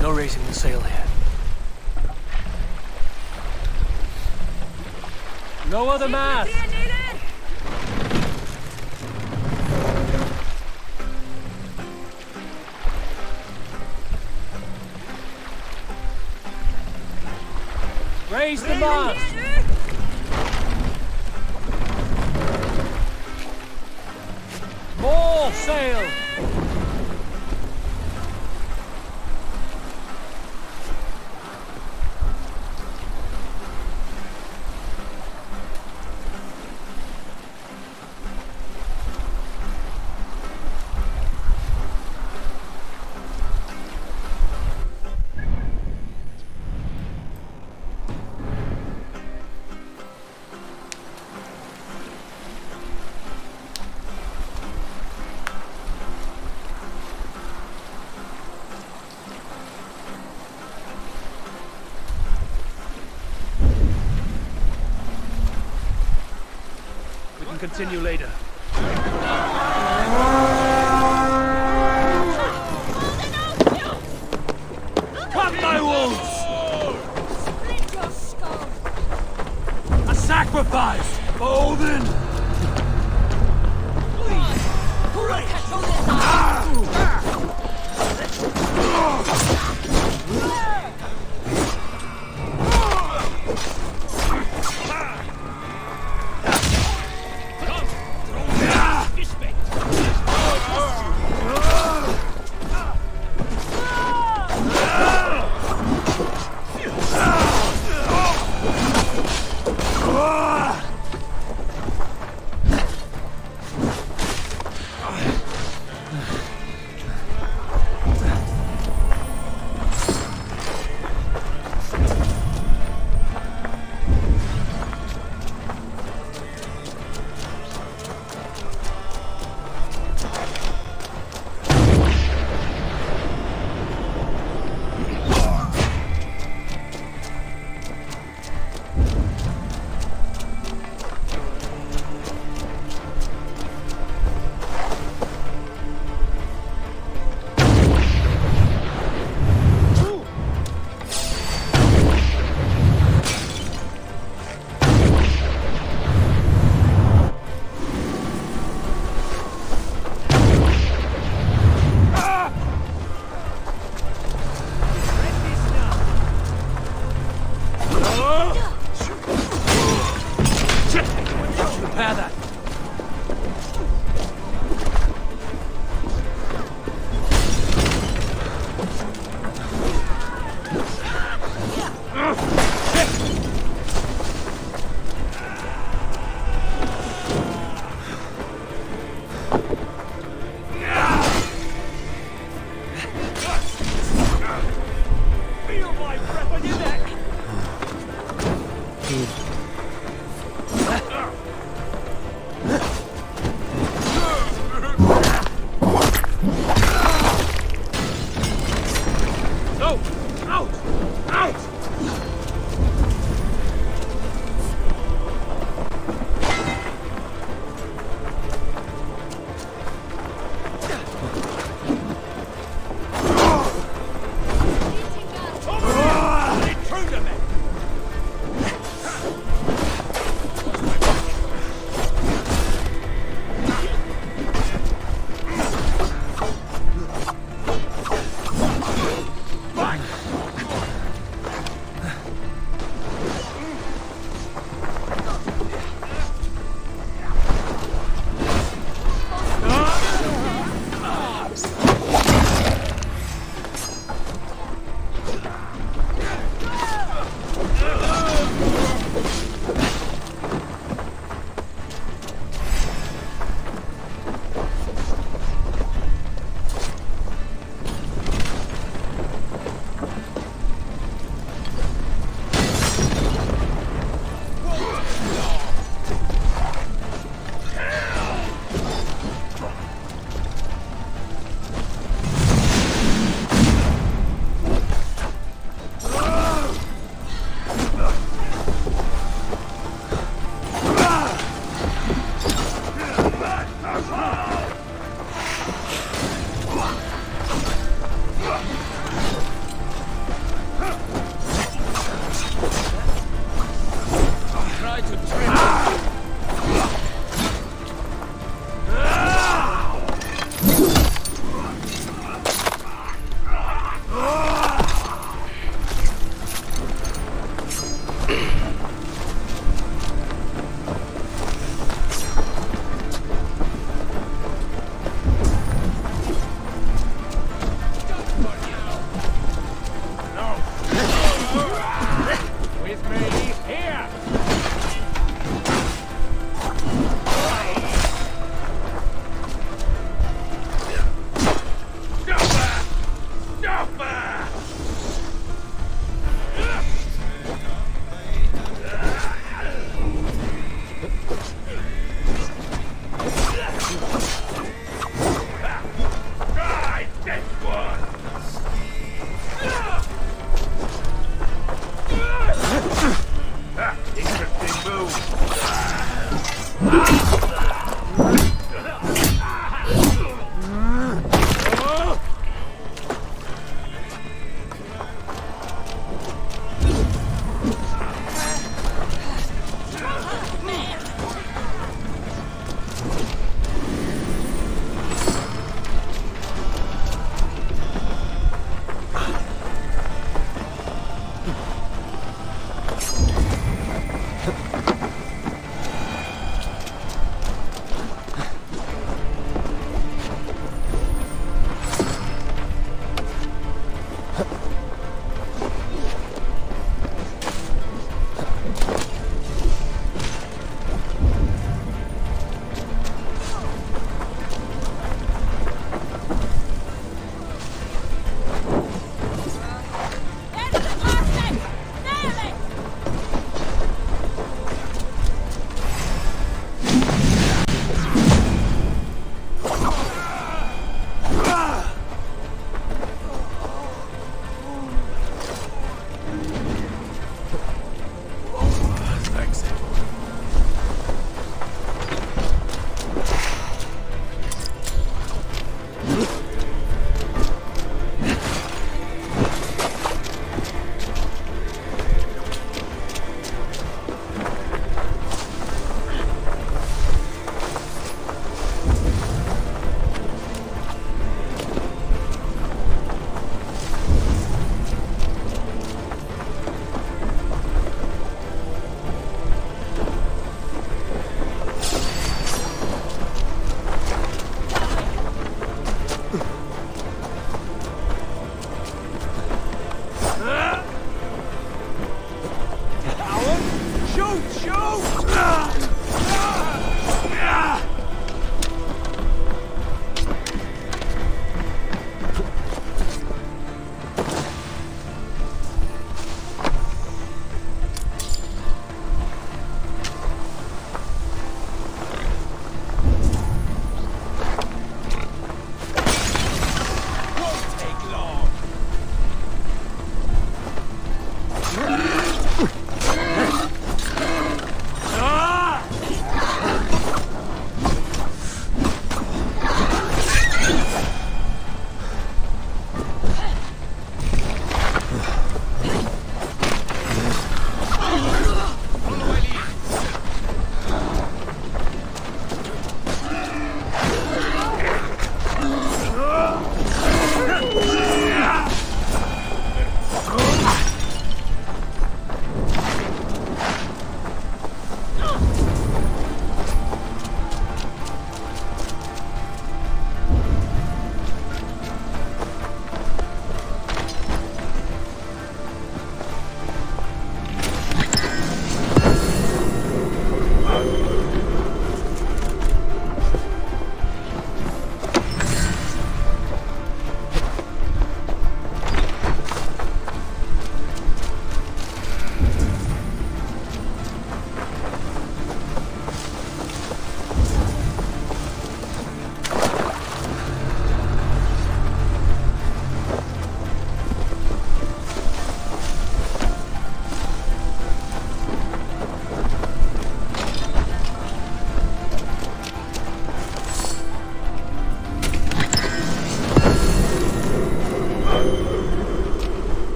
No raising the sail here. No other mast! Raise the mast! More sail! Continue later. Cut thy wounds! Split your skull! A sacrifice for Odin! Repair that. Feel my breath on your neck.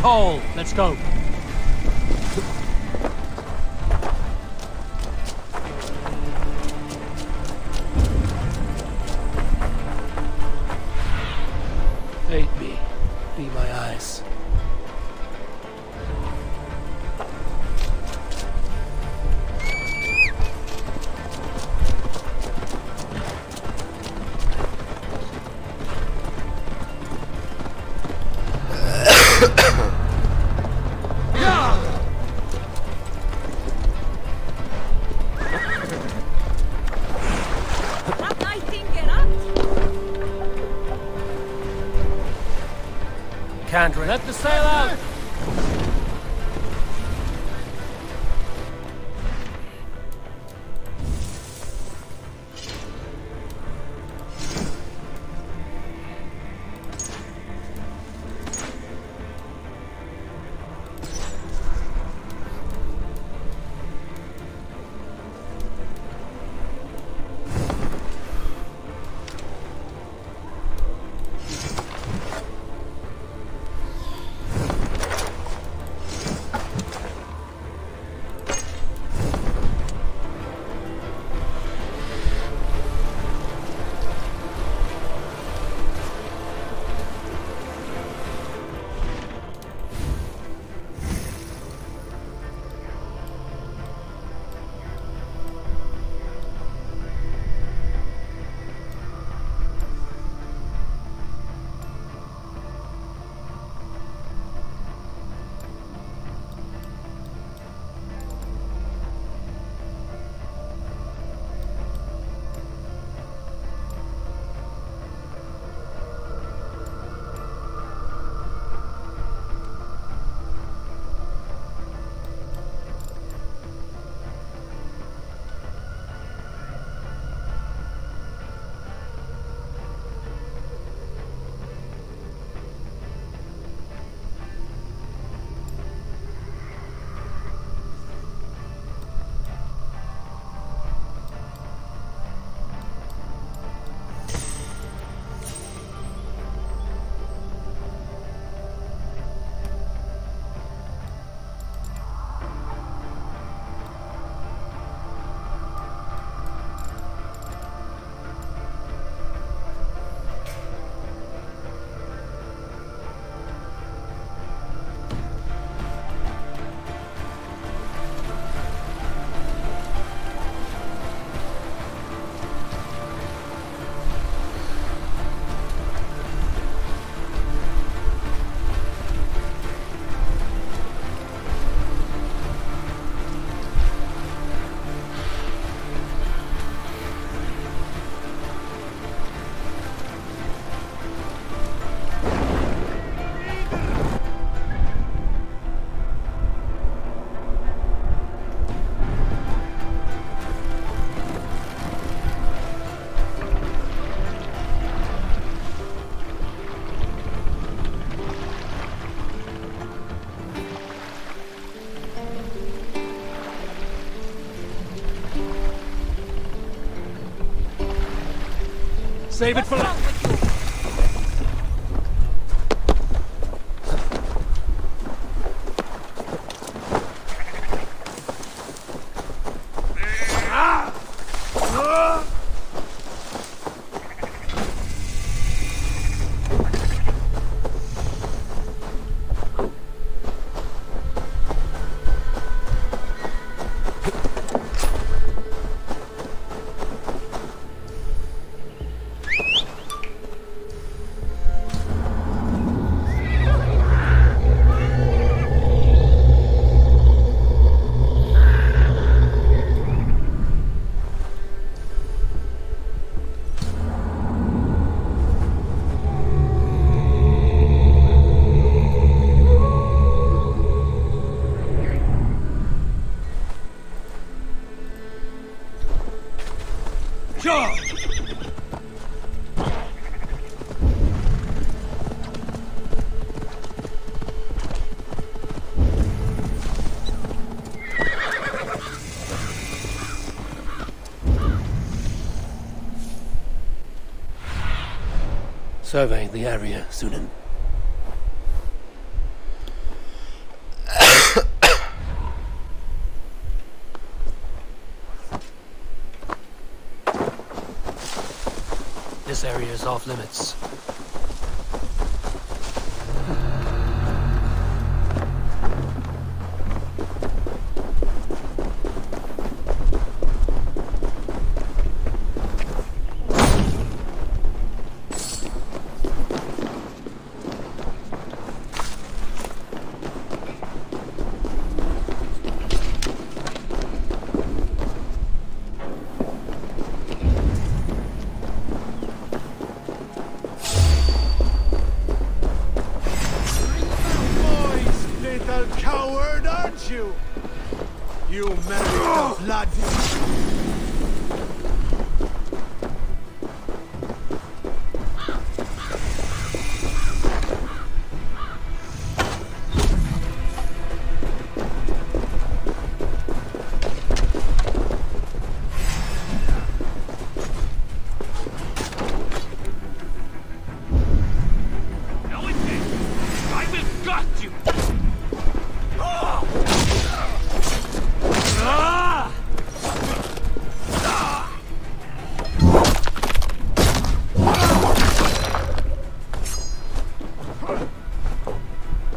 hole. Let's go. Aid me. Be my eyes. Can't let the sail out! Save it for surveying the area, Sunan. This area is off limits. Coward, aren't you? You merit the blood. No intent. I will gut you.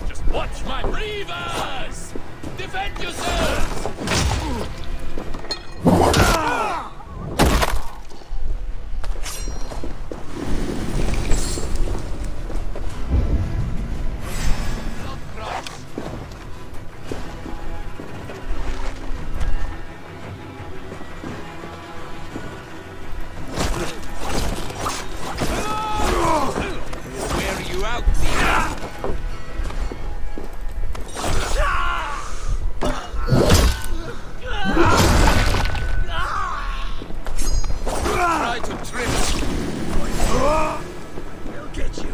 Just watch my reavers! Defend yourselves! Wear you out, try to trip. They'll get you.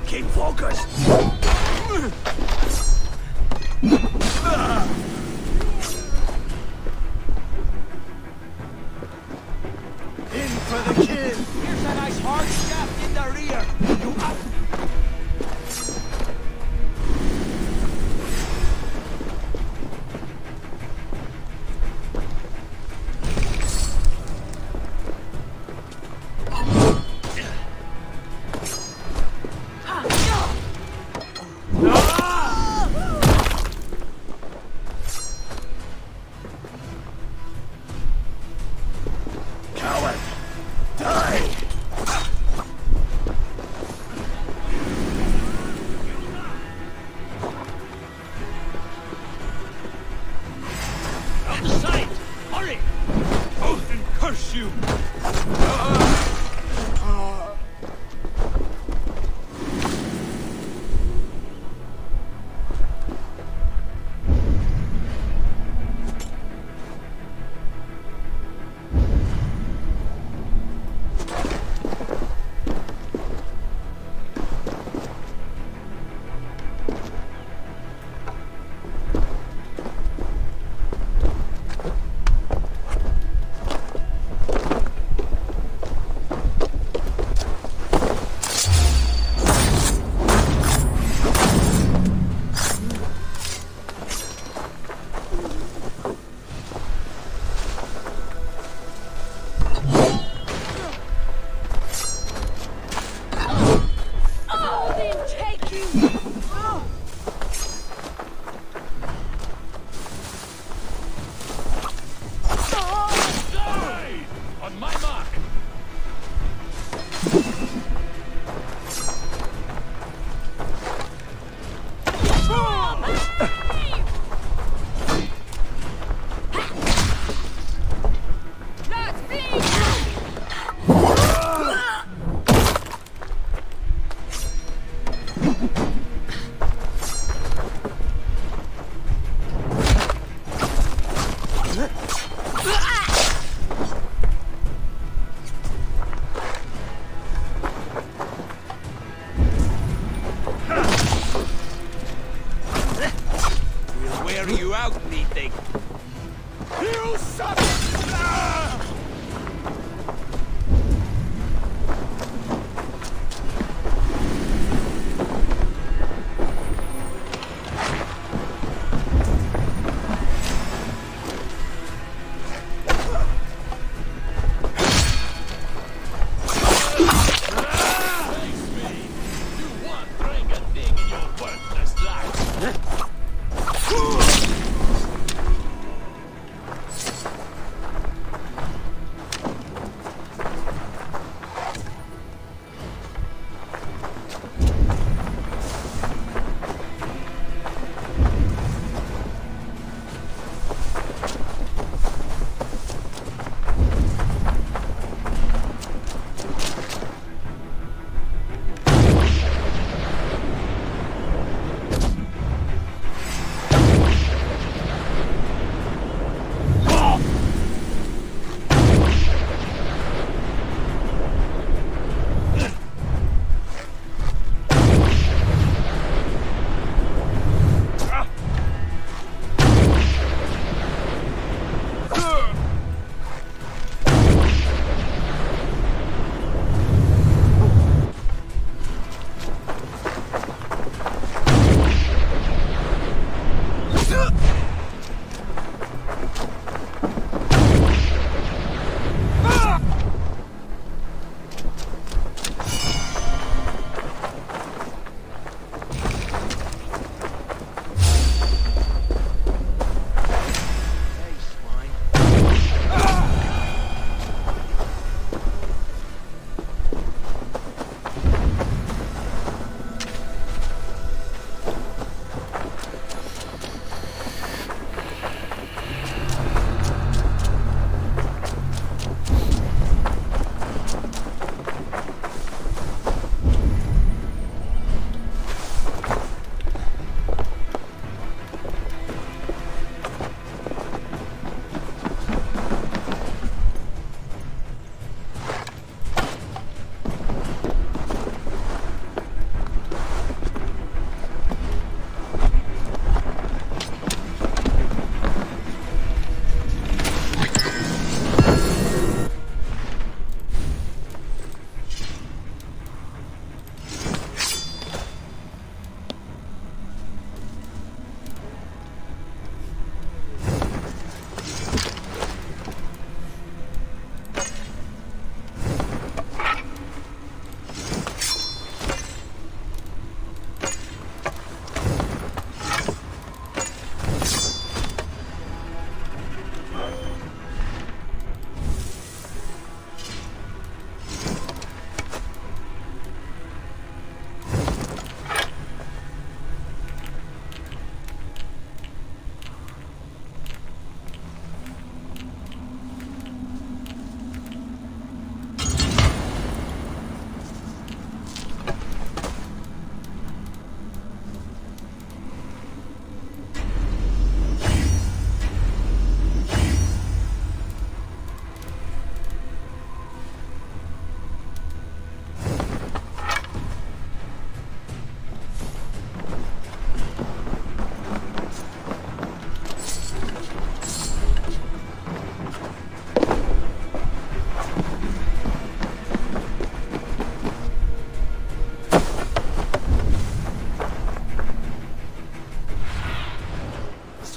Keep focused. In for the kill. Here's a nice hard shaft in the rear. You up? Coward. Die. Out of sight! Hurry! Oath and curse you! Odin, take you! Die! On my mark! Let's be! We'll wear you out, meating. You suck.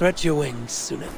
Stretch your wings, Sunan.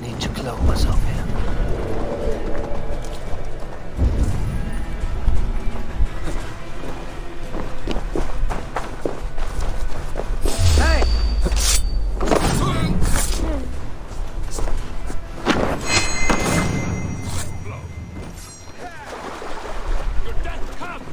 Need to clothe myself here. Hey! Your death comes!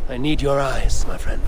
I need your eyes, my friend.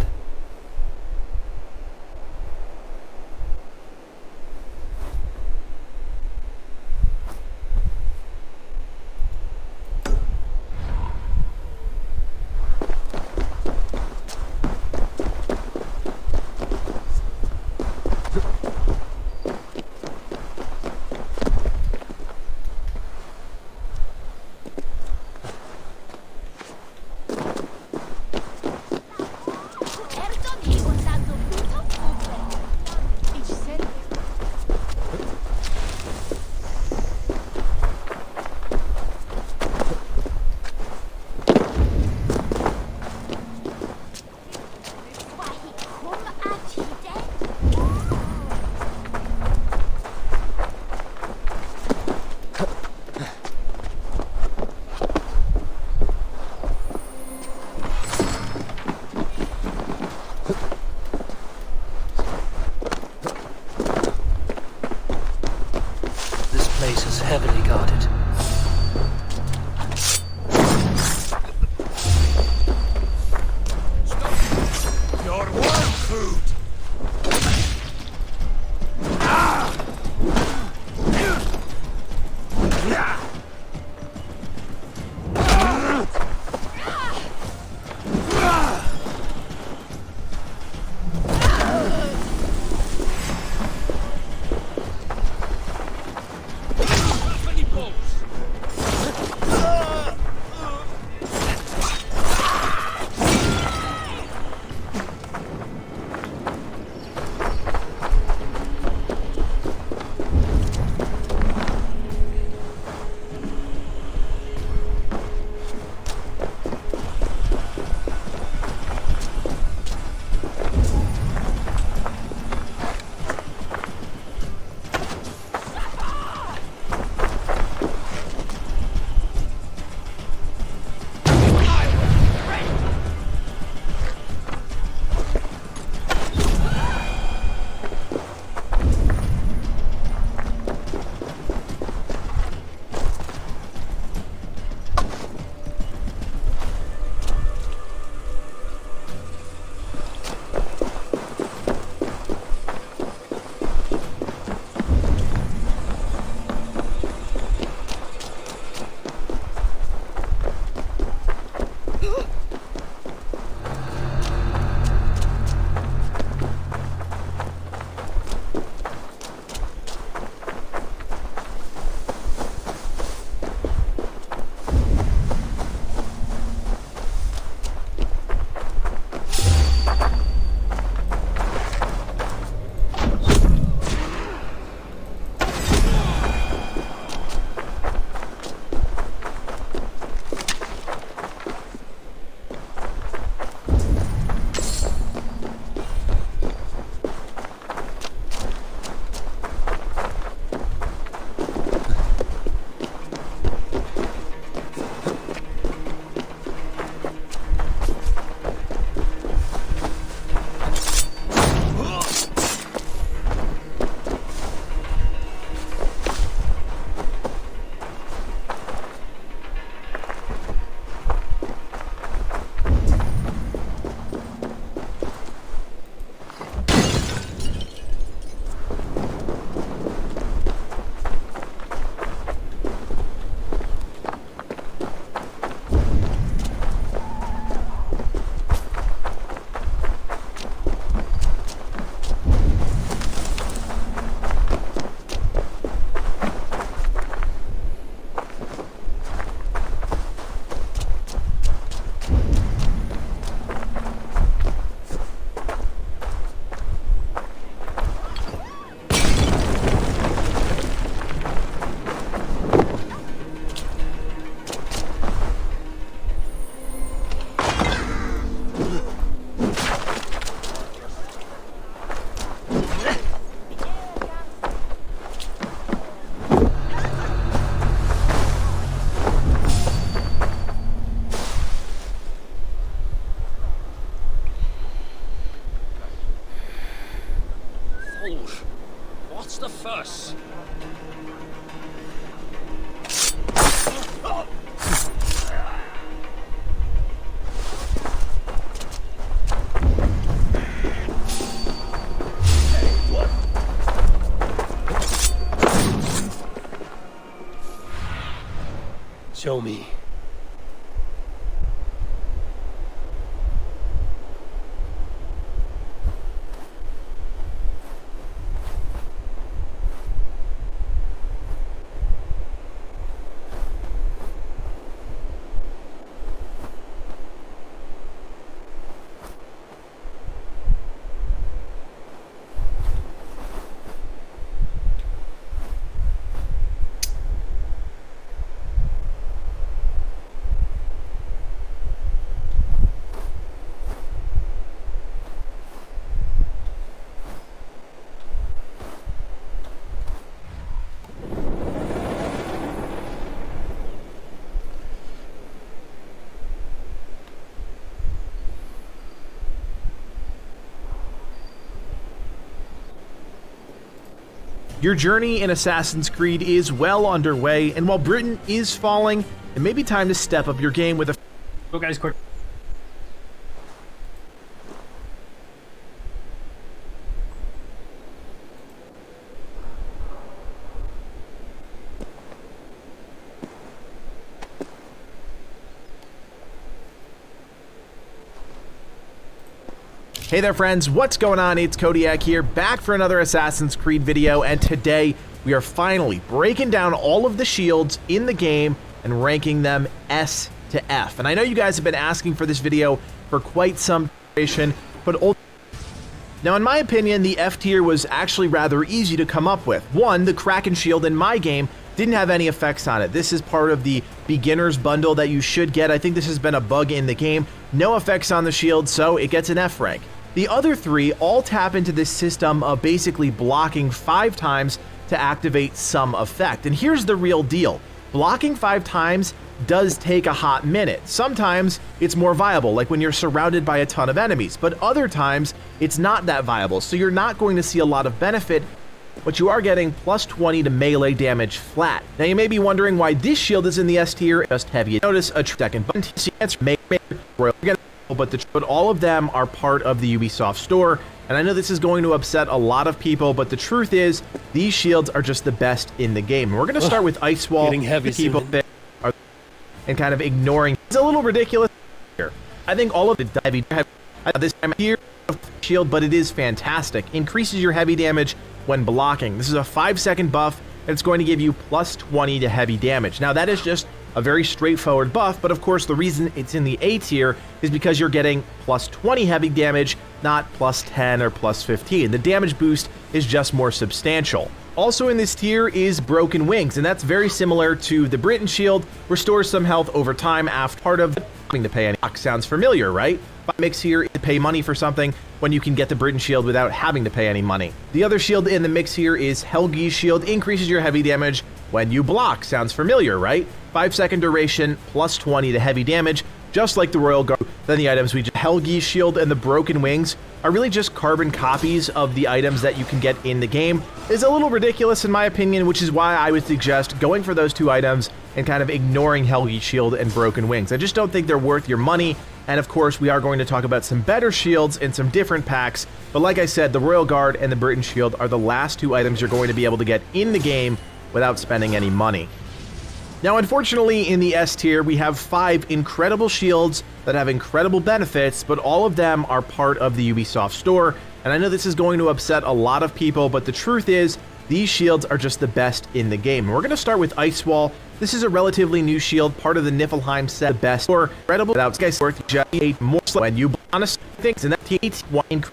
What's the fuss? Show me. Your journey in Assassin's Creed is well underway, and while Britain is falling, it may be time to step up your game with a... Go guys, quick. Hey there friends, what's going on? It's Kodiak here, back for another Assassin's Creed video, and today we are finally breaking down all of the shields in the game and ranking them S to F. And I know you guys have been asking for this video for quite some duration, but now in my opinion, the F tier was actually rather easy to come up with. One, the Kraken shield in my game didn't have any effects on it. This is part of the beginner's bundle that you should get. I think this has been a bug in the game. No effects on the shield, so it gets an F rank. The other three all tap into this system of basically blocking 5 times to activate some effect. And here's the real deal. Blocking 5 times does take a hot minute. Sometimes it's more viable, like when you're surrounded by a ton of enemies, but other times it's not that viable, so you're not going to see a lot of benefit, but you are getting plus 20 to melee damage flat. Now you may be wondering why this shield is in the S tier. Just have you notice a second button to answer royal, but all of them are part of the Ubisoft store. And I know this is going to upset a lot of people, but the truth is these shields are just the best in the game. And we're going to start with Ice Wall. Getting heavy to keep soon. up there and kind of ignoring. It's a little ridiculous. here. I think all of the heavy this time here shield, but it is fantastic. Increases your heavy damage when blocking. This is a 5-second buff, and it's going to give you plus 20 to heavy damage. Now that is just a very straightforward buff, but of course the reason it's in the A tier is because you're getting plus 20 heavy damage, not plus 10 or plus 15. The damage boost is just more substantial. Also in this tier is Broken Wings, and that's very similar to the Britain Shield. Restores some health over time after part of having to pay any. Sounds familiar, right? My mix here is to pay money for something when you can get the Britain Shield without having to pay any money. The other shield in the mix here is Helgi's Shield. Increases your heavy damage when you block. Sounds familiar, right? 5-second duration, plus 20 to heavy damage, just like the Royal Guard. Then the items we just Helgi's Shield and the Broken Wings are really just carbon copies of the items that you can get in the game. Is a little ridiculous in my opinion, which is why I would suggest going for those two items and kind of ignoring Helgi's Shield and Broken Wings. I just don't think they're worth your money. And of course, we are going to talk about some better shields in some different packs. But like I said, the Royal Guard and the Britain Shield are the last two items you're going to be able to get in the game without spending any money. Now, unfortunately, in the S tier, we have 5 incredible shields that have incredible benefits, but all of them are part of the Ubisoft store. And I know this is going to upset a lot of people, but the truth is, these shields are just the best in the game. We're going to start with Ice Wall. This is a relatively new shield, part of the Niflheim set, the best or incredible without guys worth just 8 more when you honest things in that T1.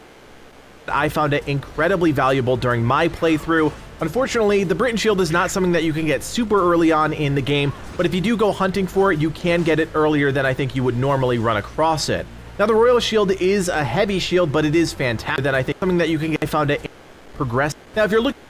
I found it incredibly valuable during my playthrough. Unfortunately, the Britain Shield is not something that you can get super early on in the game, but if you do go hunting for it, you can get it earlier than I think you would normally run across it. Now, the Royal Shield is a heavy shield, but it is fantastic. That I think something that you can get. I found it progressive. Now, if you're looking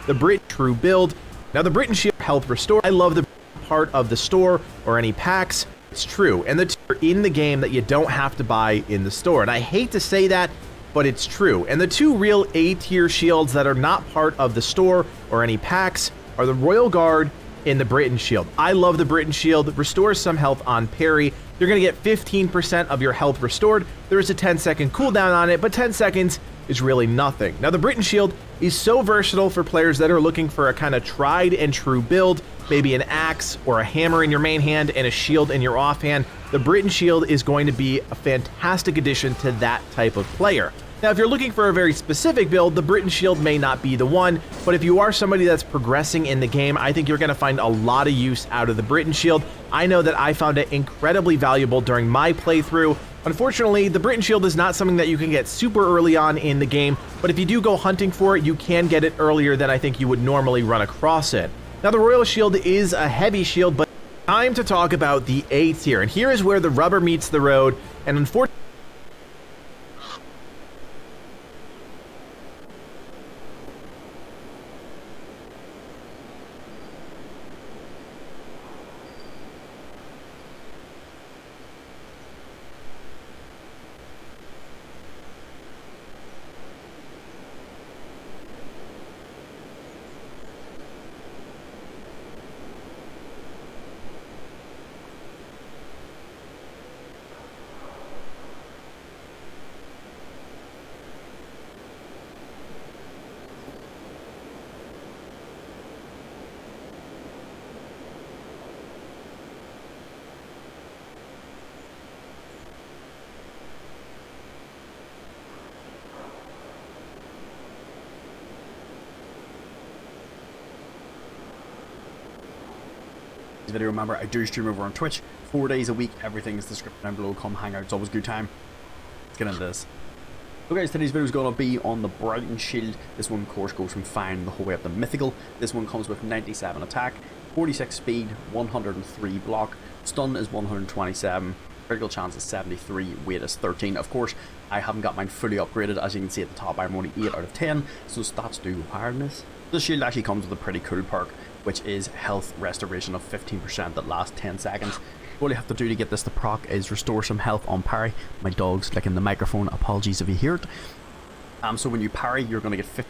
at the Brit True build, now the Britain Shield health restore. I love the part of the store or any packs. It's true, and the two are in the game that you don't have to buy in the store. And I hate to say that, but it's true. And the two real A-tier shields that are not part of the store or any packs are the Royal Guard and the Britain Shield. I love the Britain Shield. It restores some health on parry. You're going to get 15% of your health restored. There is a 10-second cooldown on it, but 10 seconds is really nothing. Now, the Britain Shield is so versatile for players that are looking for a kind of tried and true build, maybe an axe or a hammer in your main hand and a shield in your offhand. The Britain Shield is going to be a fantastic addition to that type of player. Now, if you're looking for a very specific build, the Britain Shield may not be the one, but if you are somebody that's progressing in the game, I think you're going to find a lot of use out of the Britain Shield. I know that I found it incredibly valuable during my playthrough. Unfortunately, the Britain Shield is not something that you can get super early on in the game, but if you do go hunting for it, you can get it earlier than I think you would normally run across it. Now, the Royal Shield is a heavy shield, but time to talk about the A tier, and here is where the rubber meets the road, and unfortunately, video, remember I do stream over on Twitch 4 days a week. Everything is description down below. Come hang out, it's always a good time. Let's get into this. So guys, today's video is going to be on the Brighton Shield. This one of course goes from fine the whole way up to mythical. This one comes with 97 attack, 46 speed, 103 block, stun is 127, critical chance is 73, weight is 13. Of course, I haven't got mine fully upgraded. As you can see at the top, I'm only 8 out of 10, so stats do require this. This shield actually comes with a pretty cool perk, which is health restoration of 15% that lasts 10 seconds. All you have to do to get this to proc is restore some health on parry. My dog's licking the microphone, apologies if you hear it. So when you parry, you're going to get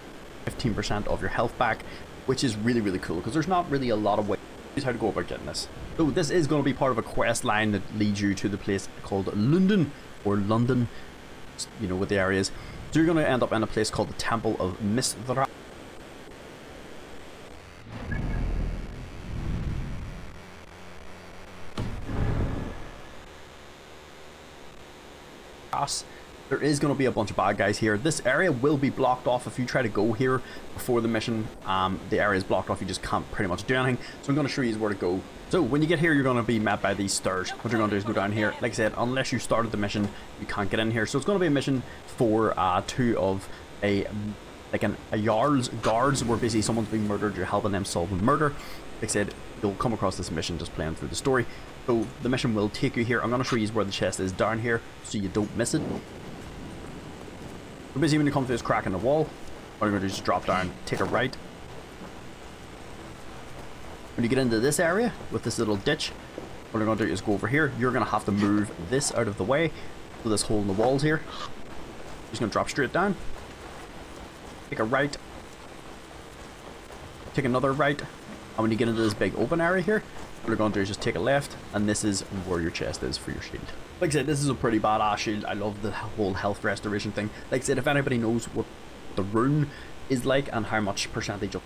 15% of your health back, which is really, really cool, because there's not really a lot of ways how to go about getting this. So this is going to be part of a quest line that leads you to the place called London, or London, you know what the area is. So you're going to end up in a place called the Temple of Mithra. us. There is going to be a bunch of bad guys here. This area will be blocked off if you try to go here before the mission. The area is blocked off. You just can't pretty much do anything. So I'm going to show you where to go. So when you get here, you're going to be met by these stairs. What you're going to do is go down here. Like I said, unless you started the mission, you can't get in here. So it's going to be a mission for two of a Jarl's guards, where basically someone's been murdered. You're helping them solve a murder. Like I said, you'll come across this mission just playing through the story. So the mission will take you here. I'm going to show you where the chest is down here so you don't miss it. So basically when you come through this crack in the wall, what you're going to do is just drop down, take a right. When you get into this area with this little ditch, what you're going to do is go over here. You're going to have to move this out of the way. So this hole in the walls here. Just going to drop straight down. Take a right. Take another right. And when you get into this big open area here, what you're going to do is just take a left, and this is where your chest is for your shield. Like I said, this is a pretty badass shield. I love the whole health restoration thing. Like I said, if anybody knows what the rune is like and how much percentage of...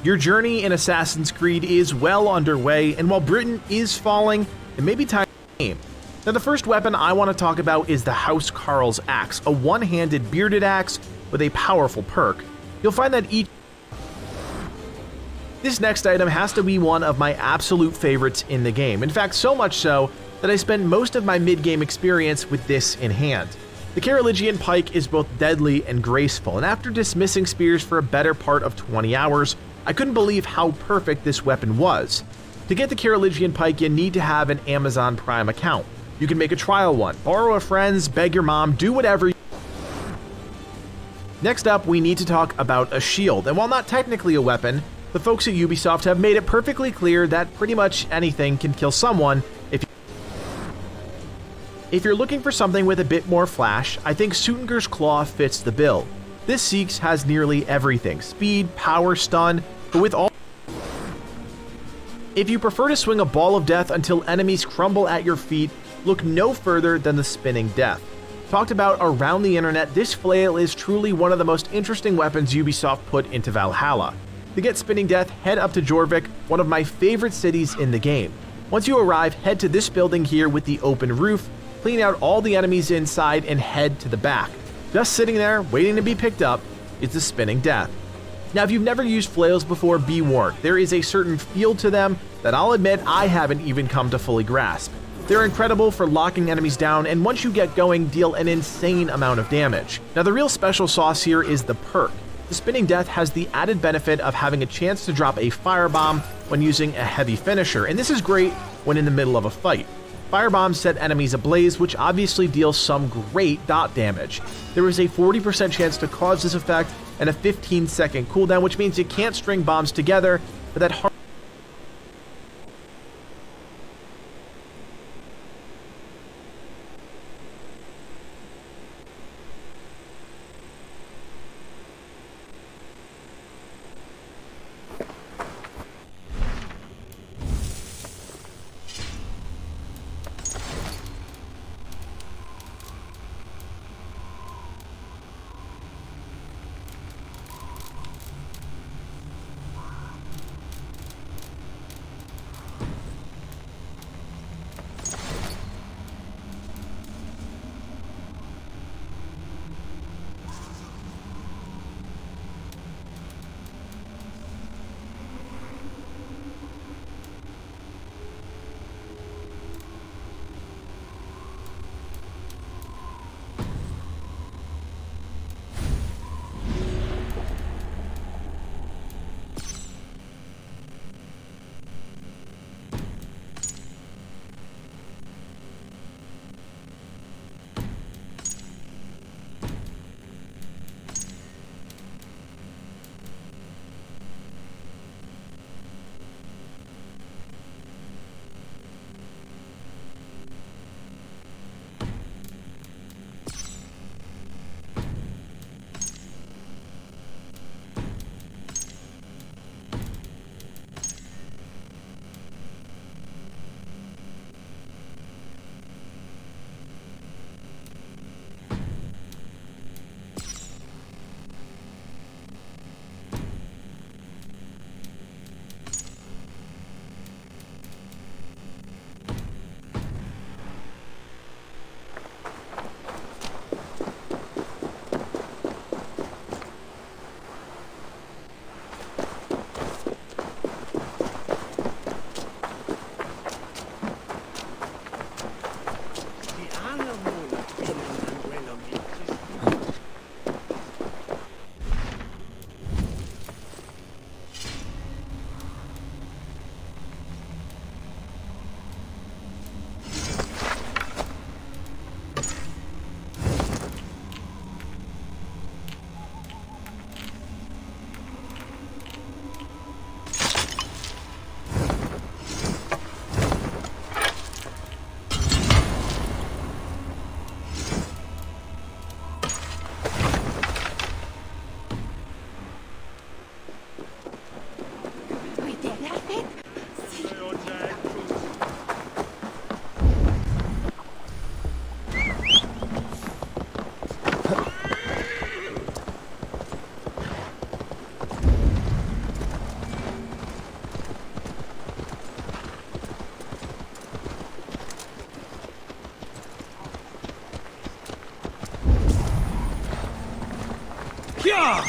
Your journey in Assassin's Creed is well underway, and while Britain is falling, it may be time to game. Now, the first weapon I want to talk about is the House Carl's axe, a one-handed bearded axe with a powerful perk. You'll find that each... This next item has to be one of my absolute favorites in the game. In fact, so much so that I spend most of my mid-game experience with this in hand. The Carolingian pike is both deadly and graceful, and after dismissing spears for a better part of 20 hours, I couldn't believe how perfect this weapon was. To get the Carolingian pike, you need to have an Amazon Prime account. You can make a trial one, borrow a friend's, beg your mom, do whatever. Next up, we need to talk about a shield, and while not technically a weapon, the folks at Ubisoft have made it perfectly clear that pretty much anything can kill someone if you're looking for something with a bit more flash. I think Sutinger's Claw fits the bill. This Seeks has nearly everything: speed, power, stun, but with all... If you prefer to swing a ball of death until enemies crumble at your feet, look no further than the Spinning Death. Talked about around the internet, this flail is truly one of the most interesting weapons Ubisoft put into Valhalla. To get Spinning Death, head up to Jorvik, one of my favorite cities in the game. Once you arrive, head to this building here with the open roof, clean out all the enemies inside, and head to the back. Just sitting there, waiting to be picked up, is the Spinning Death. Now, if you've never used flails before, be warned. There is a certain feel to them that I'll admit I haven't even come to fully grasp. They're incredible for locking enemies down, and once you get going, deal an insane amount of damage. Now, the real special sauce here is the perk. The Spinning Death has the added benefit of having a chance to drop a firebomb when using a heavy finisher, and this is great when in the middle of a fight. Firebombs set enemies ablaze, which obviously deals some great dot damage. There is a 40% chance to cause this effect and a 15-second cooldown, which means you can't string bombs together, but that hard... Yeah!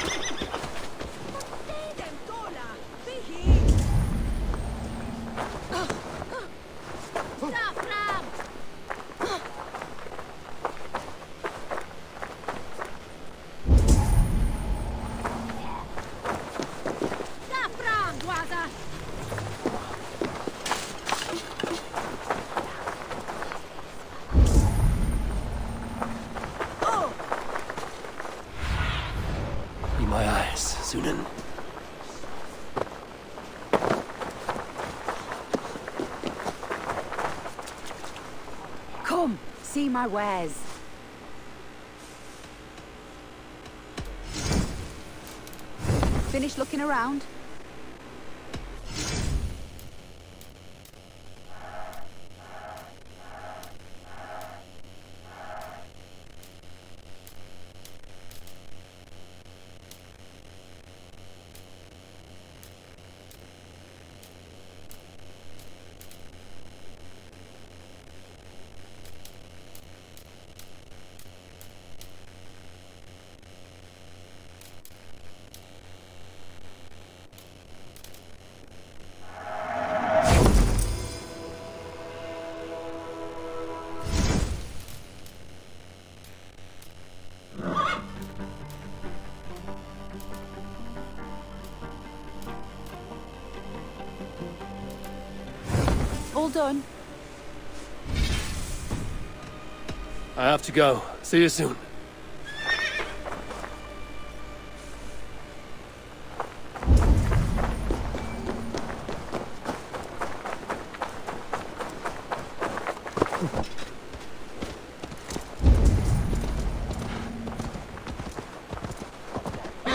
Be my eyes, Sunan. Come, see my wares. Finish looking around? All done. I have to go. See you soon.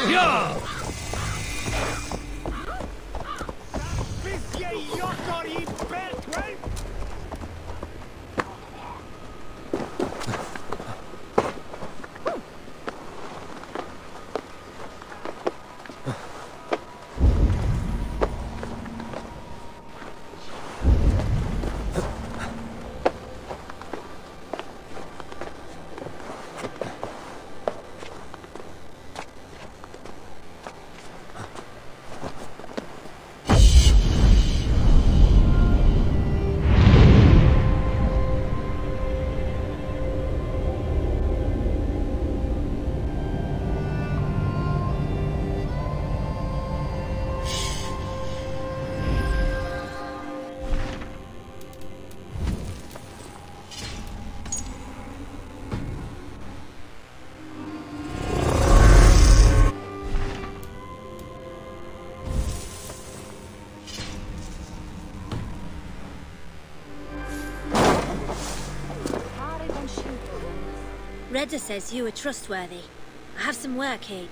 Yeah! This ye yocker, ye betway! Redda says you are trustworthy. I have some work here.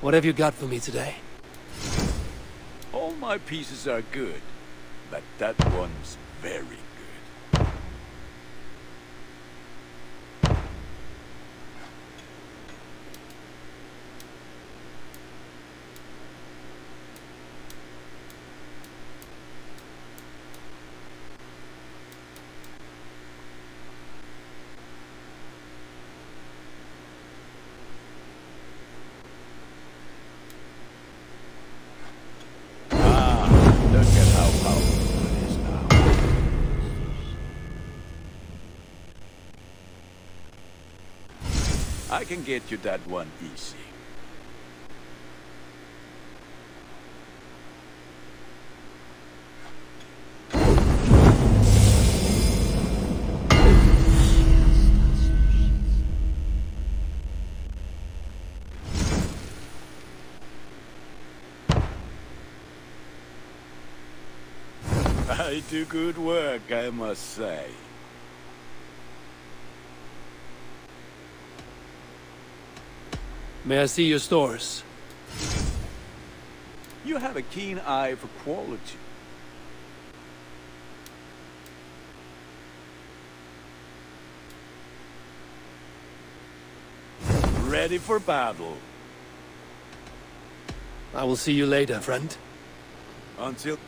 What have you got for me today? All my pieces are good, but that one's very good. Look at how powerful it is now. I can get you that one easy. I do good work, I must say. May I see your stores? You have a keen eye for quality. Ready for battle. I will see you later, friend. Until...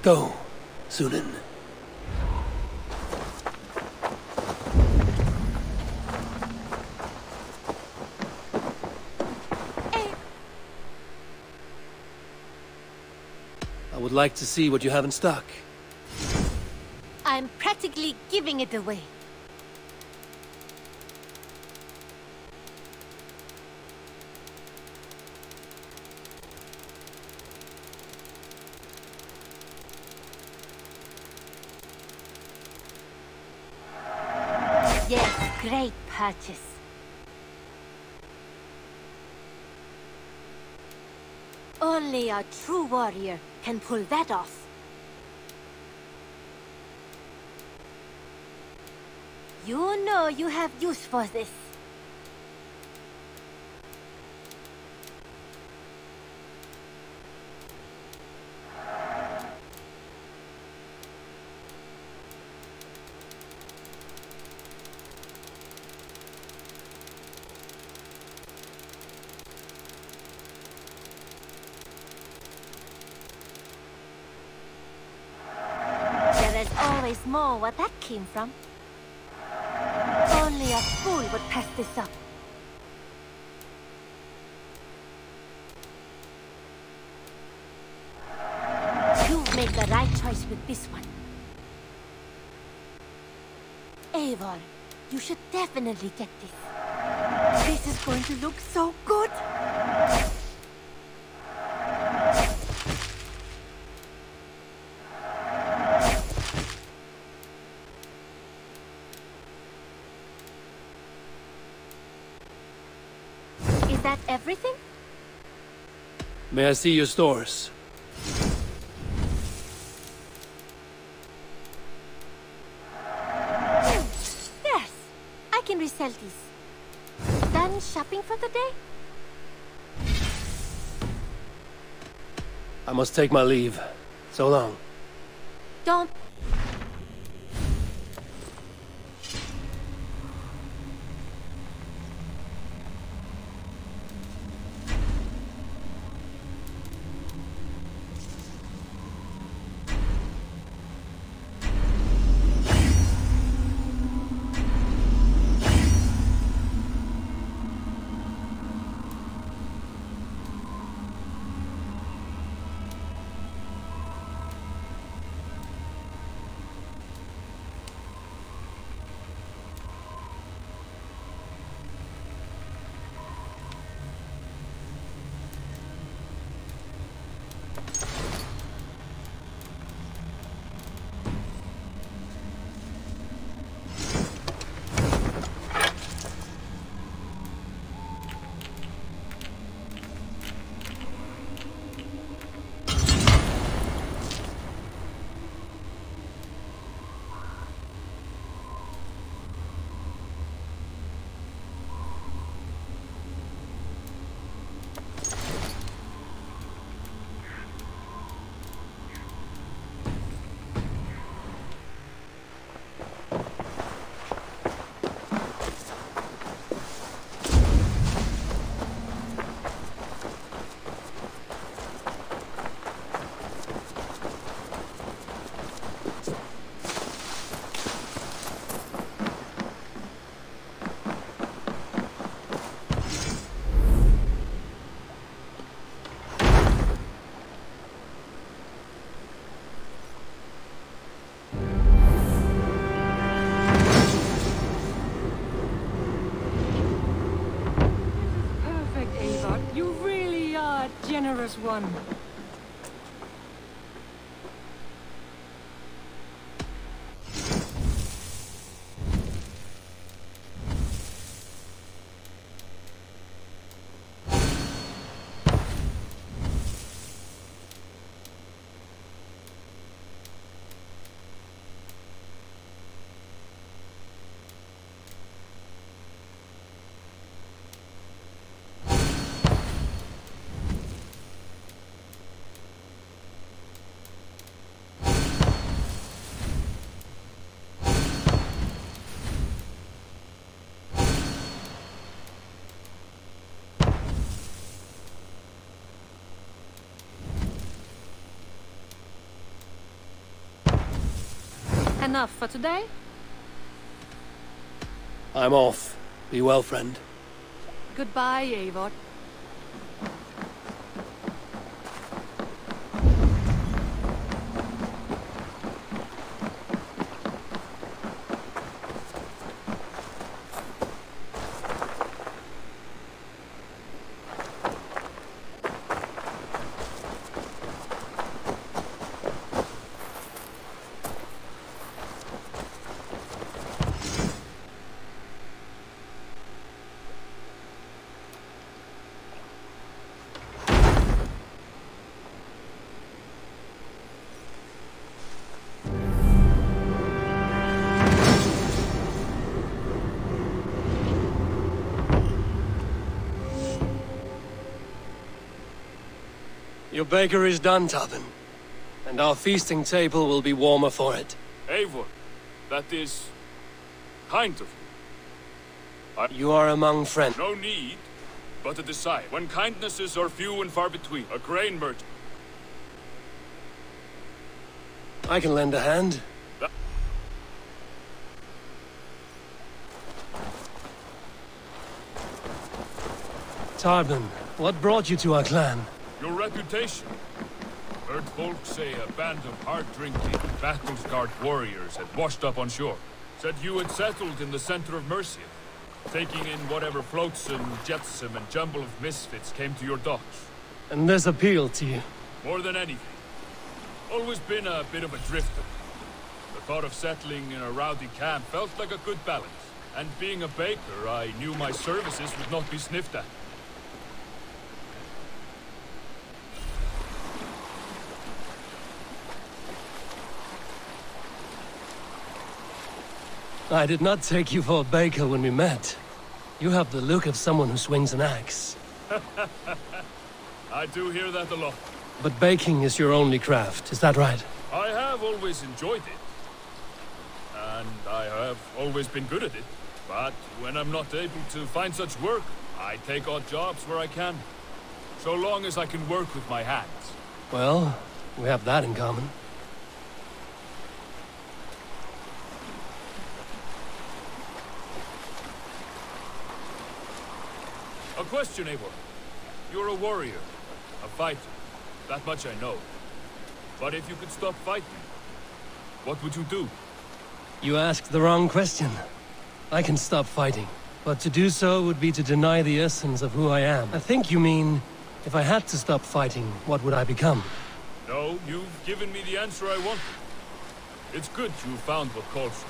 Go, Sunan. I would like to see what you have in stock. I'm practically giving it away. great purchase. Only a true warrior can pull that off. You know you have use for this. There is always more where that came from. Only a fool would pass this up. You made the right choice with this one. Eivor, you should definitely get this. This is going to look so good. Is that everything? May I see your stores? Yes, I can resell these. Done shopping for the day? I must take my leave. So long. Don't. Perfect, Eivor. You really are a generous one. Enough for today? I'm off. Be well, friend. Goodbye, Eivor. Your baker is done, Tobin. And our feasting table will be warmer for it. Eivor, that is kind of you. You are among friends. No need, but a desire. When kindnesses are few and far between, a grain merchant. I can lend a hand. Tarbin, what brought you to our clan? Your reputation. Heard folk say a band of hard-drinking, battle-scarred warriors had washed up on shore. Said you had settled in the center of Mercia, taking in whatever flotsam, jetsam, and jumble of misfits came to your docks. And this appealed to you? More than anything. Always been a bit of a drifter. The thought of settling in a rowdy camp felt like a good balance. And being a baker, I knew my services would not be sniffed at. I did not take you for a baker when we met. You have the look of someone who swings an axe. I do hear that a lot. But baking is your only craft, is that right? I have always enjoyed it. And I have always been good at it. But when I'm not able to find such work, I take odd jobs where I can. So long as I can work with my hands. Well, we have that in common. A question, Eivor. You're a warrior, a fighter. That much I know. But if you could stop fighting, what would you do? You asked the wrong question. I can stop fighting, but to do so would be to deny the essence of who I am. I think you mean, if I had to stop fighting, what would I become? No, you've given me the answer I wanted. It's good you found what calls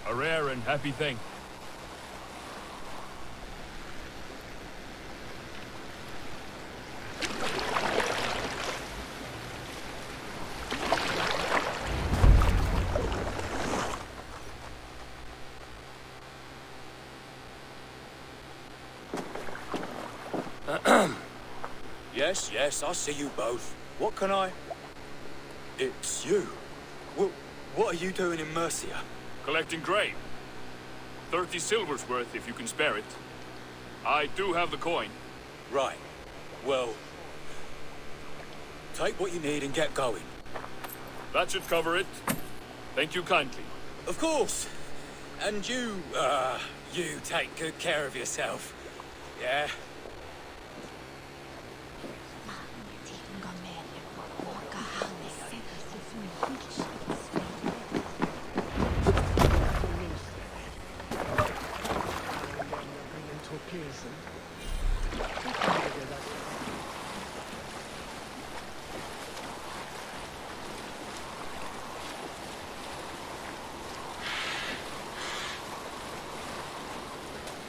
you. A rare and happy thing. Yes, I see you both. What can I... It's you. What are you doing in Mercia? Collecting grain. 30 silver's worth if you can spare it. I do have the coin. Right. Well... Take what you need and get going. That should cover it. Thank you kindly. Of course. And you take good care of yourself. Yeah?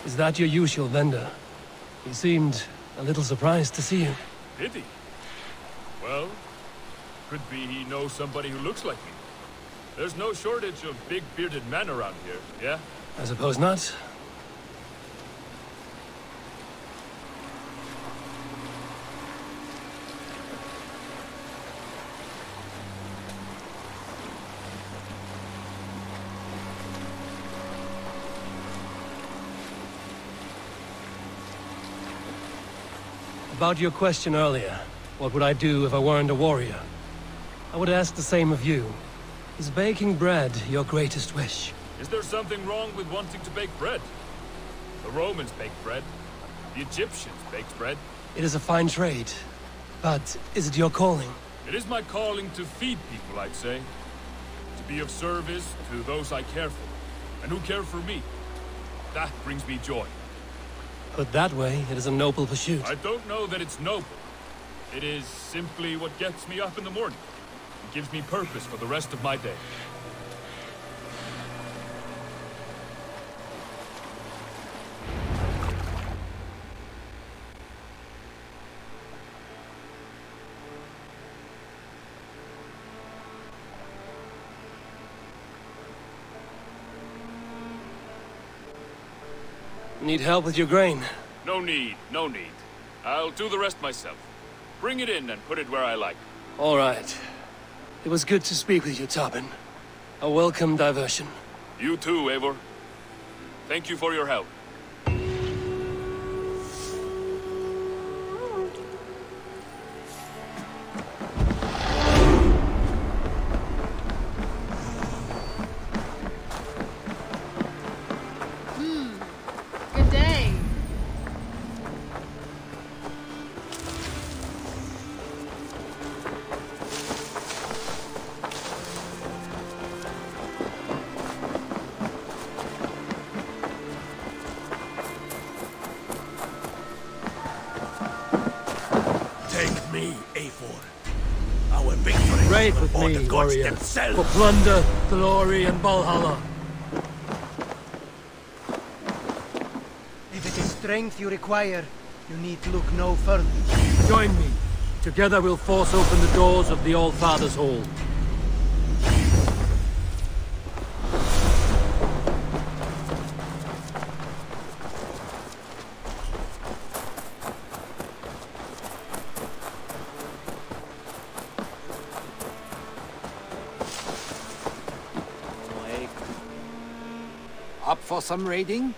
Is that your usual vendor? He seemed a little surprised to see you. Did he? Well, could be he knows somebody who looks like me. There's no shortage of big bearded men around here, yeah? I suppose not. About your question earlier, what would I do if I weren't a warrior? I would ask the same of you. Is baking bread your greatest wish? Is there something wrong with wanting to bake bread? The Romans baked bread. The Egyptians baked bread. It is a fine trade, but is it your calling? It is my calling to feed people, I'd say. To be of service to those I care for, and who care for me. That brings me joy. Put that way, it is a noble pursuit. I don't know that it's noble. It is simply what gets me up in the morning. It gives me purpose for the rest of my day. Need help with your grain? No need, no need. I'll do the rest myself. Bring it in and put it where I like. All right. It was good to speak with you, Tobin. A welcome diversion. You too, Eivor. Thank you for your help. Good day. Take me, Eivor. Our victory Ride will with bought me, the gods warrior. themselves. For plunder, glory, and Valhalla. If it is strength you require, you need look no further. Join me. Together we'll force open the doors of the All-Father's Hall. Up for some raiding?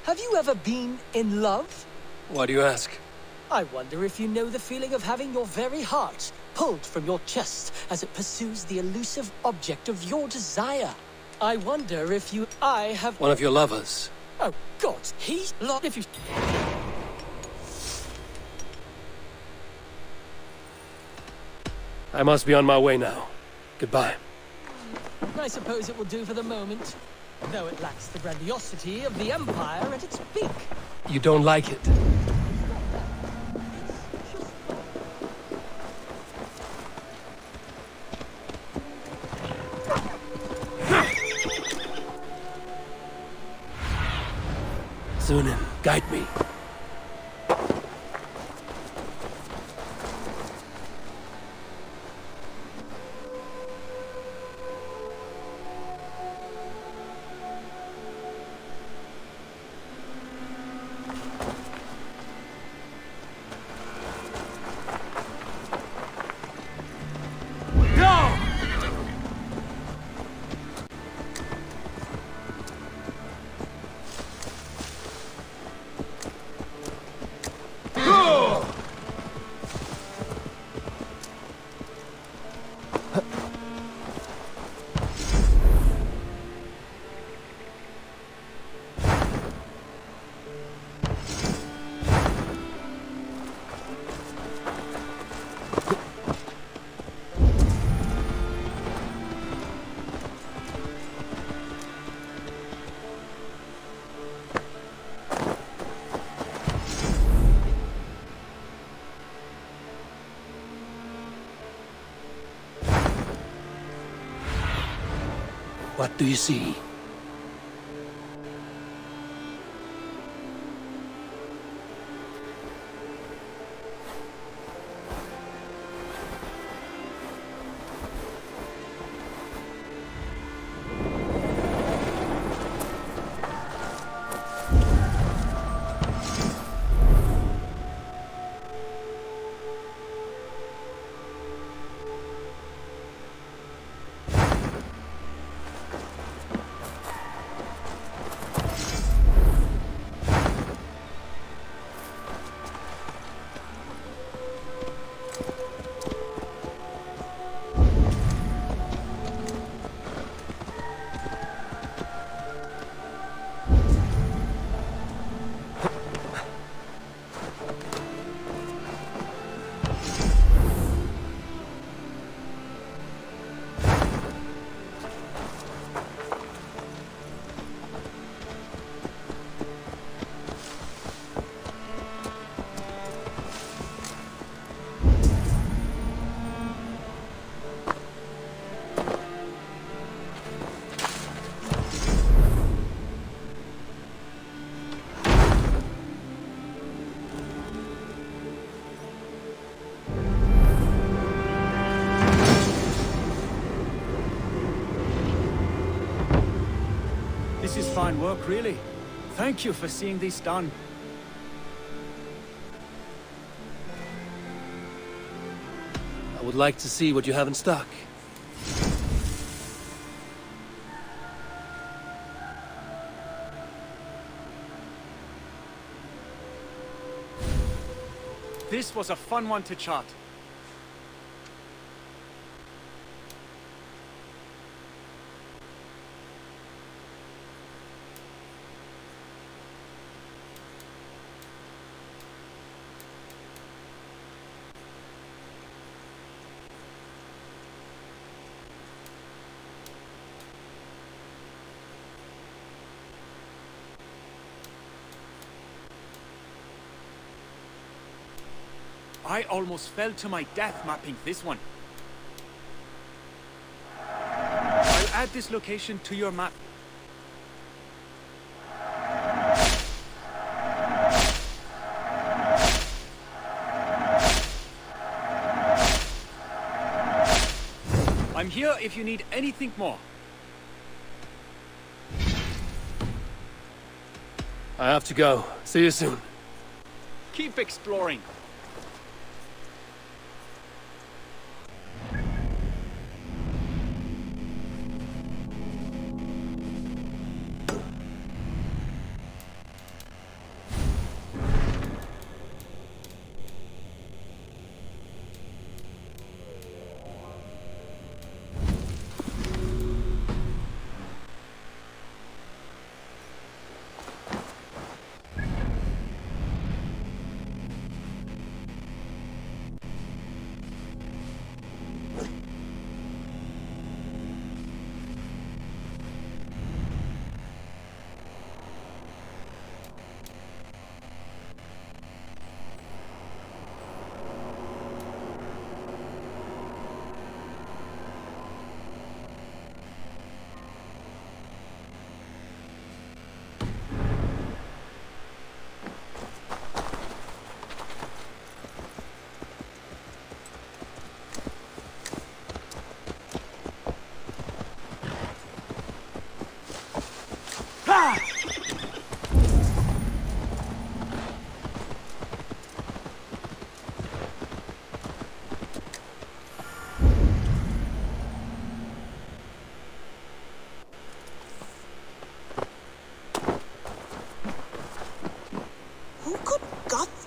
Have you ever been in love? Why do you ask? I wonder if you know the feeling of having your very heart pulled from your chest as it pursues the elusive object of your desire. I wonder if you... I have... One of your lovers. Oh, God, he's not... If you... I must be on my way now. Goodbye. I suppose it will do for the moment, though it lacks the grandiosity of the Empire at its peak. You don't like it? Sunan, guide me. What do you see? This is fine work, really. Thank you for seeing this done. I would like to see what you have in stock. This was a fun one to chart. I almost fell to my death mapping this one. I'll add this location to your map. I'm here if you need anything more. I have to go. See you soon. Keep exploring.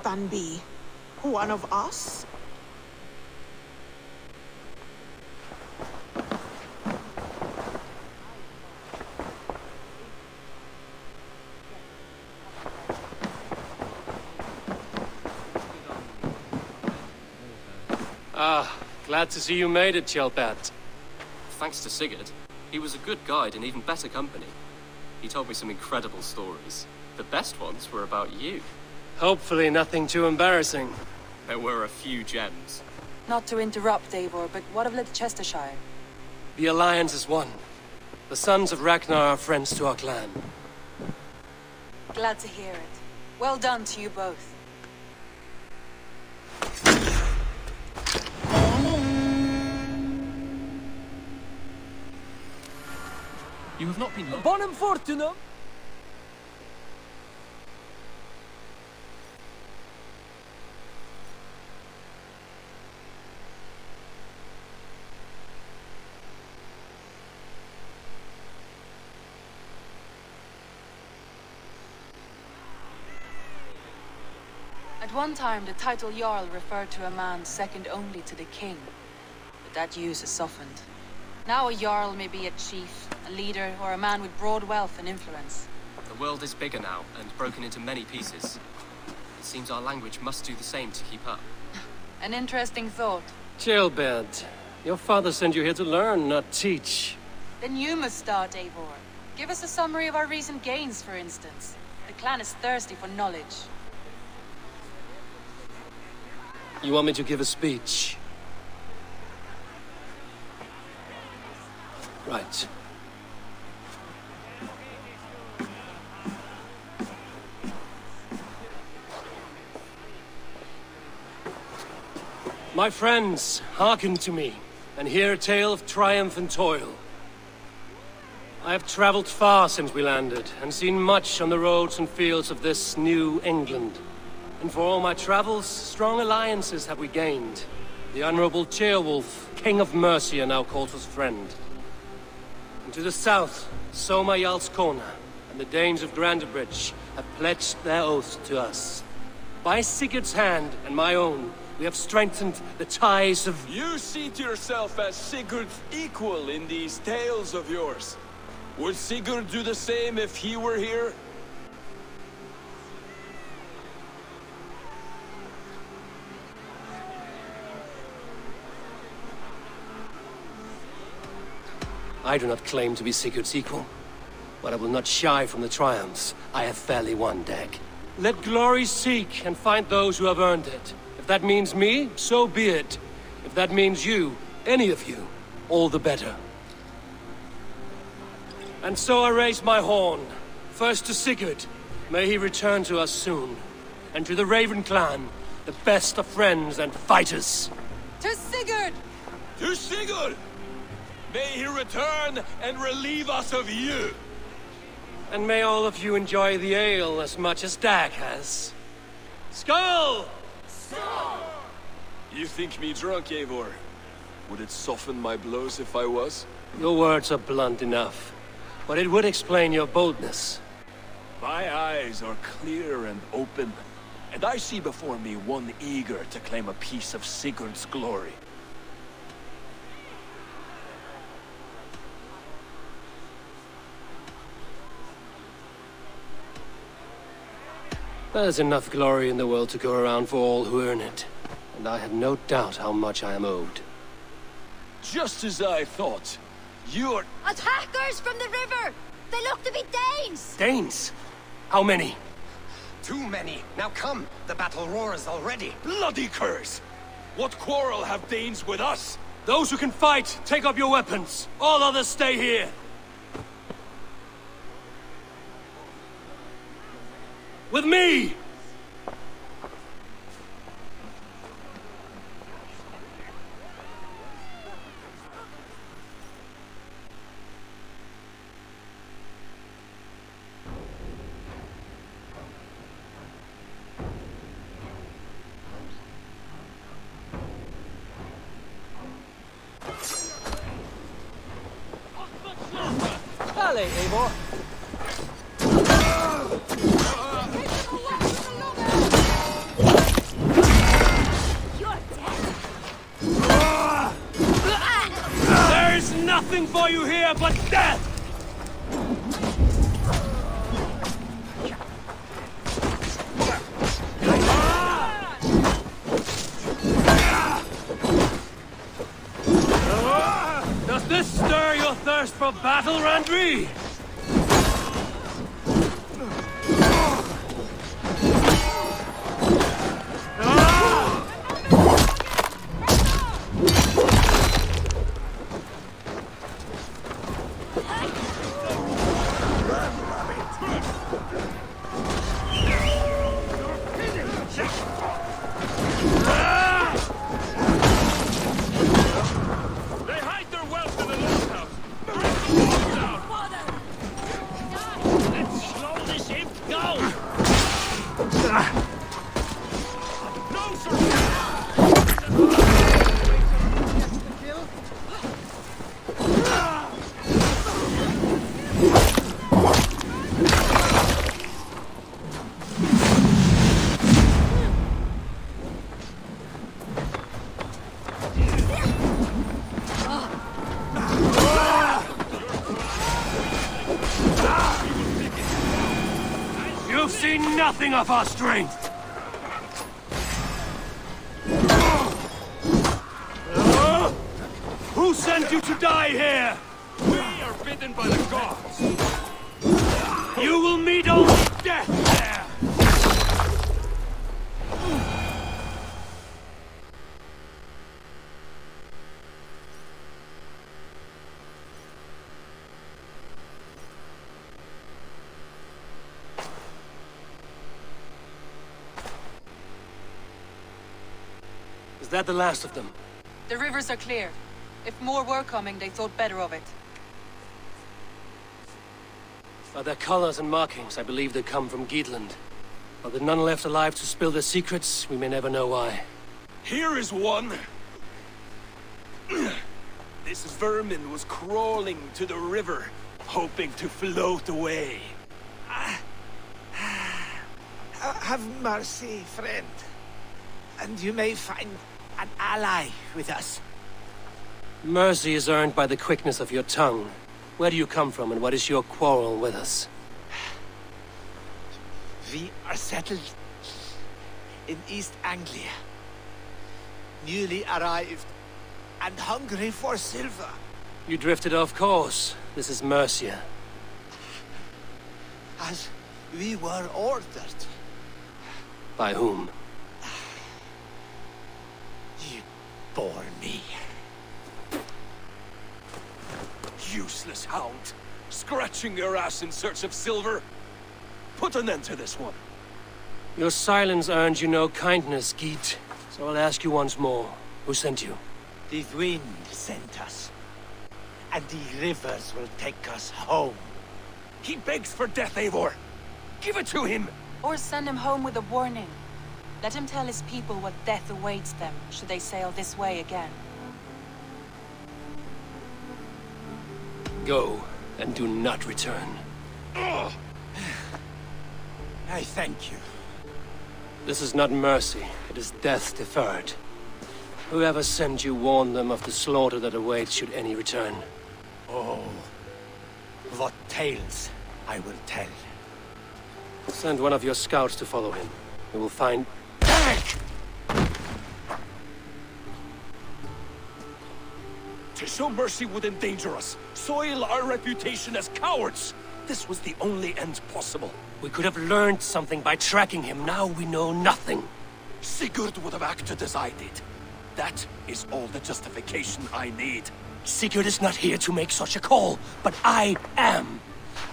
can be? One of us? Ah, glad to see you made it, Chelpat. Thanks to Sigurd. He was a good guide and even better company. He told me some incredible stories. The best ones were about you. Hopefully nothing too embarrassing. There were a few gems. Not to interrupt, Eivor, but what of Leicestershire? The Alliance is one. The sons of Ragnar are friends to our clan. Glad to hear it. Well done to you both. You have not been... Bonum fortuna! At one time, the title Jarl referred to a man second only to the king. But that use has softened. Now a Jarl may be a chief, a leader, or a man with broad wealth and influence. The world is bigger now, and broken into many pieces. It seems our language must do the same to keep up. An interesting thought. Chelpat, your father sent you here to learn, not teach. Then you must start, Eivor. Give us a summary of our recent gains, for instance. The clan is thirsty for knowledge. You want me to give a speech? Right. My friends, hearken to me, and hear a tale of triumph and toil. I have traveled far since we landed, and seen much on the roads and fields of this new England. And for all my travels, strong alliances have we gained. The Honorable Ceolwulf, King of Mercia, now calls us friend. And to the south, Soma Jarlskona and the Danes of Grandebridge have pledged their oath to us. By Sigurd's hand and my own, we have strengthened the ties of... You seat yourself as Sigurd's equal in these tales of yours. Would Sigurd do the same if he were here? I do not claim to be Sigurd's equal, but I will not shy from the triumphs I have fairly won, Dag. Let glory seek and find those who have earned it. If that means me, so be it. If that means you, any of you, all the better. And so I raise my horn, first to Sigurd, may he return to us soon, and to the Raven clan, the best of friends and fighters. To Sigurd! To Sigurd! May he return and relieve us of you! And may all of you enjoy the ale as much as Dag has. Skull! Skull! You think me drunk, Eivor? Would it soften my blows if I was? Your words are blunt enough, but it would explain your boldness. My eyes are clear and open, and I see before me one eager to claim a piece of Sigurd's glory. There's enough glory in the world to go around for all who earn it, and I have no doubt how much I am owed. Just as I thought. You're... Attackers from the river! They look to be Danes! Danes? How many? Too many. Now come, the battle roars already. Bloody curse! What quarrel have Danes with us? Those who can fight, take up your weapons. All others stay here. With me! Allez, Eivor. nothing for you here but death! Does this stir your thirst for battle, Randri? You've seen nothing of our strength! Who sent you to die here? We are bidden by the gods. You will meet only death there! Is that the last of them? The rivers are clear. If more were coming, they thought better of it. By their colors and markings, I believe they come from Geatland. Are there none left alive to spill their secrets? We may never know why. Here is one. This vermin was crawling to the river, hoping to float away. Have mercy, friend. And you may find an ally with us. Mercy is earned by the quickness of your tongue. Where do you come from, and what is your quarrel with us? We are settled in East Anglia. Newly arrived and hungry for silver. You drifted off course. This is Mercia. As we were ordered. By whom? You bore me. Useless hound. Scratching your ass in search of silver. Put an end to this one. Your silence earned you no kindness, Geet. So I'll ask you once more. Who sent you? The wind sent us. And the rivers will take us home. He begs for death, Eivor. Give it to him. Or send him home with a warning. Let him tell his people what death awaits them, should they sail this way again. Go, and do not return. I thank you. This is not mercy, it is death deferred. Whoever sent you warned them of the slaughter that awaits should any return. Oh, what tales I will tell. Send one of your scouts to follow him. We will find... To show mercy would endanger us, soil our reputation as cowards. This was the only end possible. We could have learned something by tracking him. Now we know nothing. Sigurd would have acted as I did. That is all the justification I need. Sigurd is not here to make such a call, but I am.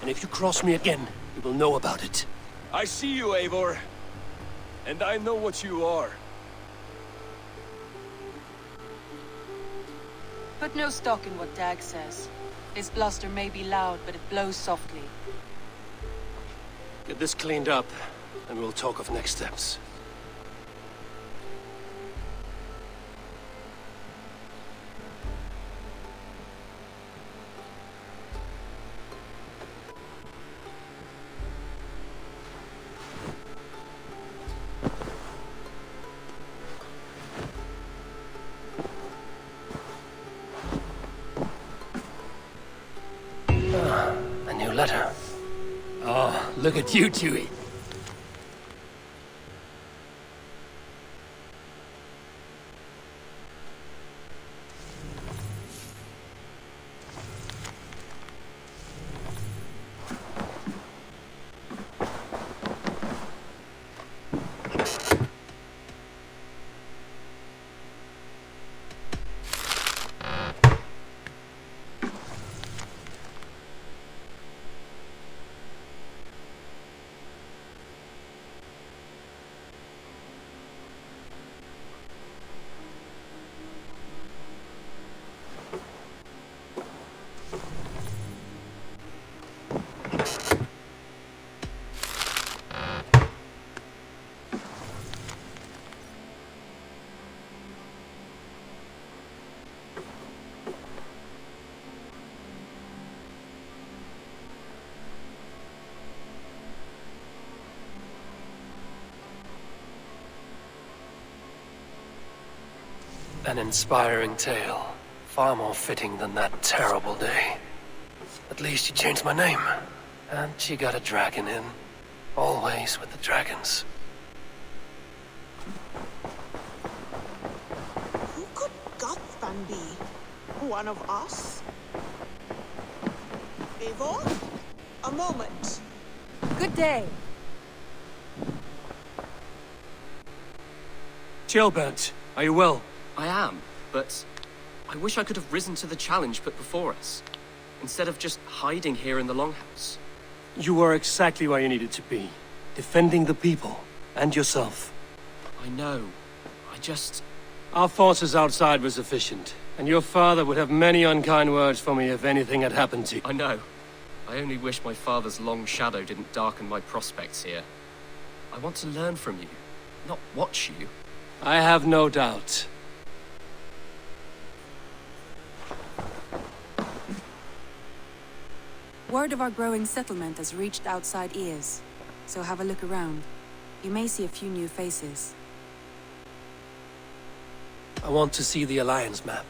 And if you cross me again, you will know about it. I see you, Eivor. And I know what you are. Put no stock in what Dag says. His bluster may be loud, but it blows softly. Get this cleaned up, and we'll talk of next steps. Look at you, Chewie. An inspiring tale. Far more fitting than that terrible day. At least she changed my name. And she got a dragon in. Always with the dragons. Who could Gothban be? One of us? Eivor? A moment. Good day. Chilbert, are you well? I am, but I wish I could have risen to the challenge put before us, instead of just hiding here in the Longhouse. You were exactly where you needed to be. Defending the people, and yourself. I know. I just... Our forces outside were sufficient, and your father would have many unkind words for me if anything had happened to you. I know. I only wish my father's long shadow didn't darken my prospects here. I want to learn from you, not watch you. I have no doubt. Word of our growing settlement has reached outside ears, so have a look around. You may see a few new faces. I want to see the Alliance map.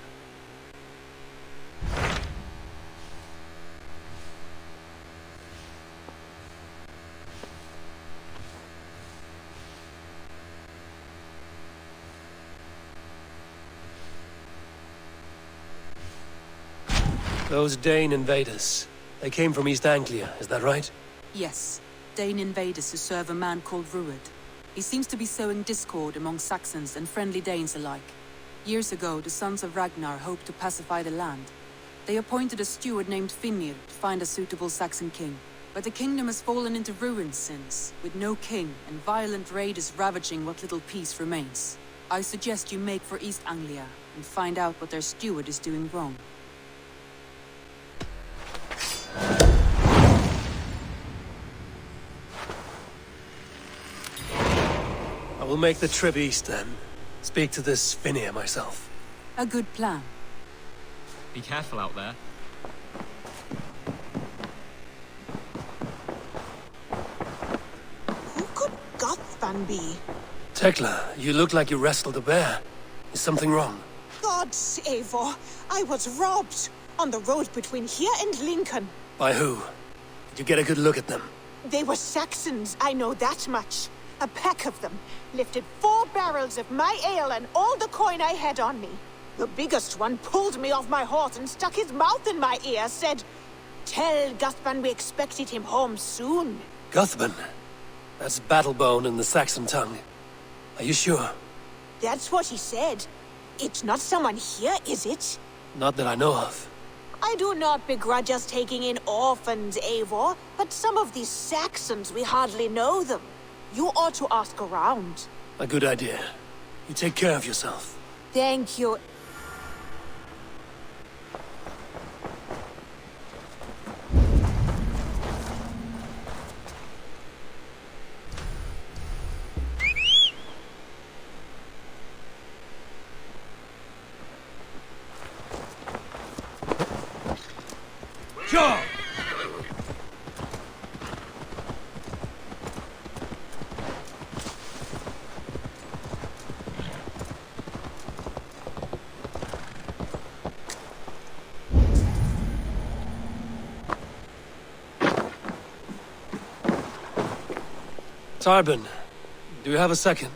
Those Dane invaders. They came from East Anglia, is that right? Yes, Dane invaders who serve a man called Rued. He seems to be sowing discord among Saxons and friendly Danes alike. Years ago, the sons of Ragnar hoped to pacify the land. They appointed a steward named Finnir to find a suitable Saxon king. But the kingdom has fallen into ruins since, with no king and violent raiders ravaging what little peace remains. I suggest you make for East Anglia and find out what their steward is doing wrong. I will make the trip east then. Speak to this Finnir myself. A good plan. Be careful out there. Who could Gothban be? Tekla, you look like you wrestled a bear. Is something wrong? Gods, Eivor, I was robbed on the road between here and Lincoln. By who? Did you get a good look at them? They were Saxons, I know that much. A pack of them lifted 4 barrels of my ale and all the coin I had on me. The biggest one pulled me off my horse and stuck his mouth in my ear, said, "Tell Guthban we expected him home soon." Guthban? That's Battlebone in the Saxon tongue. Are you sure? That's what he said. It's not someone here, is it? Not that I know of. I do not begrudge us taking in orphans, Eivor, but some of these Saxons, we hardly know them. You ought to ask around. A good idea. You take care of yourself. Thank you. Sure! Tarbin, do you have a second?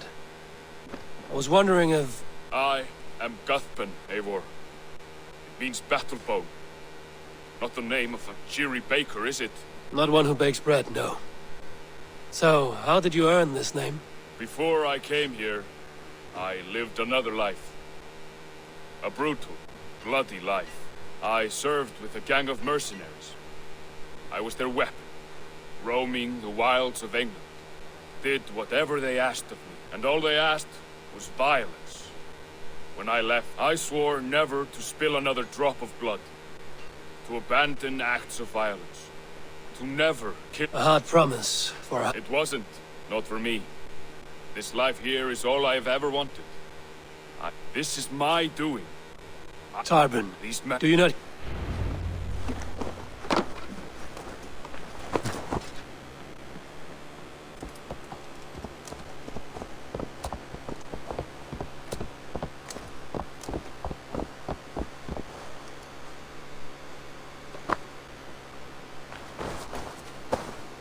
I was wondering if... I am Guthpen, Eivor. It means battle bone. Not the name of a cheery baker, is it? Not one who bakes bread, no. So, how did you earn this name? Before I came here, I lived another life. A brutal, bloody life. I served with a gang of mercenaries. I was their weapon, roaming the wilds of England. Did whatever they asked of me, and all they asked was violence. When I left, I swore never to spill another drop of blood, to abandon acts of violence, to never kill. A hard promise for a... It wasn't, not for me. This life here is all I've ever wanted. This is my doing. Tarbin, These men... do you not...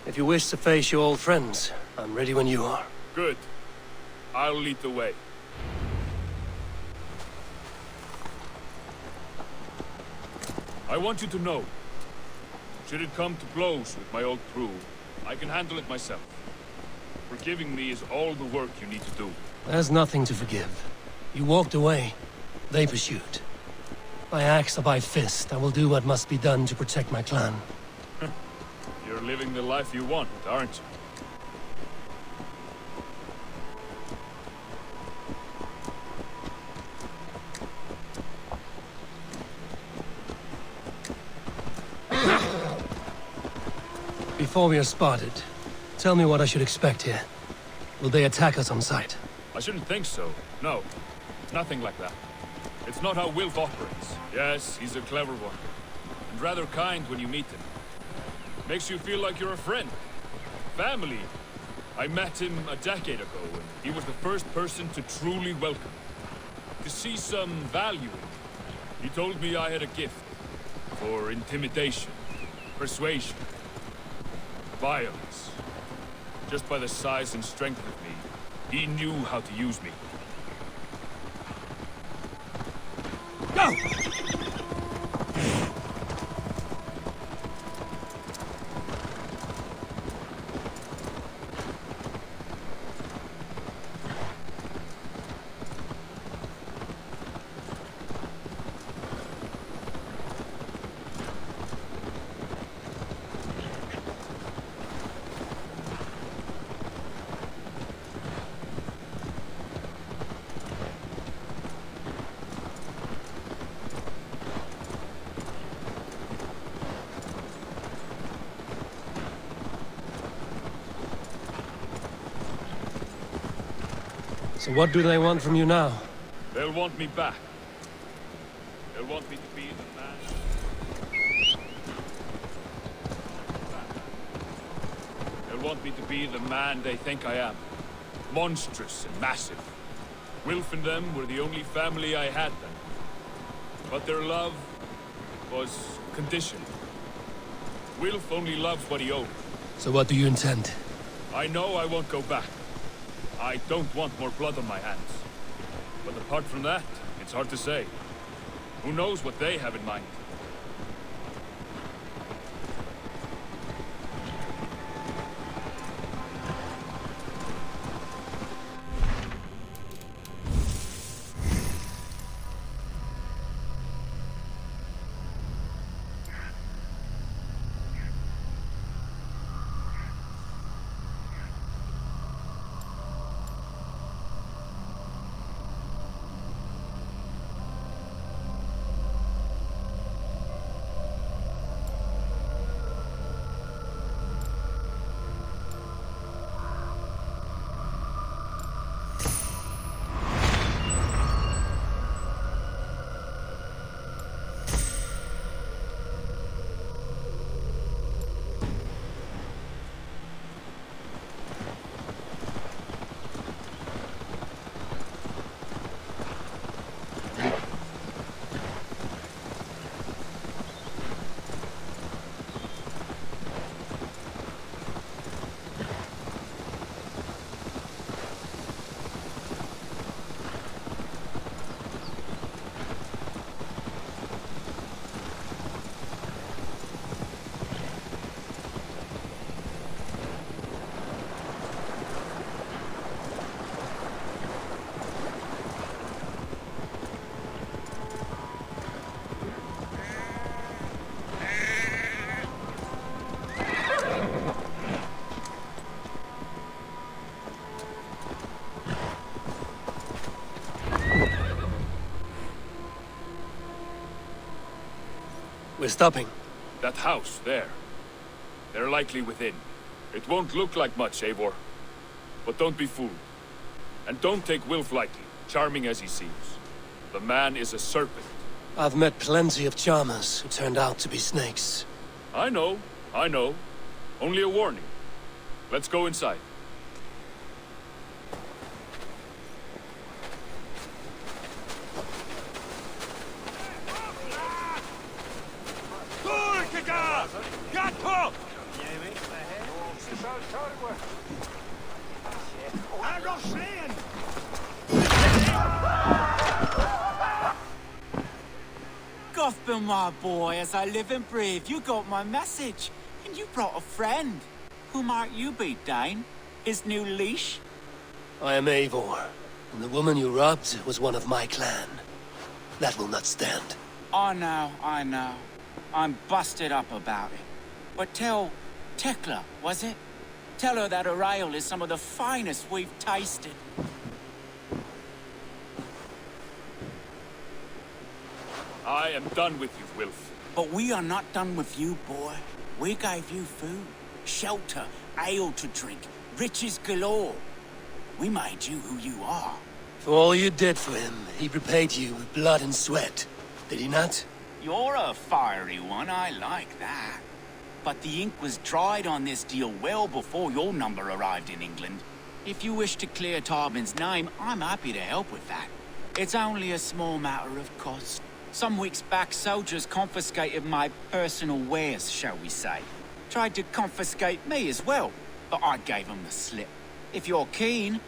If you wish to face your old friends, I'm ready when you are. Good. I'll lead the way. I want you to know, should it come to blows with my old crew, I can handle it myself. Forgiving me is all the work you need to do. There's nothing to forgive. You walked away. They pursued. By axe or by fist, I will do what must be done to protect my clan. You're living the life you want, aren't you? Before we are spotted, tell me what I should expect here. Will they attack us on sight? I shouldn't think so. No. Nothing like that. It's not how Wilf operates. Yes, he's a clever one. And rather kind when you meet him. Makes you feel like you're a friend. Family. I met him a decade ago, and he was the first person to truly welcome me. To see some value in me. He told me I had a gift. For intimidation. Persuasion. Violence. Just by the size and strength of me, he knew how to use me. Go! So what do they want from you now? They'll want me back. They'll want me to be the man. They'll want me to be the man they think I am. Monstrous and massive. Wilf and them were the only family I had then. But their love was conditioned. Wilf only loves what he owns. So what do you intend? I know I won't go back. I don't want more blood on my hands. But apart from that, it's hard to say. Who knows what they have in mind? We're stopping. That house, there. They're likely within. It won't look like much, Eivor. But don't be fooled. And don't take Wilf lightly, charming as he seems. The man is a serpent. I've met plenty of charmers who turned out to be snakes. I know. Only a warning. Let's go inside. Gotham, my boy, as I live and breathe, you got my message. And you brought a friend. Who might you be, Dane? His new leash? I am Eivor, and the woman you robbed was one of my clan. That will not stand. I know. I'm busted up about it. But tell Tekla, was it? Tell her that her ale is some of the finest we've tasted. I am done with you, Wilf. But we are not done with you, boy. We gave you food, shelter, ale to drink, riches galore. We made you who you are. For all you did for him, he repaid you with blood and sweat. Did he not? You're a fiery one, I like that. But the ink was dried on this deal well before your number arrived in England. If you wish to clear Tarbin's name, I'm happy to help with that. It's only a small matter of cost. Some weeks back, soldiers confiscated my personal wares, shall we say. Tried to confiscate me as well, but I gave them the slip. If you're keen,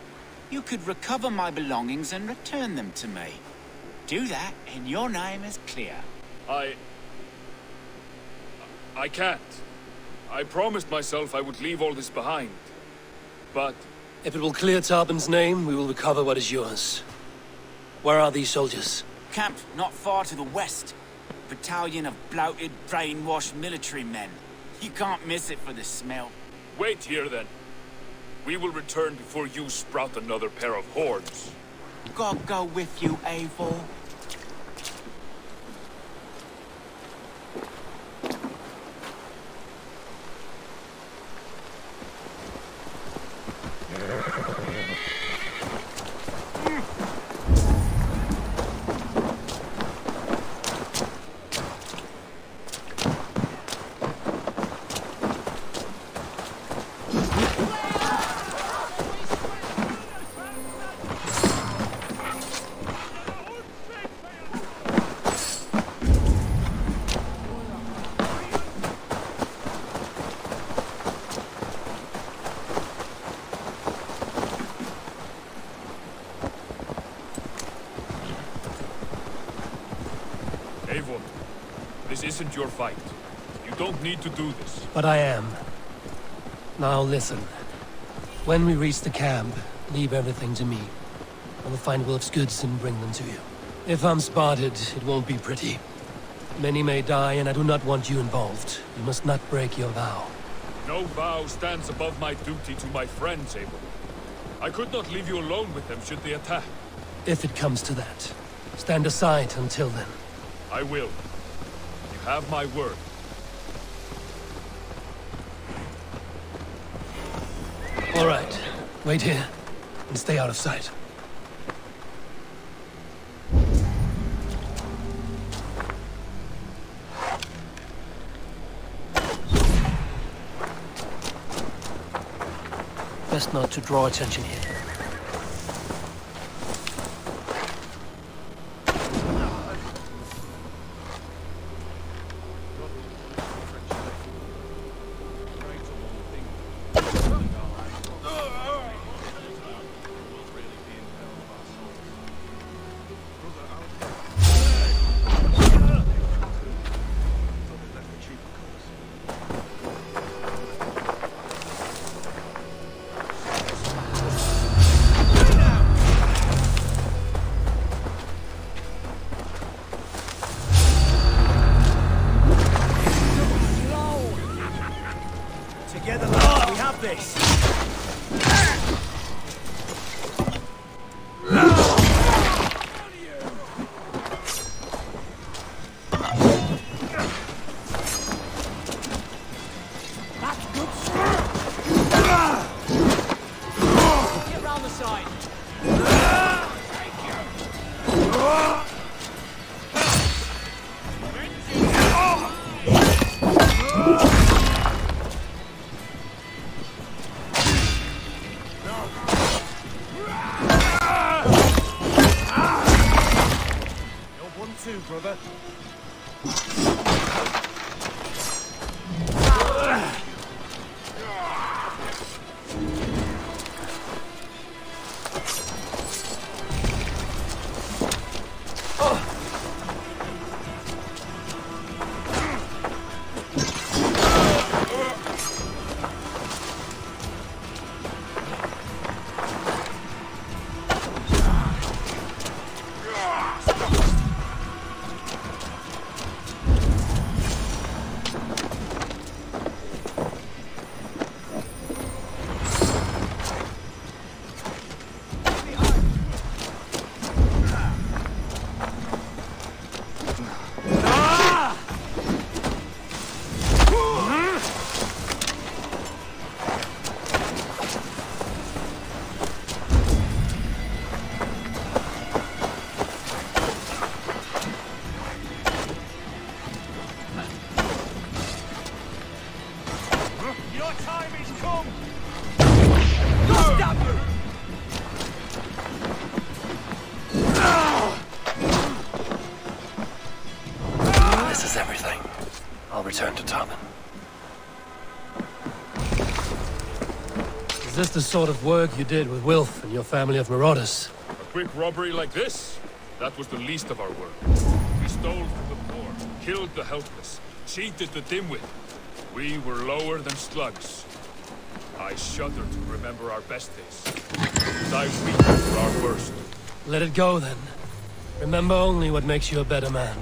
you could recover my belongings and return them to me. Do that, and your name is clear. I can't. I promised myself I would leave all this behind. But... If it will clear Tarbin's name, we will recover what is yours. Where are these soldiers? Camped not far to the west. Battalion of bloated, brainwashed military men. You can't miss it for the smell. Wait here, then. We will return before you sprout another pair of horns. God go with you, Eivor. Eivor, this isn't your fight. You don't need to do this. But I am. Now listen. When we reach the camp, leave everything to me. I will find Wilf's goods and bring them to you. If I'm spotted, it won't be pretty. Many may die, and I do not want you involved. You must not break your vow. No vow stands above my duty to my friends, Eivor. I could not leave you alone with them should they attack. If it comes to that, stand aside until then. I will. You have my word. All right. Wait here, and stay out of sight. Best not to draw attention here. Together, lads, we have this. brother. Your time is come! Stop you! This is everything. I'll return to Tommen. Is this the sort of work you did with Wilf and your family of marauders? A quick robbery like this? That was the least of our work. We stole from the poor, killed the helpless, cheated the dimwit. We were lower than slugs. I shudder to remember our best days. And I weep for our worst. Let it go then. Remember only what makes you a better man.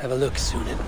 Have a look, Sunan.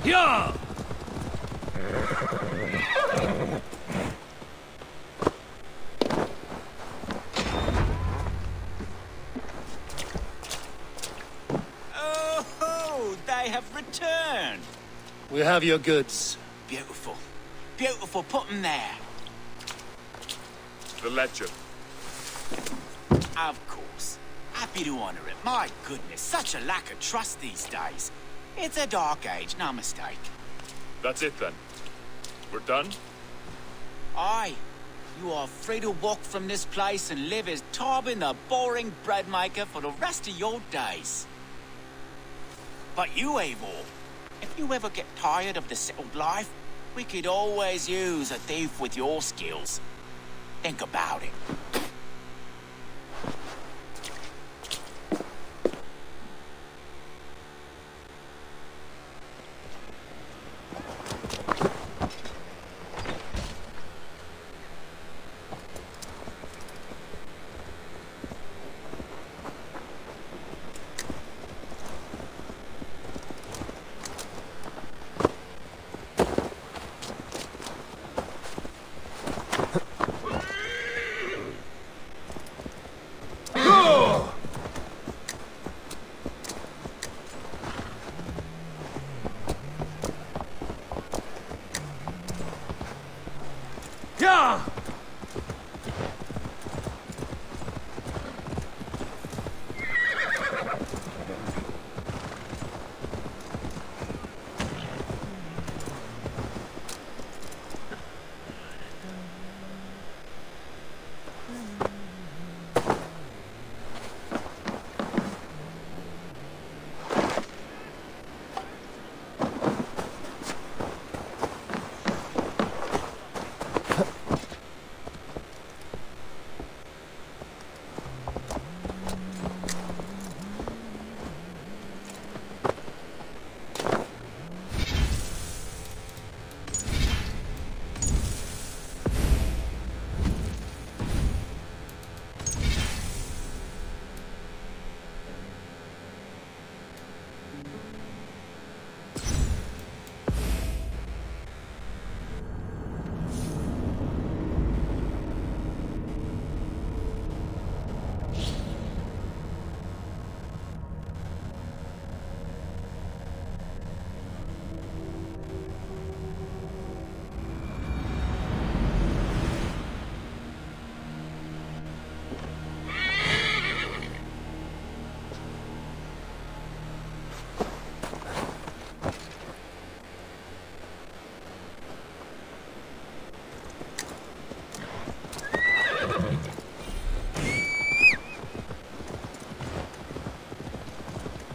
Yeah! Oh, they have returned. We have your goods. Beautiful. Beautiful. Put them there. The ledger. Of course. Happy to honor it. My goodness, such a lack of trust these days. It's a dark age, no mistake. That's it then. We're done? Aye. you are free to walk from this place and live as Tarbin the boring bread maker for the rest of your days. But you, Eivor, if you ever get tired of the settled life, we could always use a thief with your skills. Think about it.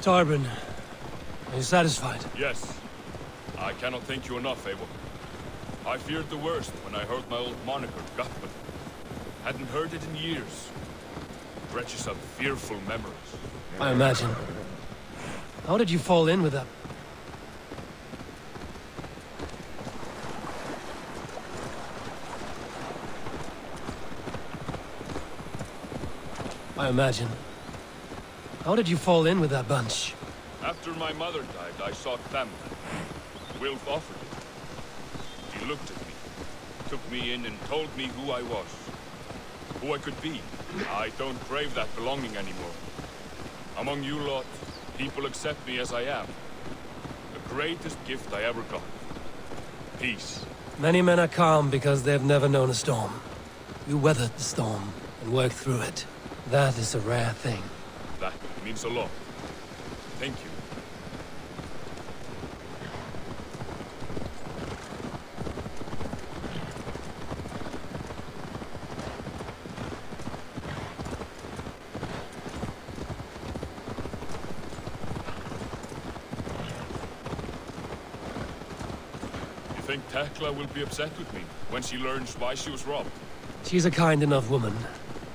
Tarbin, are you satisfied? Yes. I cannot thank you enough, Eivor. I feared the worst when I heard my old moniker, Gutman. Hadn't heard it in years. Wretches of fearful memories. I imagine. How did you fall in with them? I imagine. How did you fall in with that bunch? After my mother died, I sought family. Wilf offered it. He looked at me, took me in and told me who I was. Who I could be. I don't crave that belonging anymore. Among you lot, people accept me as I am. The greatest gift I ever got. Peace. Many men are calm because they've never known a storm. You weathered the storm and worked through it. That is a rare thing. That means a lot. Thank you. You think Tekla will be upset with me when she learns why she was robbed? She's a kind enough woman,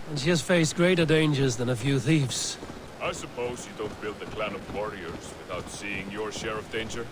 and she has faced greater dangers than a few thieves. I suppose you don't build a clan of warriors without seeing your share of danger?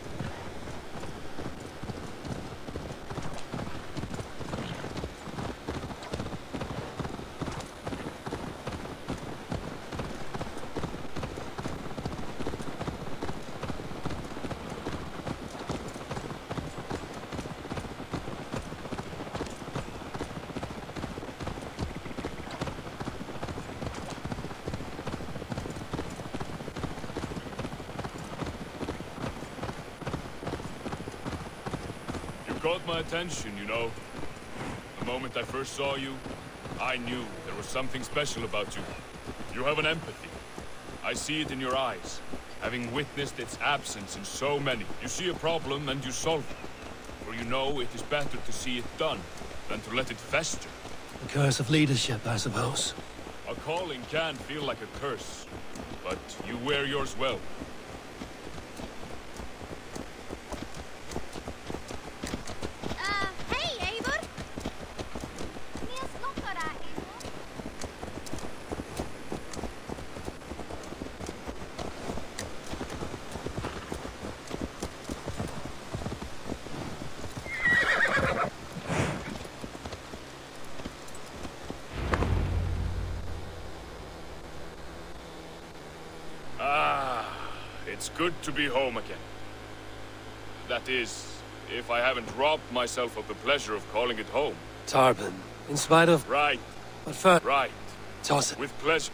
Caught my attention, you know. The moment I first saw you, I knew there was something special about you. You have an empathy. I see it in your eyes, having witnessed its absence in so many. You see a problem and you solve it. For you know it is better to see it done than to let it fester. The curse of leadership, I suppose. A calling can feel like a curse, but you wear yours well. Hey, Eivor! It's good to be home again. That is, if I haven't robbed myself of the pleasure of calling it home. Tarban, in spite of... Right. But first... Right. Toss it. With pleasure.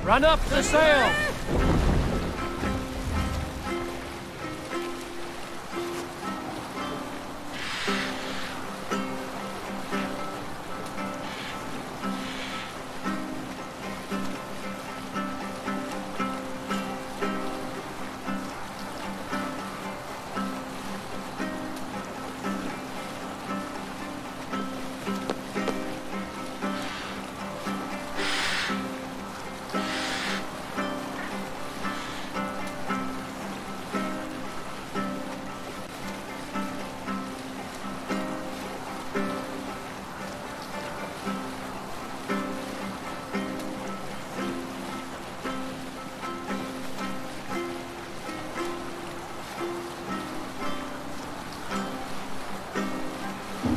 Run up the sail!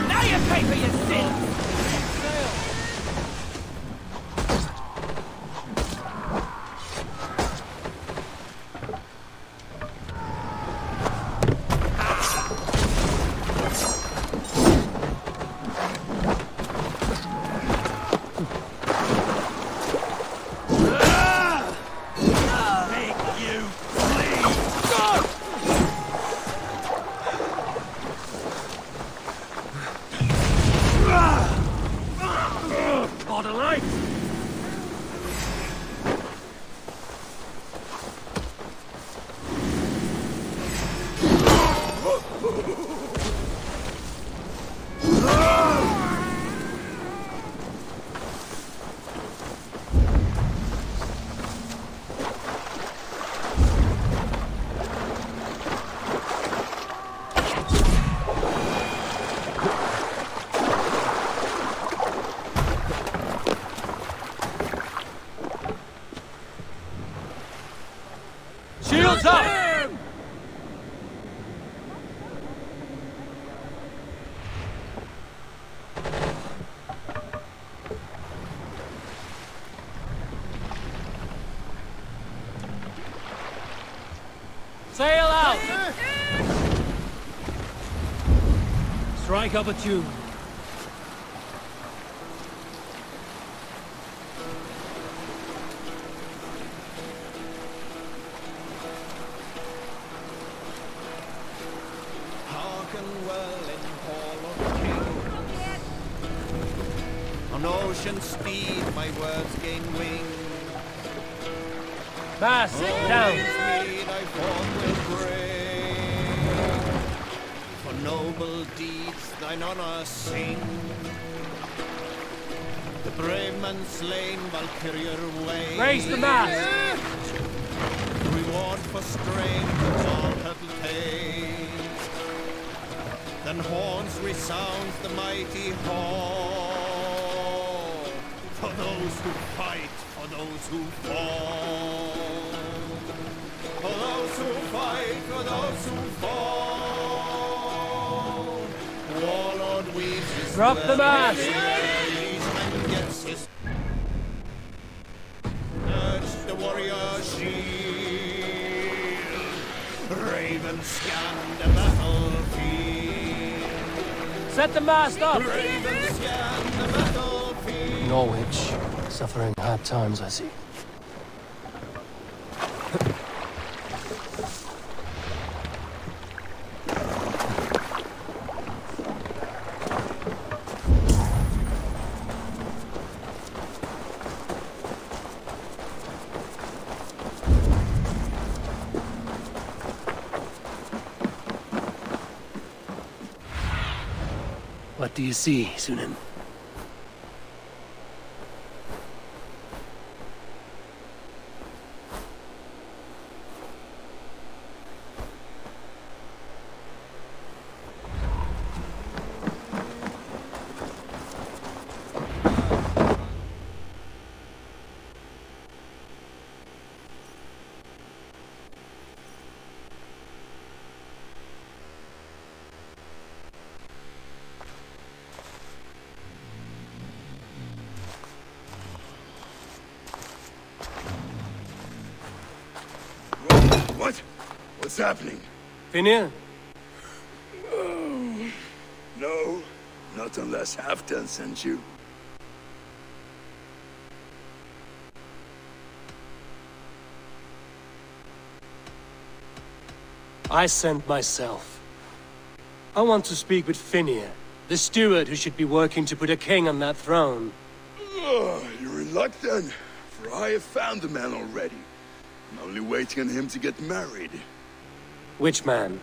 Now you pay for your sins! God alive! Shields up! Sail out! Strike up a tune. On ocean speed, my words gain wing. Mast down. Speed I forth will bring. For noble deeds thine honor sing. The brave man slain, Valkyrier way. Raise the mast. Reward for strength, all battle pain. Then horns resounds the mighty hall. For those who fight, for those who fall. For those who fight, for those who fall. Warlord weaves his Drop the mast! Each man gets his. Urge the warrior shield. Raven scan the battlefield. Set the mast up! Raven scan the battlefield. Norwich, suffering hard times, I see. What do you see, Sunan? What? What's happening? Finir? No, not unless Halfdan sent you. I sent myself. I want to speak with Finir, the steward who should be working to put a king on that throne. You're in luck then, for I have found the man already. I'm only waiting on him to get married. Which man?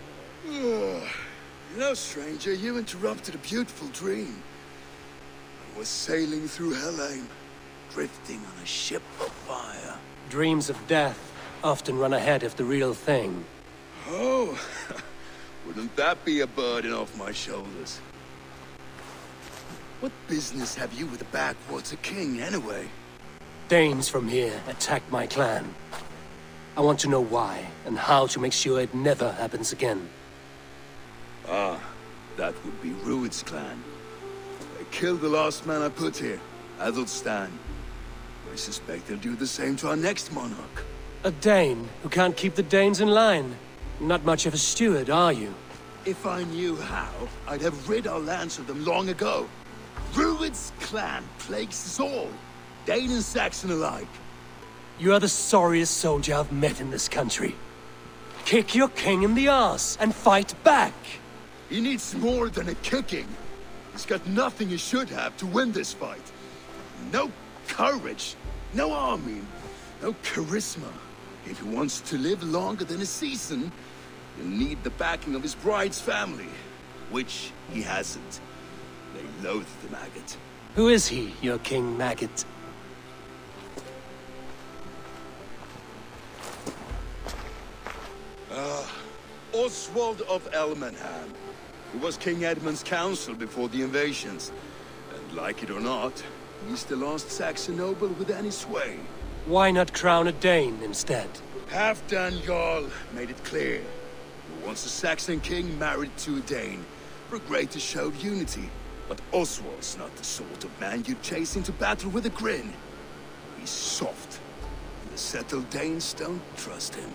You know, stranger, you interrupted a beautiful dream. I was sailing through Helheim, drifting on a ship of fire. Dreams of death often run ahead of the real thing. Oh, wouldn't that be a burden off my shoulders? What business have you with the backwater king, anyway? Danes from here attacked my clan. I want to know why, and how to make sure it never happens again. Ah, that would be Rued's clan. They killed the last man I put here, Adelstan. I suspect they'll do the same to our next monarch. A Dane who can't keep the Danes in line. Not much of a steward, are you? If I knew how, I'd have rid our lands of them long ago. Rued's clan plagues us all, Dane and Saxon alike. You are the sorriest soldier I've met in this country. Kick your king in the arse and fight back! He needs more than a kicking. He's got nothing he should have to win this fight. No courage, no army, no charisma. If he wants to live longer than a season, he'll need the backing of his bride's family, which he hasn't. They loathe the maggot. Who is he, your king maggot? Oswald of Elmenham, who was King Edmund's counsel before the invasions. And like it or not, he's the last Saxon noble with any sway. Why not crown a Dane instead? Halfdan Jarl made it clear. He wants a Saxon king married to a Dane, for a greater show of unity. But Oswald's not the sort of man you'd chase into battle with a grin. He's soft. And the settled Danes don't trust him.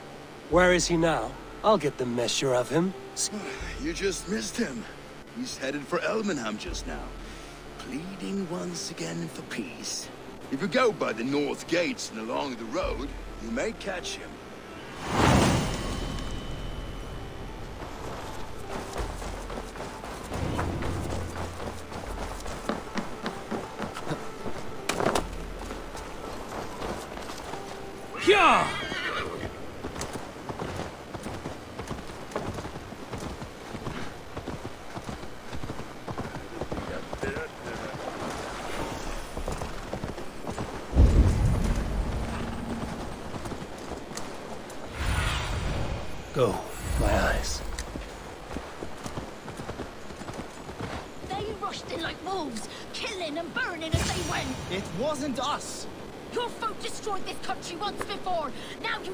Where is he now? I'll get the measure of him. You just missed him. He's headed for Elmenham just now, pleading once again for peace. If you go by the north gates and along the road, you may catch him. Yeah! Go, my eyes. They rushed in like wolves, killing and burning as they went. It wasn't us. Your folk destroyed this country once before. Now you...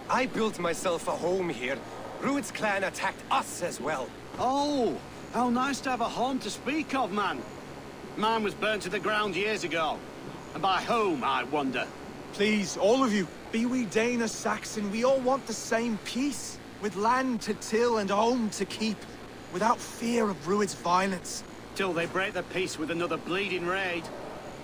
I built myself a home here. Rued's clan attacked us as well. Oh, how nice to have a home to speak of, man. Mine was burnt to the ground years ago. And by whom, I wonder? Please, all of you, be we Dane or Saxon, we all want the same peace. With land to till and home to keep. Without fear of Rued's violence. Till they break the peace with another bleeding raid.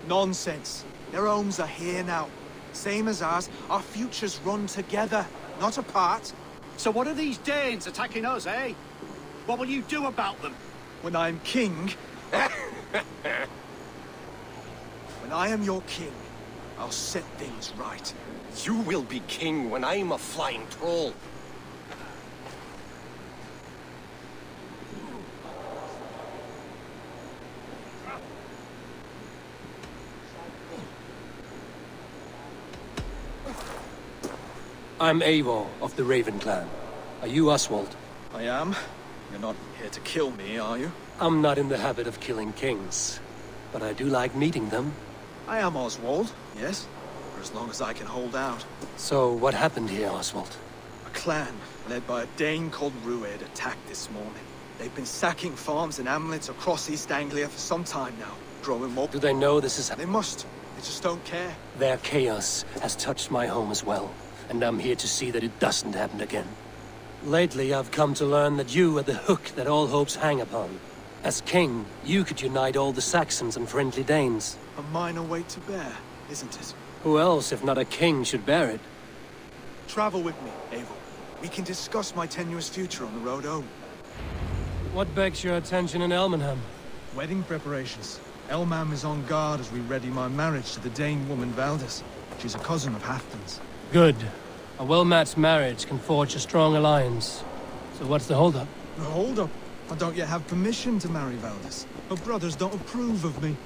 Nonsense. Their homes are here now. Same as ours, our futures run together, not apart. So what are these Danes attacking us, eh? What will you do about them? When I am king... when I am your king, I'll set things right. You will be king when I'm a flying troll. I'm Eivor of the Raven clan. Are you Oswald? I am. You're not here to kill me, are you? I'm not in the habit of killing kings, but I do like meeting them. I am Oswald, yes. For as long as I can hold out. So, what happened here, Oswald? A clan, led by a Dane called Rued, attacked this morning. They've been sacking farms and hamlets across East Anglia for some time now, growing more... Do they know this is... They must. They just don't care. Their chaos has touched my home as well, and I'm here to see that it doesn't happen again. Lately, I've come to learn that you are the hook that all hopes hang upon. As king, you could unite all the Saxons and friendly Danes. A minor weight to bear, isn't it? Who else, if not a king, should bear it? travel with me, Eivor? We can discuss my tenuous future on the road home. What begs your attention in Elmenham? Wedding preparations. Elmam is on guard as we ready my marriage to the Dane woman Valdis. She's a cousin of Halfdan's. Good. A well-matched marriage can forge a strong alliance. So what's the holdup? The hold-up? I don't yet have permission to marry Valdis. Her brothers don't approve of me.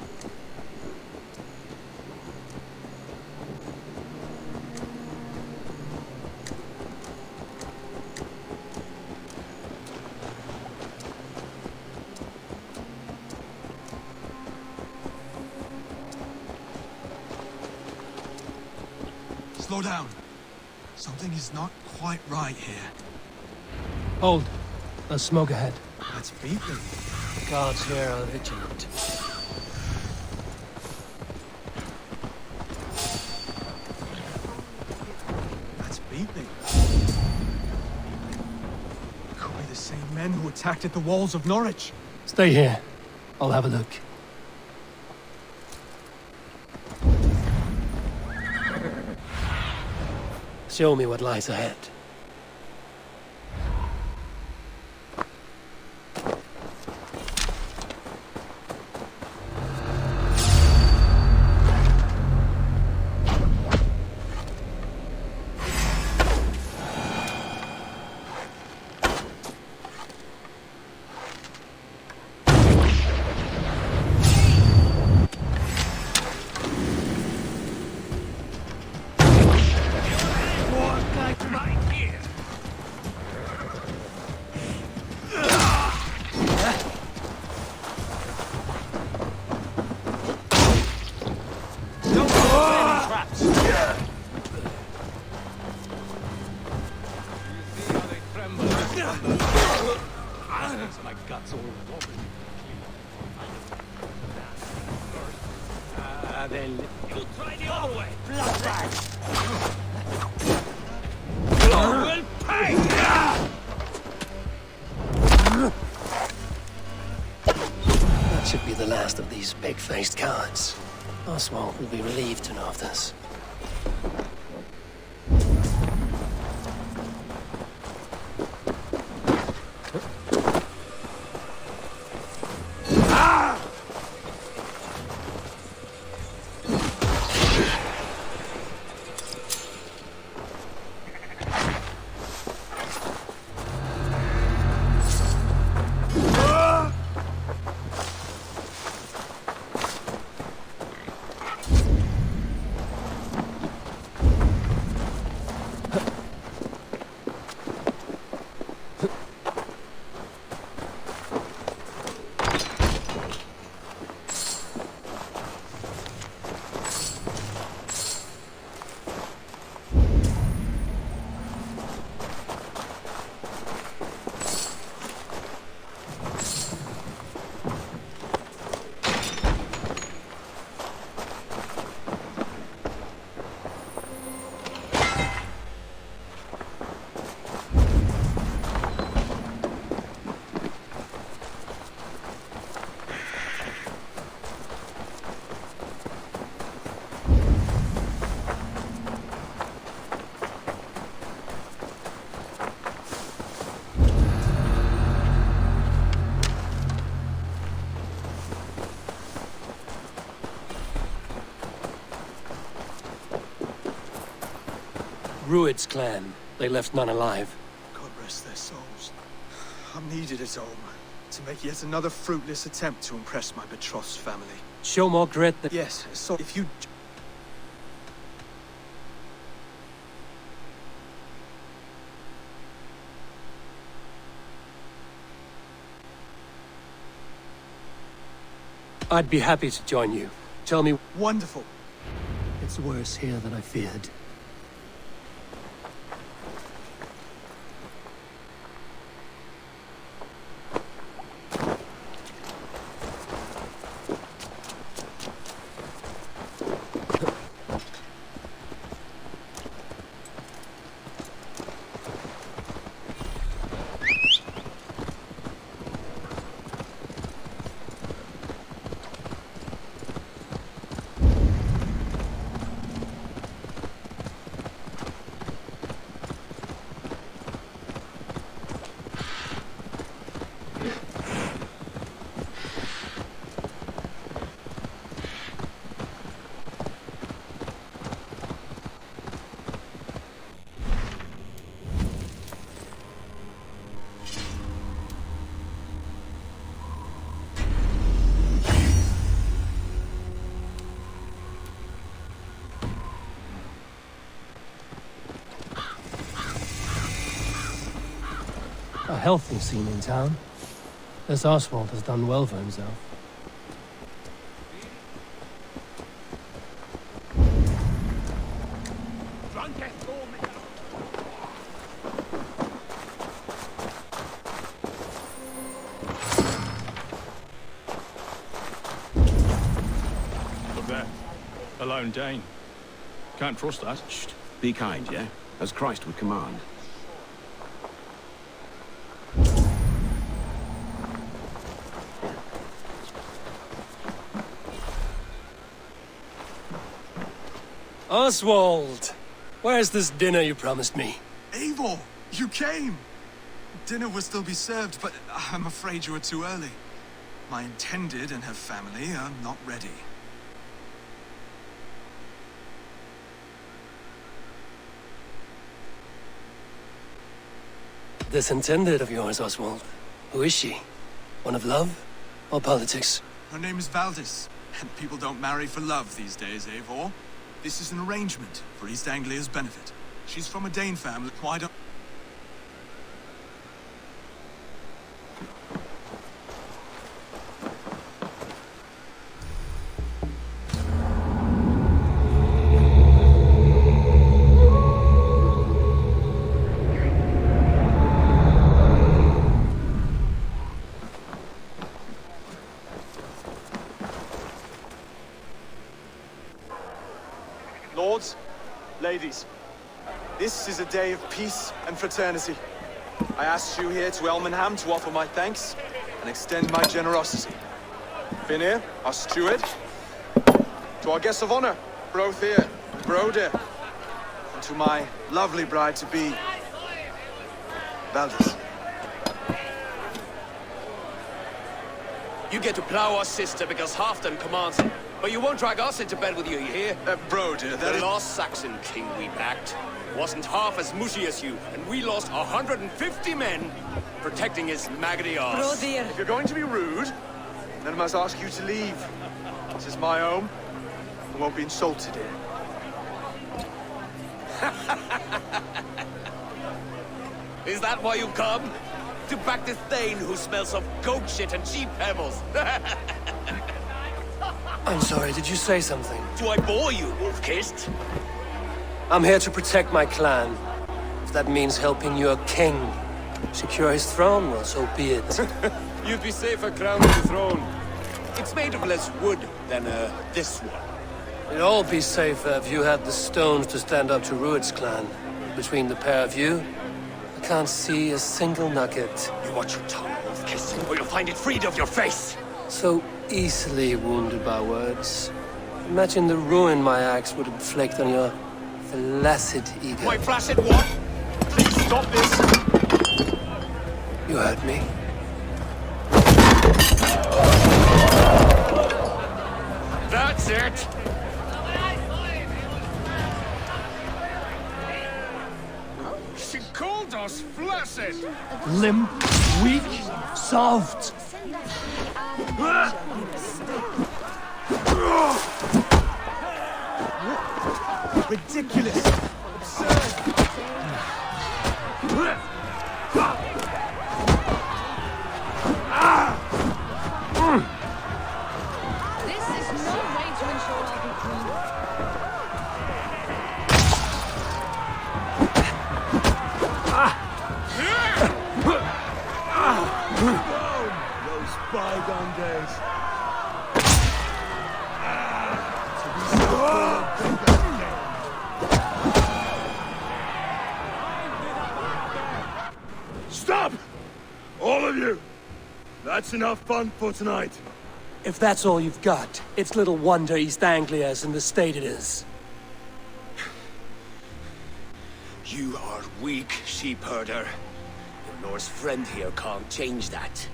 Slow down. Something is not quite right here. Hold. There's smoke ahead. That's beacon. The guards here are vigilant. That's beacon. Could be the same men who attacked at the walls of Norwich. Stay here. I'll have a look. Show me what lies ahead. My guts all wobbly. Then you'll try the other way. Bloodbag. You will pay. That should be the last of these big-faced cowards. Oswald will be relieved to know of this. Rued's clan. They left none alive. God rest their souls. I'm needed at home to make yet another fruitless attempt to impress my betrothed family. Show more grit than... Yes, so if you... I'd be happy to join you. Tell me... Wonderful. It's worse here than I feared. A healthy scene in town. This Oswald has done well for himself. Look there. A lone Dane. Can't trust that. Shh. Be kind, yeah? As Christ would command. Oswald! Where's this dinner you promised me? Eivor, you came! Dinner will still be served, but I'm afraid you are too early. My intended and her family are not ready. This intended of yours, Oswald. Who is she? One of love or politics? Her name is Valdis, and people don't marry for love these days, Eivor. This is an arrangement for East Anglia's benefit. She's from a Dane family. Why don't... Lords, ladies, this is a day of peace and fraternity. I asked you here to Elmenham to offer my thanks and extend my generosity. Finir, our steward, to our guests of honor, Brothir and Broder, and to my lovely bride-to-be, Valdis. You get to plow our sister because Halfdan commands it. But you won't drag us into bed with you hear? Broder, that the last Saxon king we backed wasn't half as mushy as you, and we lost 150 men protecting his maggoty arse. If you're going to be rude, then I must ask you to leave. This is my home. I won't be insulted here. Is that why you come? To back this Thane who smells of goat shit and cheap pebbles? I'm sorry, did you say something? Do I bore you, wolf-kissed? I'm here to protect my clan. If that means helping your king secure his throne, well, so be it. You'd be safer crowned with the throne. It's made of less wood than, this one. We'd all be safer if you had the stones to stand up to Rued's clan. Between the pair of you, I can't see a single nugget. You watch your tongue, wolf-kissed, or you'll find it freed of your face. So easily wounded by words. Imagine the ruin my axe would inflict on your flaccid ego. My flaccid what? Please stop this. You heard me. That's it. She called us flaccid. Limp, weak, soft. Ridiculous! Absurd! This is no way to ensure I'll be clean. Those bygone days. Stop! All of you! That's enough fun for tonight. If that's all you've got, it's little wonder East Anglia is in the state it is. You are weak, sheep herder. Your Lord's friend here can't change that.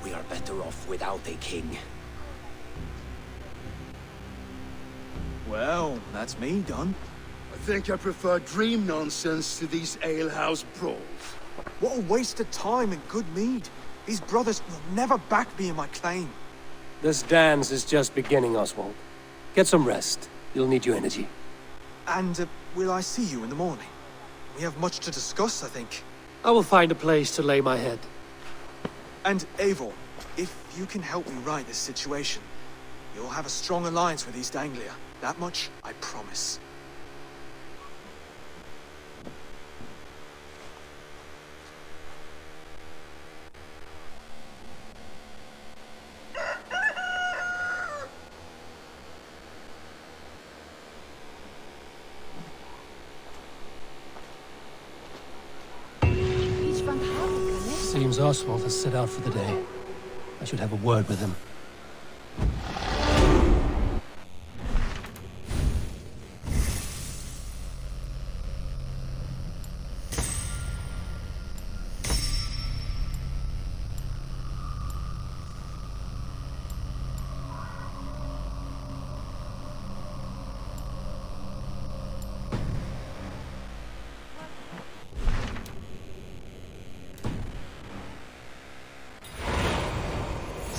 we are better off without a king. Well, that's me done. I think I prefer dream nonsense to these alehouse brawls. What a waste of time and good mead. These brothers will never back me in my claim. This dance is just beginning, Oswald. Get some rest. You'll need your energy. And will I see you in the morning? We have much to discuss, I think. I will find a place to lay my head. And Eivor, if you can help me right this situation, you'll have a strong alliance with East Anglia. That much, I promise. Seems Oswald has set out for the day. I should have a word with him.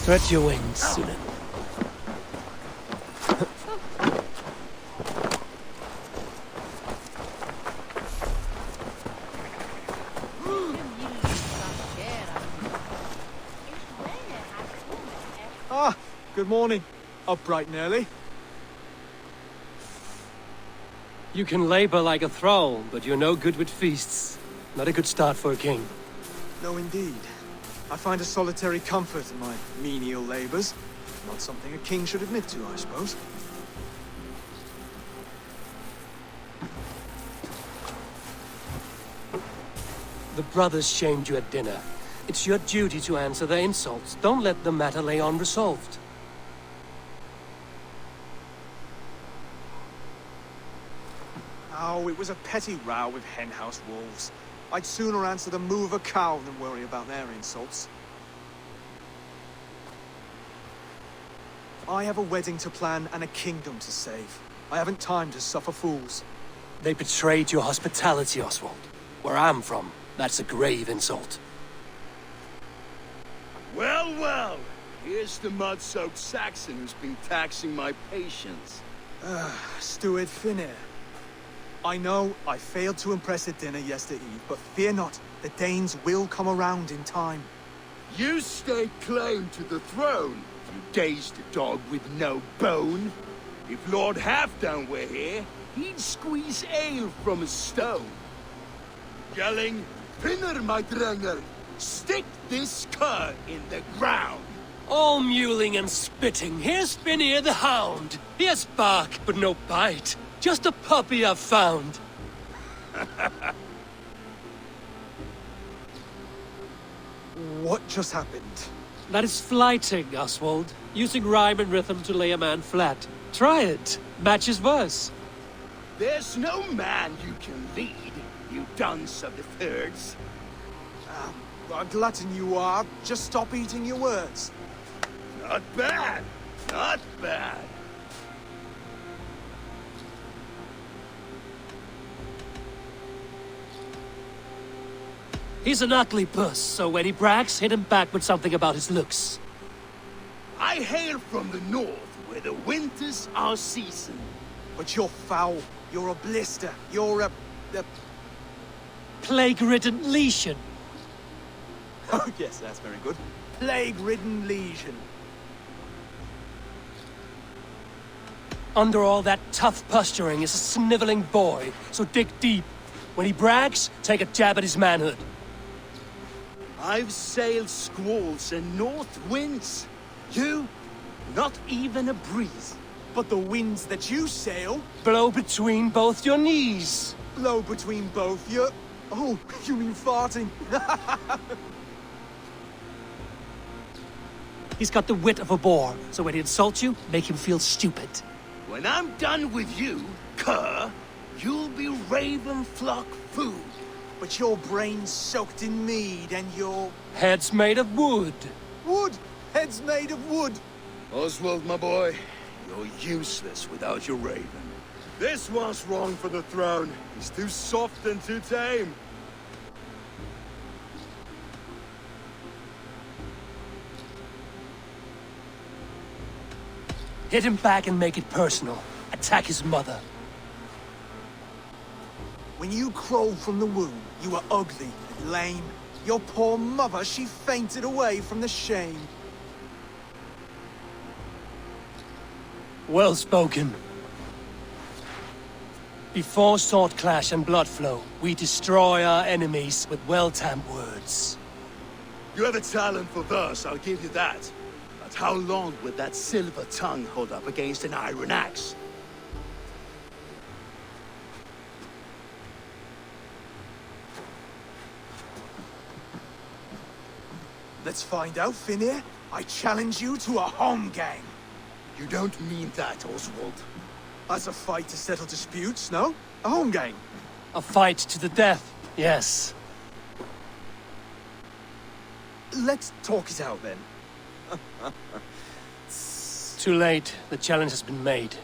Stretch your wings, Sunan. Ah, good morning. Up bright and early. You can labor like a thrall, but you're no good with feasts. Not a good start for a king. No, indeed. I find a solitary comfort in my menial labors. Not something a king should admit to, I suppose. The brothers shamed you at dinner. It's your duty to answer their insults. Don't let the matter lay unresolved. Oh, it was a petty row with henhouse wolves. I'd sooner answer the moo of a cow than worry about their insults. I have a wedding to plan and a kingdom to save. I haven't time to suffer fools. They betrayed your hospitality, Oswald. Where I'm from, that's a grave insult. Well, well, here's the mud-soaked Saxon who's been taxing my patience. Steward Finir. I know I failed to impress at dinner yesterday, but fear not, the Danes will come around in time. You stake claim to the throne, you dazed dog with no bone. If Lord Halfdown were here, he'd squeeze ale from a stone. Yelling, Finner, my drenger, stick this cur in the ground. All mewling and spitting. Here's Finir the hound. He has bark, but no bite. Just a puppy I've found. What just happened? That is flighting, Oswald. Using rhyme and rhythm to lay a man flat. Try it. Match his verse. There's no man you can lead, you dunce of the thirds. A glutton you are. Just stop eating your words. Not bad. Not bad. He's an ugly puss, so when he brags, hit him back with something about his looks. I hail from the north, where the winters are season. But you're foul. You're a blister. You're a plague-ridden lesion. Oh, yes, that's very good. Plague-ridden lesion. Under all that tough posturing is a sniveling boy, so dig deep. When he brags, take a jab at his manhood. I've sailed squalls and north winds. You, not even a breeze. But the winds that you sail... blow between both your knees. Blow between both your... Oh, you mean farting. He's got the wit of a boar, so when he insults you, make him feel stupid. When I'm done with you, cur, you'll be raven flock food. But your brain's soaked in mead and your... head's made of wood. Wood! Heads made of wood! Oswald, my boy, you're useless without your raven. This one's wrong for the throne. He's too soft and too tame. Hit him back and make it personal. Attack his mother. When you crawled from the womb, you were ugly and lame. Your poor mother, she fainted away from the shame. Well spoken. Before sword clash and blood flow, we destroy our enemies with well-timed words. You have a talent for verse, I'll give you that. But how long would that silver tongue hold up against an iron axe? Let's find out, Finir. I challenge you to a home gang. You don't mean that, Oswald. As a fight to settle disputes, no? A home gang. A fight to the death, yes. Let's talk it out, then. Too late. The challenge has been made.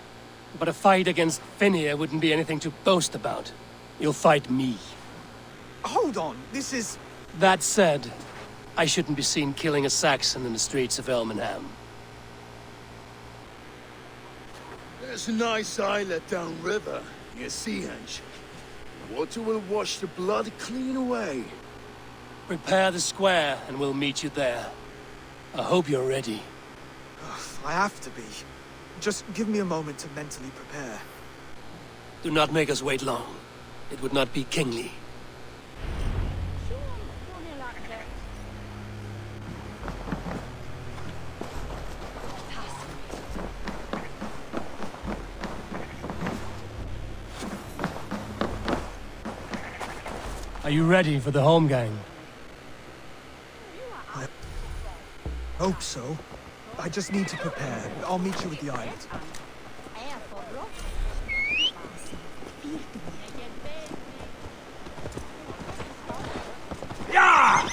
But a fight against Finir wouldn't be anything to boast about. You'll fight me. Hold on, this is... That said, I shouldn't be seen killing a Saxon in the streets of Elmenham. There's a nice islet downriver, near Seahenge. The water will wash the blood clean away. Prepare the square, and we'll meet you there. I hope you're ready. I have to be. Just give me a moment to mentally prepare. Do not make us wait long. It would not be kingly. Are you ready for the home gang? I hope so. I just need to prepare. I'll meet you at the island. Yeah!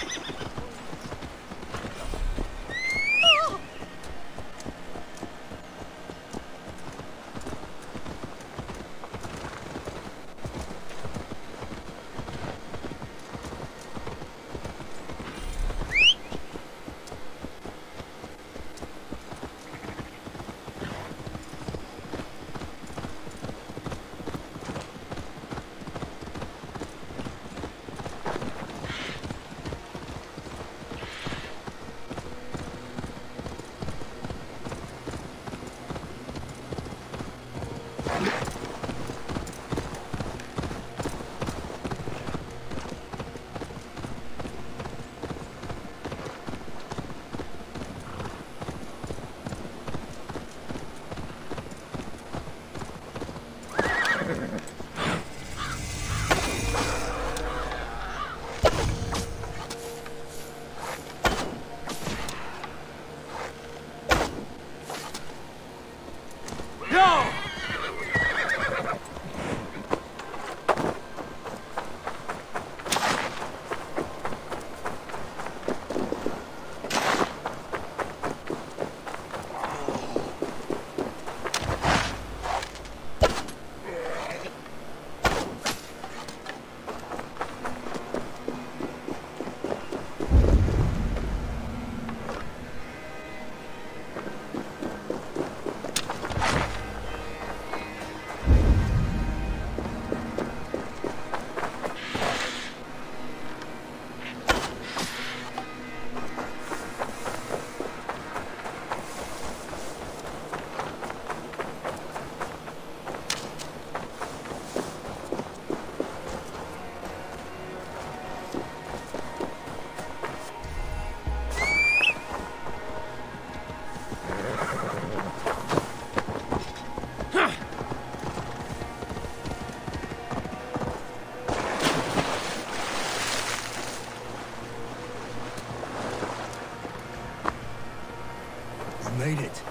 Made it.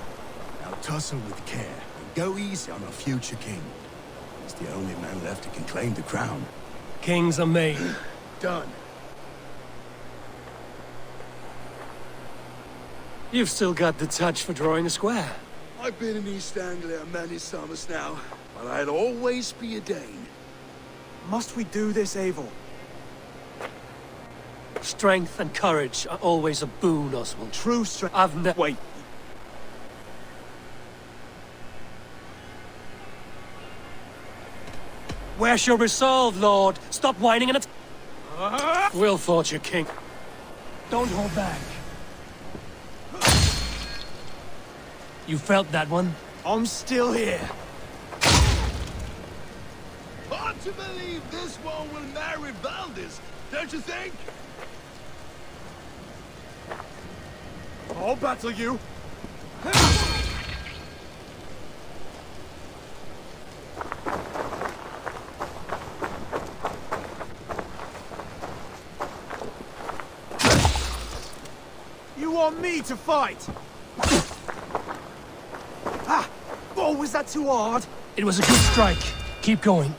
Now tussle with care and go easy on our future king. He's the only man left who can claim the crown. Kings are made. Done. You've still got the touch for drawing a square. I've been in East Anglia many summers now, but I'll always be a Dane. Must we do this, Eivor? Strength and courage are always a boon, Oswald. True strength. Wait. Where's your resolve, Lord? Stop whining and We'll forge your king. Don't hold back. You felt that one? I'm still here. Hard to believe this one will marry Valdis, don't you think? I'll battle you. You want me to fight? Ah! Oh, was that too hard? It was a good strike. Keep going.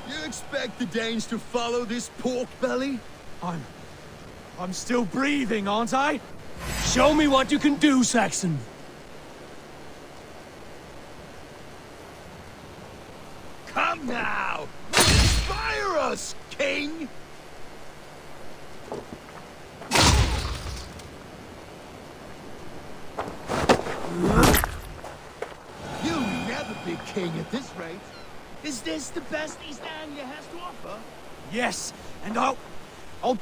You expect the Danes to follow this pork belly? I'm still breathing, aren't I? Show me what you can do, Saxon. Come now! Inspire us, King! You'll never be king at this rate. Is this the best East Anglia has to offer? Yes, and I'll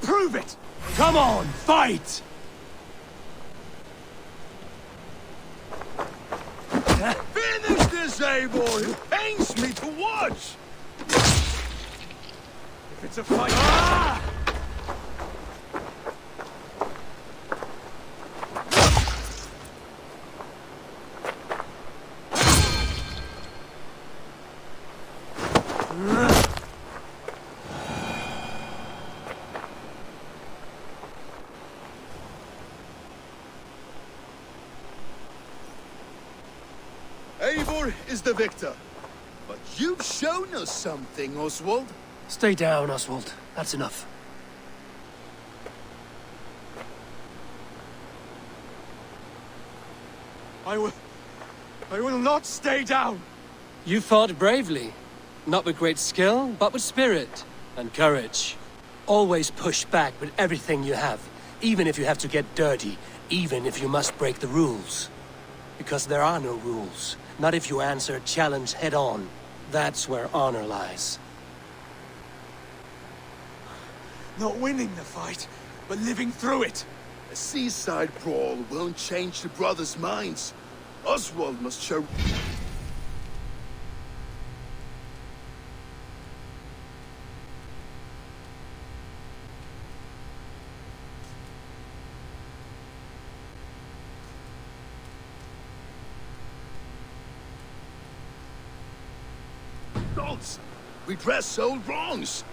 prove it! Come on, fight! Finish this, Eivor! It pains me to watch! If it's a fight... Ah! Eivor is the victor. But you've shown us something, Oswald. Stay down, Oswald. That's enough. I will not stay down! You fought bravely. Not with great skill, but with spirit and courage. Always push back with everything you have, even if you have to get dirty, even if you must break the rules. Because there are no rules. Not if you answer a challenge head-on. That's where honor lies. Not winning the fight, but living through it. A seaside brawl won't change the brothers' minds. Oswald must show... redress old wrongs.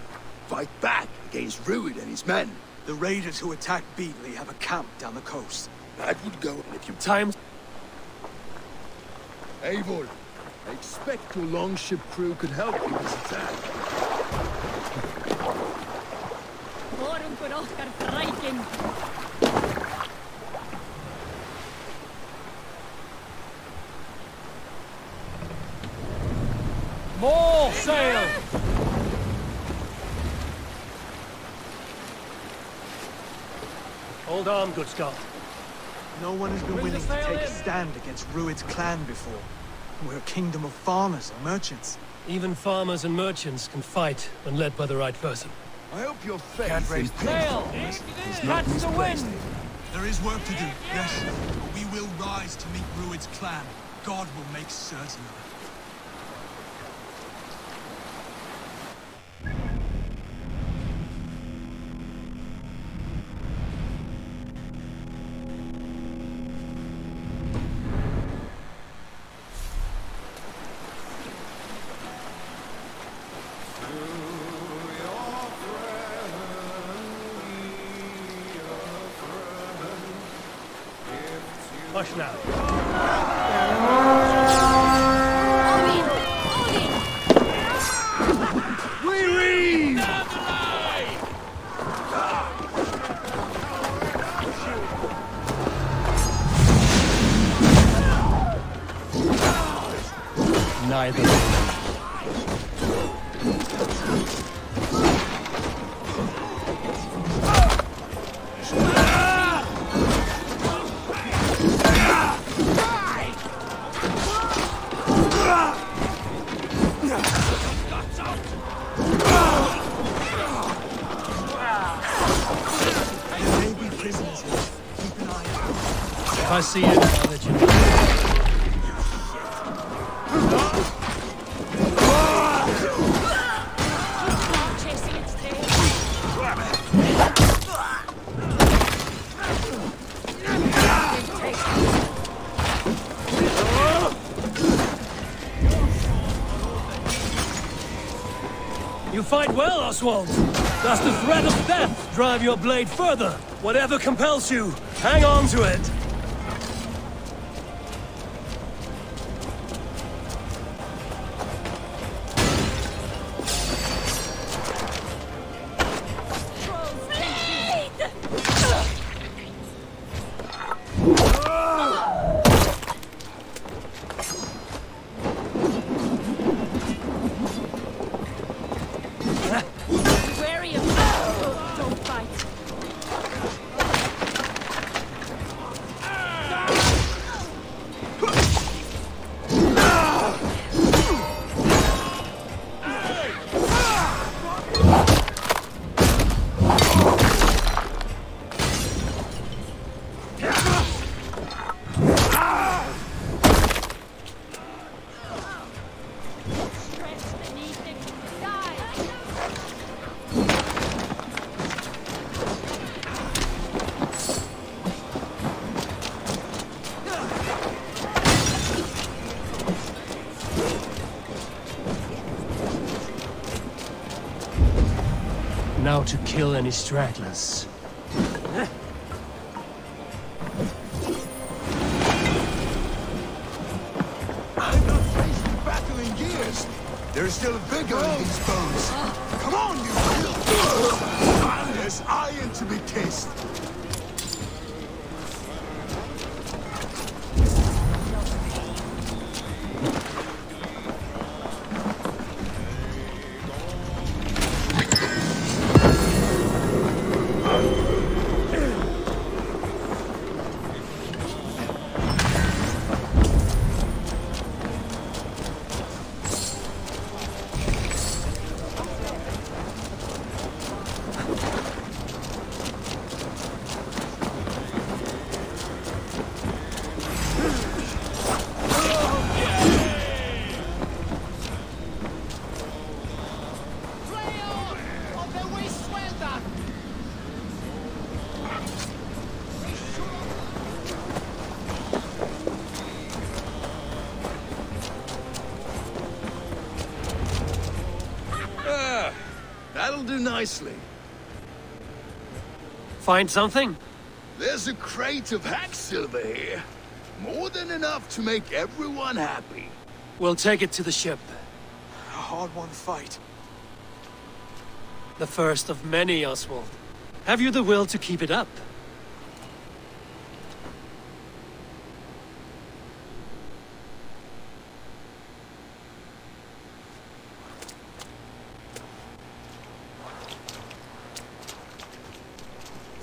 Fight back against Rued and his men. The raiders who attacked Beatley have a camp down the coast. That would go in a few times. Eivor, I expect your longship crew could help with this attack. More sail! Hold on, good Scott. No one has been willing to take a stand against Rued's clan before. We're a kingdom of farmers and merchants. Even farmers and merchants can fight when led by the right person. I hope your faith Can't raise in sail! is not Catch the misplaced. wind! There is work to do, yes, but we will rise to meet Rued's clan. God will make certain of it. Hush now. We read! I see it now that you... Chasing its tail. You fight well, Oswald. Does the threat of death drive your blade further? Whatever compels you, hang on to it. Wary of don't fight. Now to kill any stragglers. I've not faced a battle in years. There's still vigor in these bones. Come on, you filth! There's iron to be kissed. That'll do nicely. Find something? There's a crate of hack silver here. More than enough to make everyone happy. We'll take it to the ship. A hard-won fight. The first of many, Oswald. Have you the will to keep it up?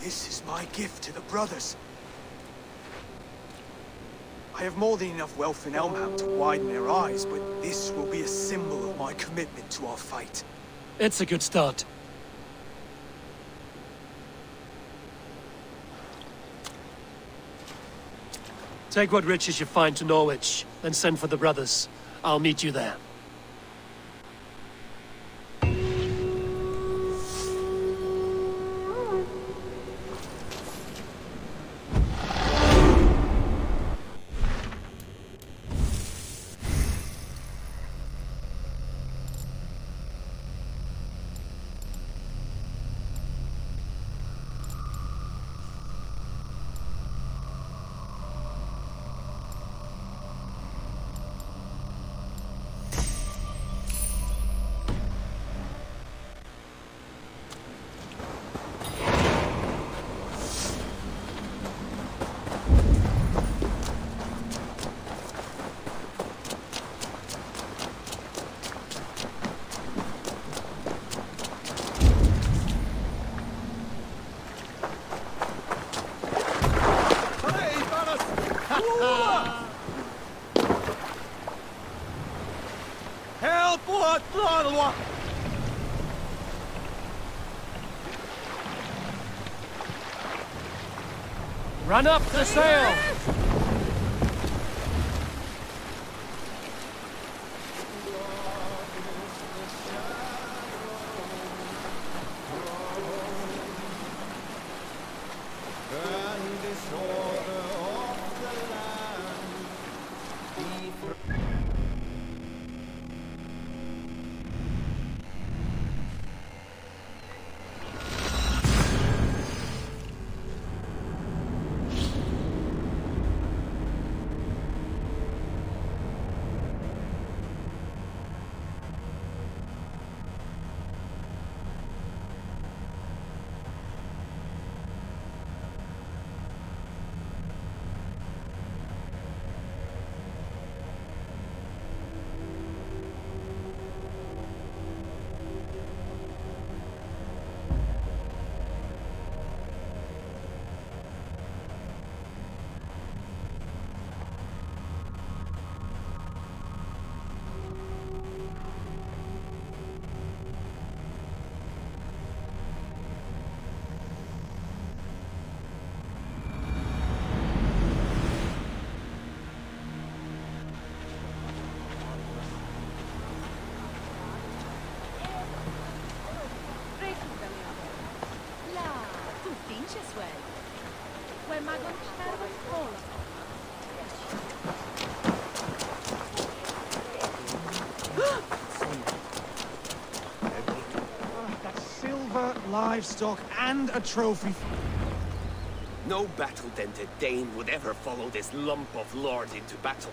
This is my gift to the brothers. I have more than enough wealth in Elmham to widen their eyes, but this will be a symbol of my commitment to our fight. It's a good start. Take what riches you find to Norwich, then send for the brothers. I'll meet you there. Run up the sail! That's silver, livestock, and a trophy. No battle-dented Dane would ever follow this lump of lord into battle.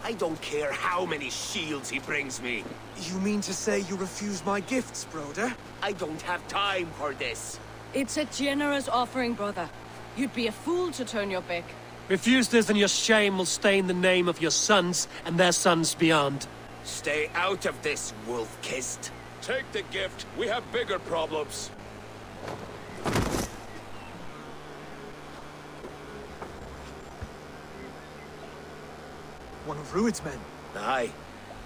I don't care how many shields he brings me. You mean to say you refuse my gifts, Broder? I don't have time for this. It's a generous offering, brother. You'd be a fool to turn your back. Refuse this and your shame will stain the name of your sons and their sons beyond. Stay out of this, wolf-kissed. Take the gift. We have bigger problems. One of Rued's men. Aye.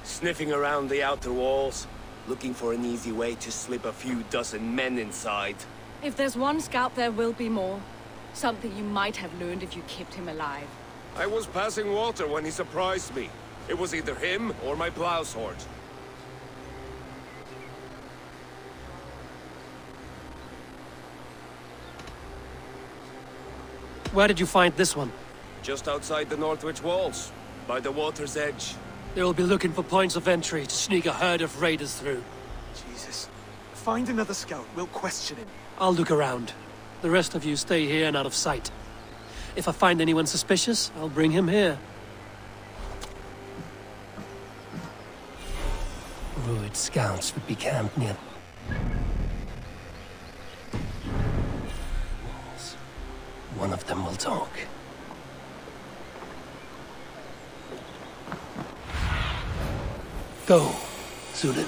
Sniffing around the outer walls, looking for an easy way to slip a few dozen men inside. If there's one scout, there will be more. Something you might have learned if you kept him alive. I was passing water when he surprised me. It was either him or my plow sword. Where did you find this one? Just outside the Northwich walls, by the water's edge. They will be looking for points of entry to sneak a herd of raiders through. Jesus. Find another scout. We'll question him. I'll look around. The rest of you stay here and out of sight. If I find anyone suspicious, I'll bring him here. Rued scouts would be camped near. One of them will talk. Go, Zulin.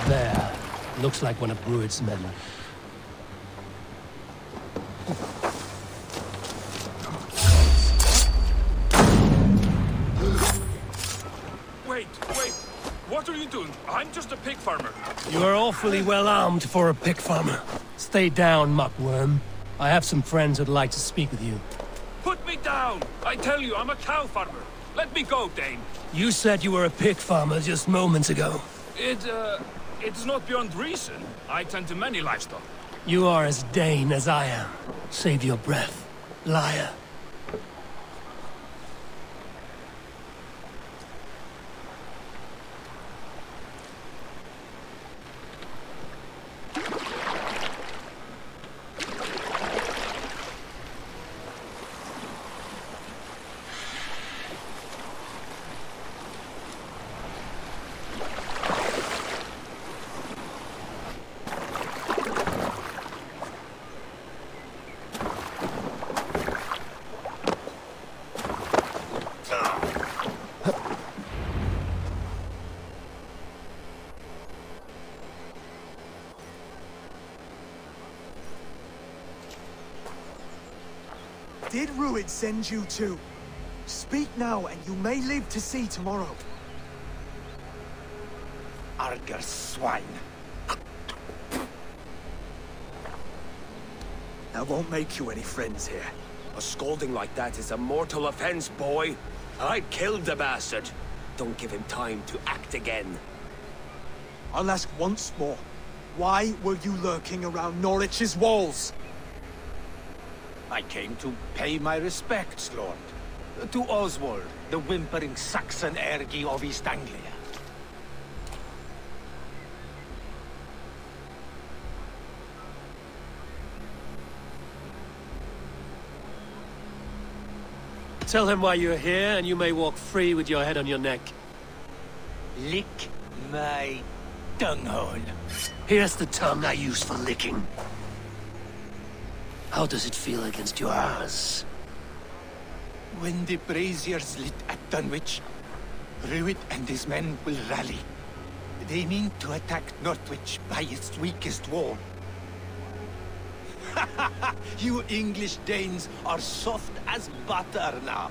There. Looks like one of Rued's men. Wait! What are you doing? I'm just a pig farmer. You are awfully well armed for a pig farmer. Stay down, muckworm. I have some friends who'd like to speak with you. Put me down! I tell you, I'm a cow farmer. Let me go, Dane. You said you were a pig farmer just moments ago. It's not beyond reason. I tend to many livestock. You are as Dane as I am. Save your breath, liar. Did Ruid send you too? Speak now, and you may live to see tomorrow. Arger swine. I won't make you any friends here. A scolding like that is a mortal offense, boy. I killed the bastard. Don't give him time to act again. I'll ask once more. Why were you lurking around Norwich's walls? I came to pay my respects, Lord. To Oswald, the whimpering Saxon ergi of East Anglia. Tell him why you're here, and you may walk free with your head on your neck. Lick my tonguehole. Here's the tongue I use for licking. How does it feel against yours? When the braziers lit at Dunwich, Ruid and his men will rally. They mean to attack Northwich by its weakest wall. You English Danes are soft as butter now.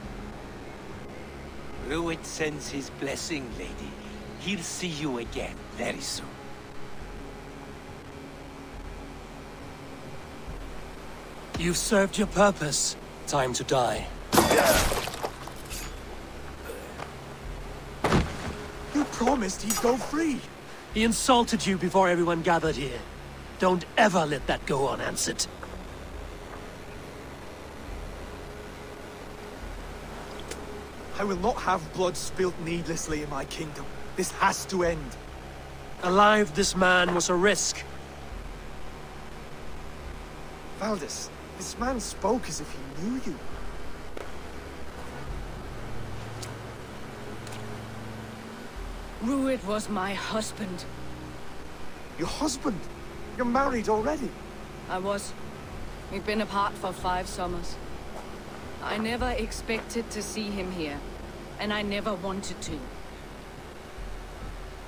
Ruid sends his blessing, lady. He'll see you again very soon. You've served your purpose. Time to die. You promised he'd go free. He insulted you before everyone gathered here. Don't ever let that go unanswered. I will not have blood spilt needlessly in my kingdom. This has to end. Alive, this man was a risk. Valdis, this man spoke as if he knew you. Ruid was my husband. Your husband? You're married already? I was. We've been apart for 5 summers. I never expected to see him here, and I never wanted to.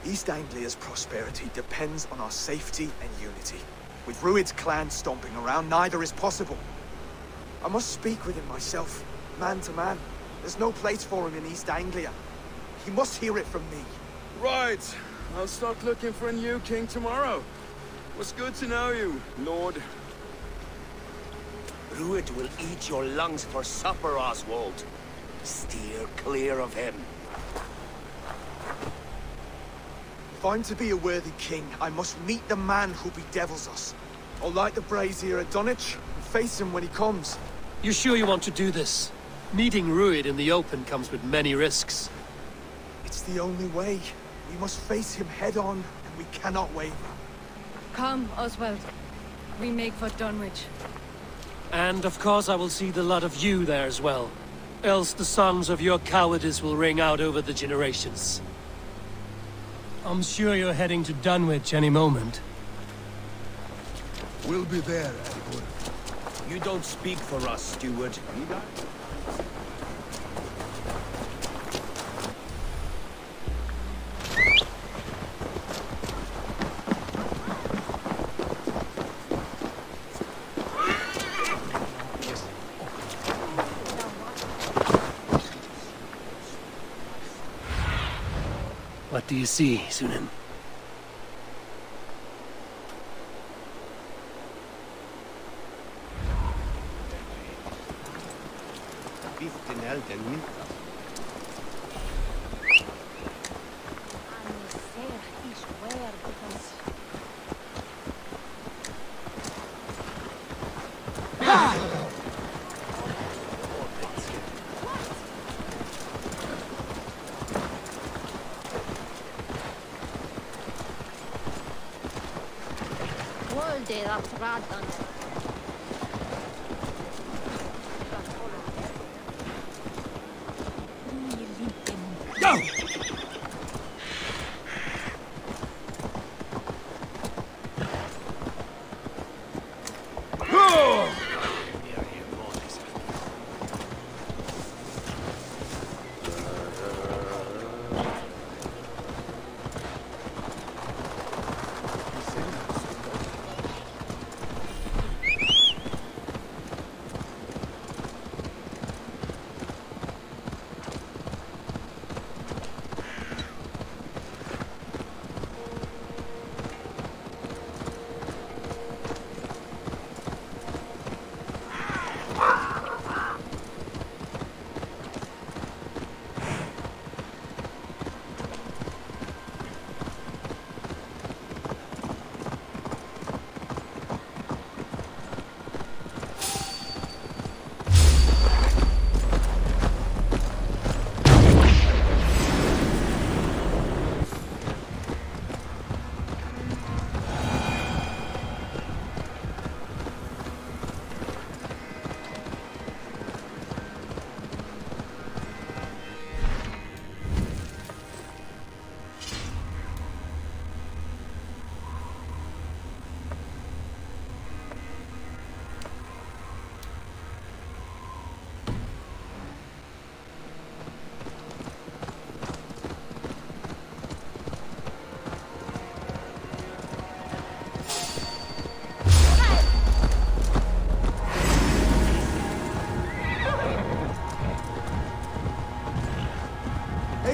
East Anglia's prosperity depends on our safety and unity. With Ruid's clan stomping around, neither is possible. I must speak with him myself, man to man. There's no place for him in East Anglia. He must hear it from me. Right. I'll start looking for a new king tomorrow. It was good to know you, Lord. Ruid will eat your lungs for supper, Oswald. Steer clear of him. If I'm to be a worthy king, I must meet the man who bedevils us. I'll light the brazier at Dunwich and face him when he comes. You sure you want to do this? Meeting Ruid in the open comes with many risks. It's the only way. We must face him head on, and we cannot waver. Come, Oswald. We make for Dunwich. And of course I will see the lot of you there as well. Else the songs of your cowardice will ring out over the generations. I'm sure you're heading to Dunwich any moment. We'll be there, Edward. You don't speak for us, steward. What do you see, Sunan? Go!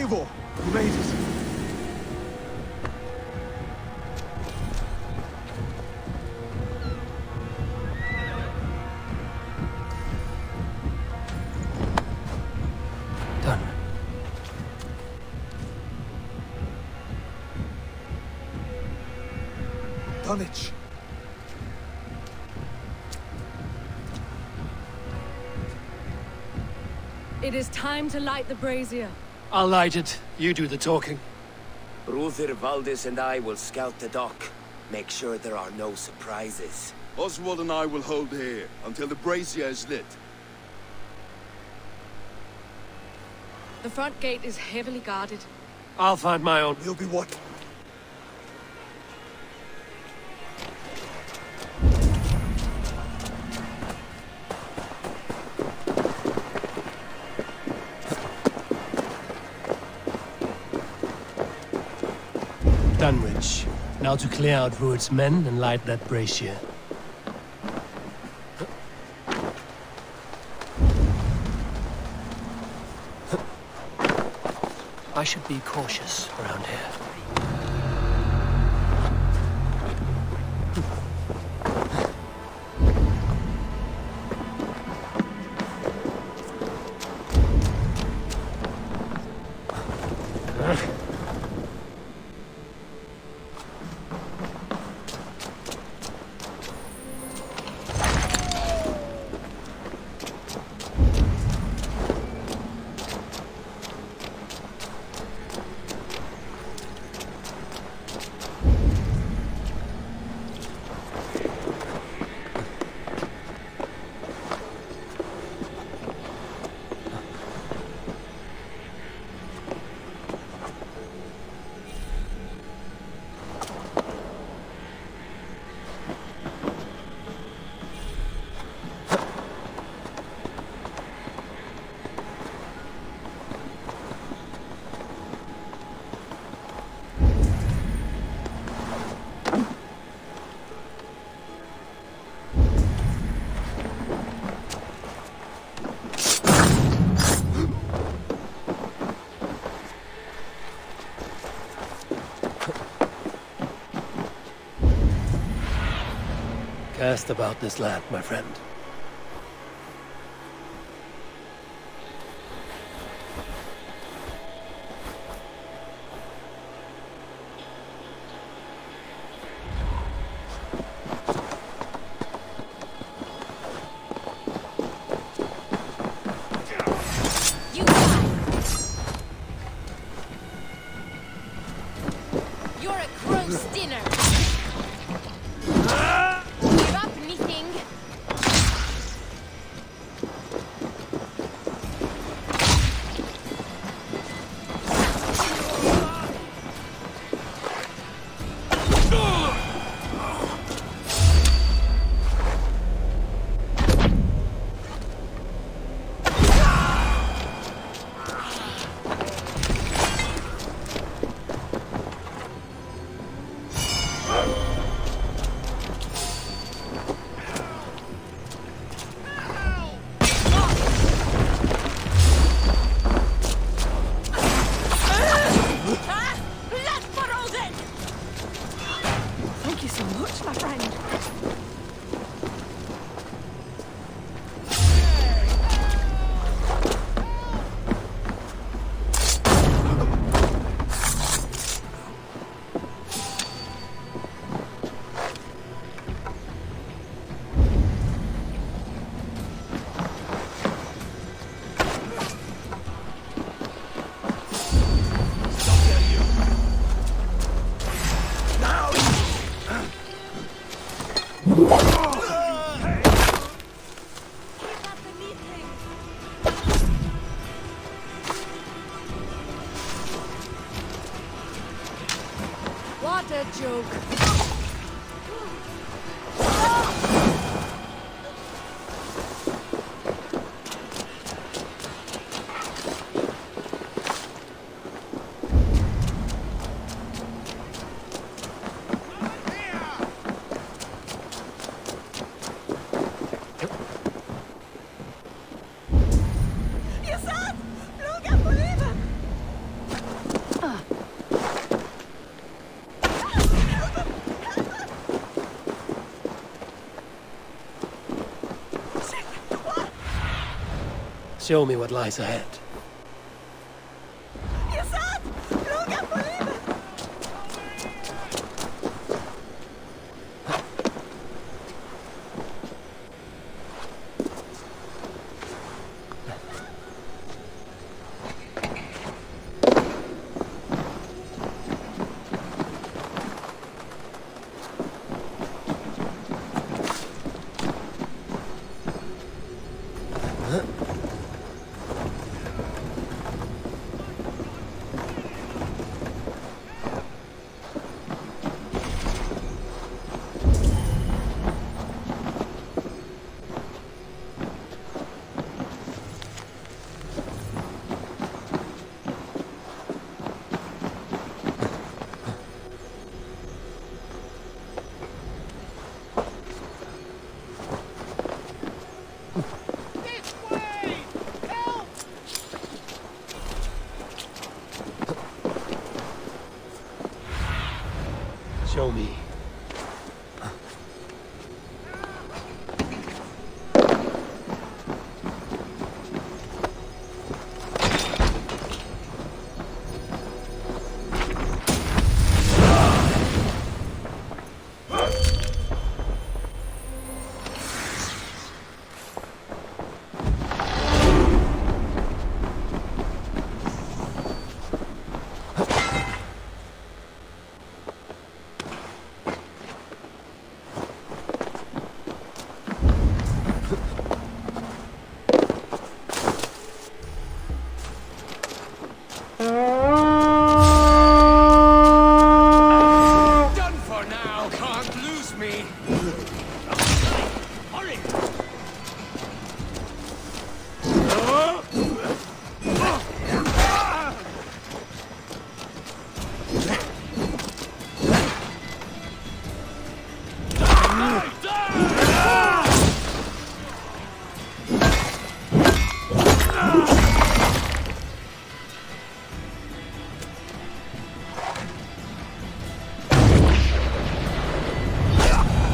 Eivor! You made it! Done. Dunwich! It is time to light the brazier. I'll light it. You do the talking. Ruther, Valdis and I will scout the dock. Make sure there are no surprises. Oswald and I will hold here until the brazier is lit. The front gate is heavily guarded. I'll find my own. You'll be what? Dunwich. Now to clear out Rued's men and light that brazier. I should be cautious around here. Cast about this land, my friend. You're a gross dinner. Give up anything. Thank you so much, my friend. What a joke. You're sad! Look, I believe it! Show me what lies ahead. Show me.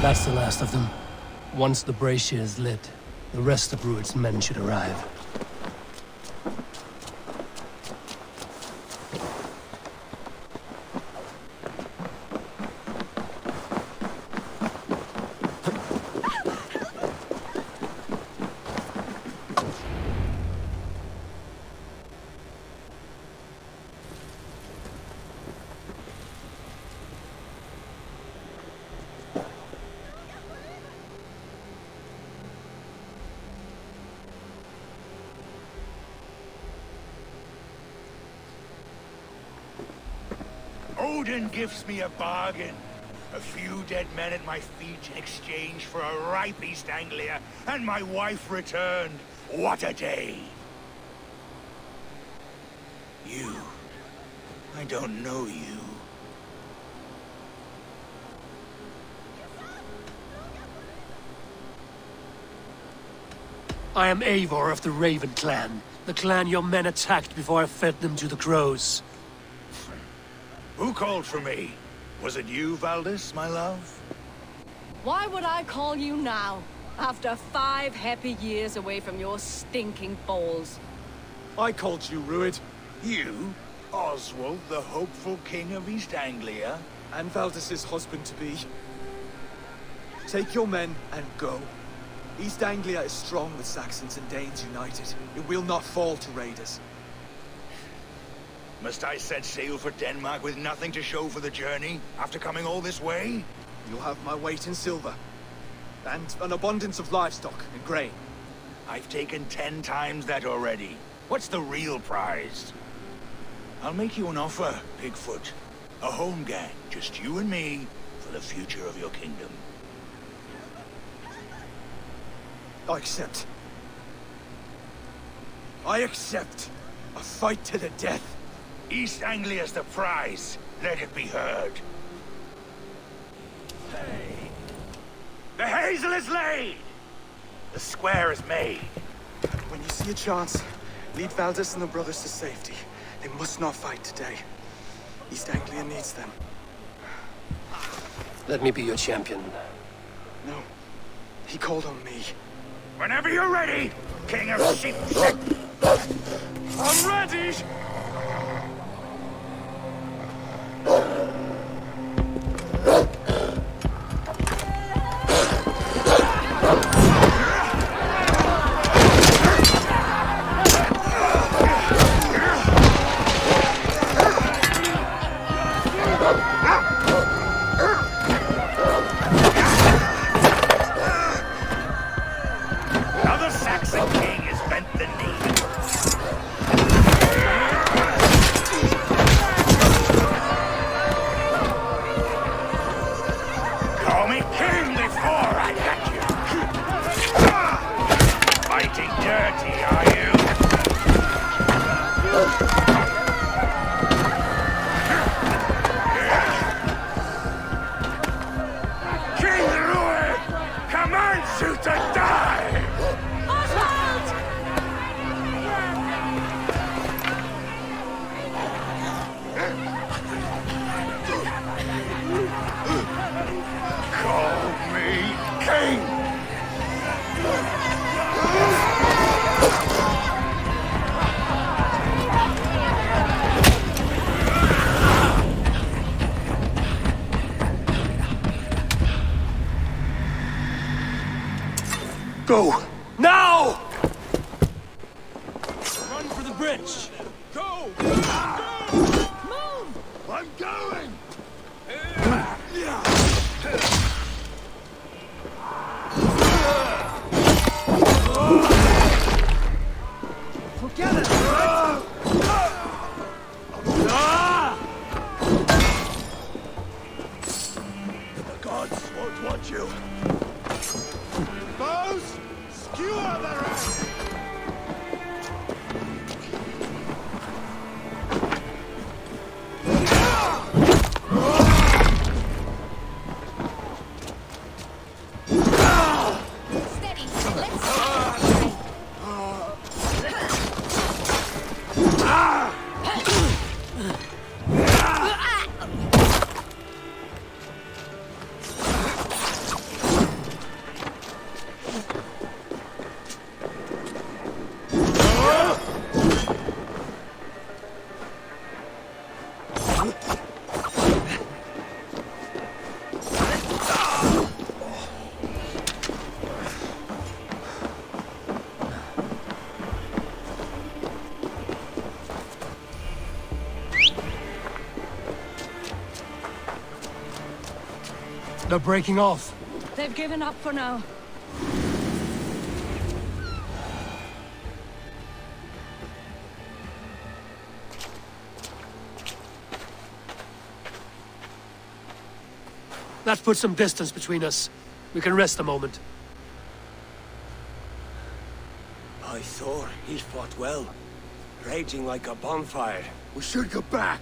That's the last of them. Once the brazier is lit, the rest of Rued's men should arrive. Odin gives me a bargain. A few dead men at my feet in exchange for a ripe East Anglia, and my wife returned. What a day! You. I don't know you. I am Eivor of the Raven clan. The clan your men attacked before I fed them to the crows. Who called for me? Was it you, Valdis, my love? Why would I call you now, after 5 happy years away from your stinking balls? I called you, Rued. You? Oswald, the hopeful king of East Anglia? And Valdis's husband-to-be. Take your men and go. East Anglia is strong with Saxons and Danes united. It will not fall to raiders. Must I set sail for Denmark with nothing to show for the journey, after coming all this way? You'll have my weight in silver. And an abundance of livestock and grain. I've taken 10 times that already. What's the real prize? I'll make you an offer, Bigfoot. A home gang, just you and me, for the future of your kingdom. I accept. I accept. A fight to the death. East Anglia's the prize. Let it be heard. Hey. The hazel is laid! The square is made. When you see a chance, lead Valdis and the brothers to safety. They must not fight today. East Anglia needs them. Let me be your champion. No. He called on me. Whenever you're ready, king of sheep. I'm ready! Now the Saxon king has bent the knee. Call me king before I got you. Fighting dirty, are you? King Rued commands you to die! Call me king! Go! Now! Run for the bridge! Go! I'm going! Forget it, right? The gods won't want you. Bows, skewer the rest! They're breaking off. They've given up for now. That puts some distance between us. We can rest a moment. By Thor, he fought well. Raging like a bonfire. We should go back.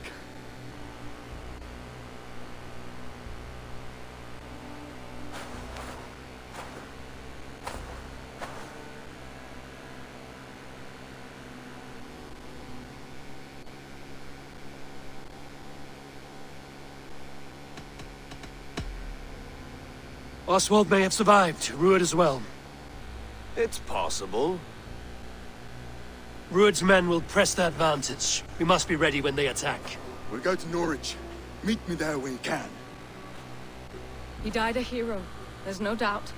Oswald may have survived, Rued as well. It's possible. Rued's men will press the advantage. We must be ready when they attack. We'll go to Norwich. Meet me there when you can. He died a hero, there's no doubt.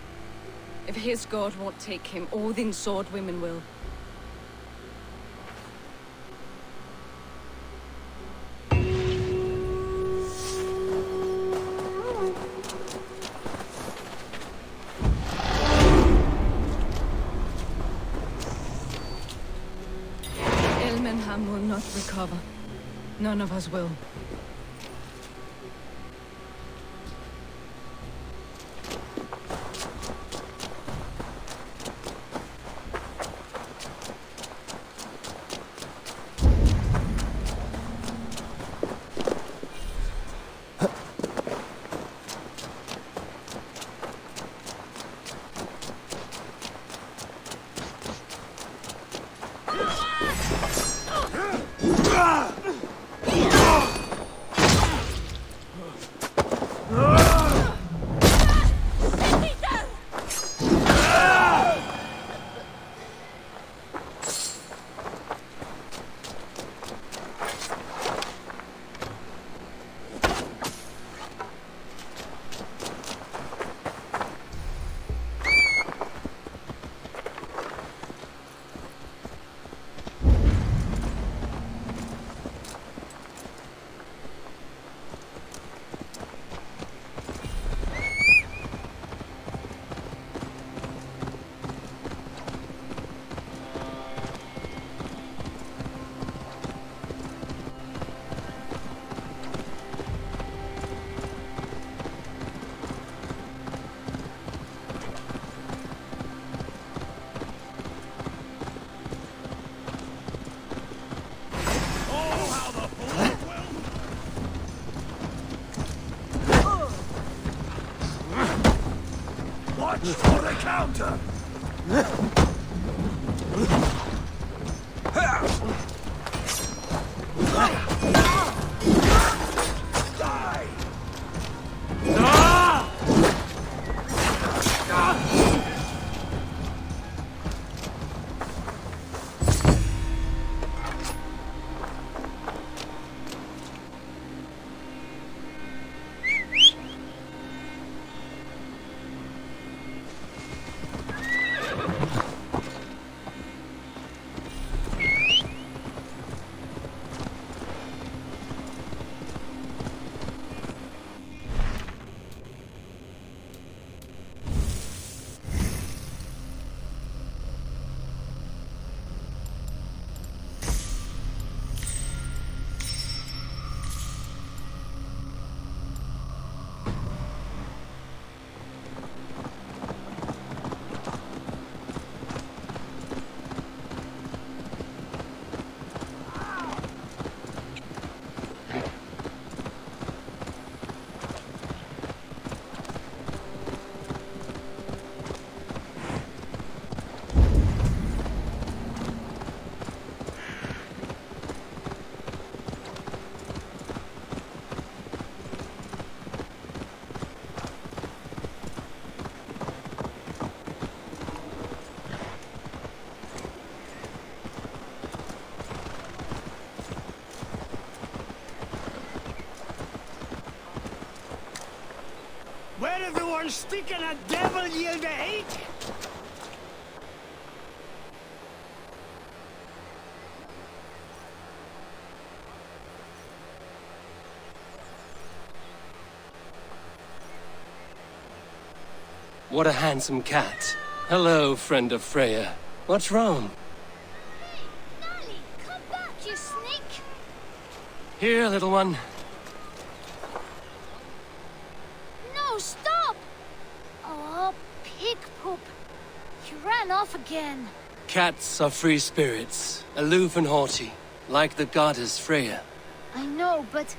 If his god won't take him, Odin's sword women will. Elmenham will not recover. None of us will. Watch for the counter! Where everyone's sticking a devil you to hate? What a handsome cat. Hello, friend of Freya. What's wrong? Come back, you snake! Here, little one. No, stop! Oh, pig poop. You ran off again. Cats are free spirits, aloof and haughty, like the goddess Freya. I know, but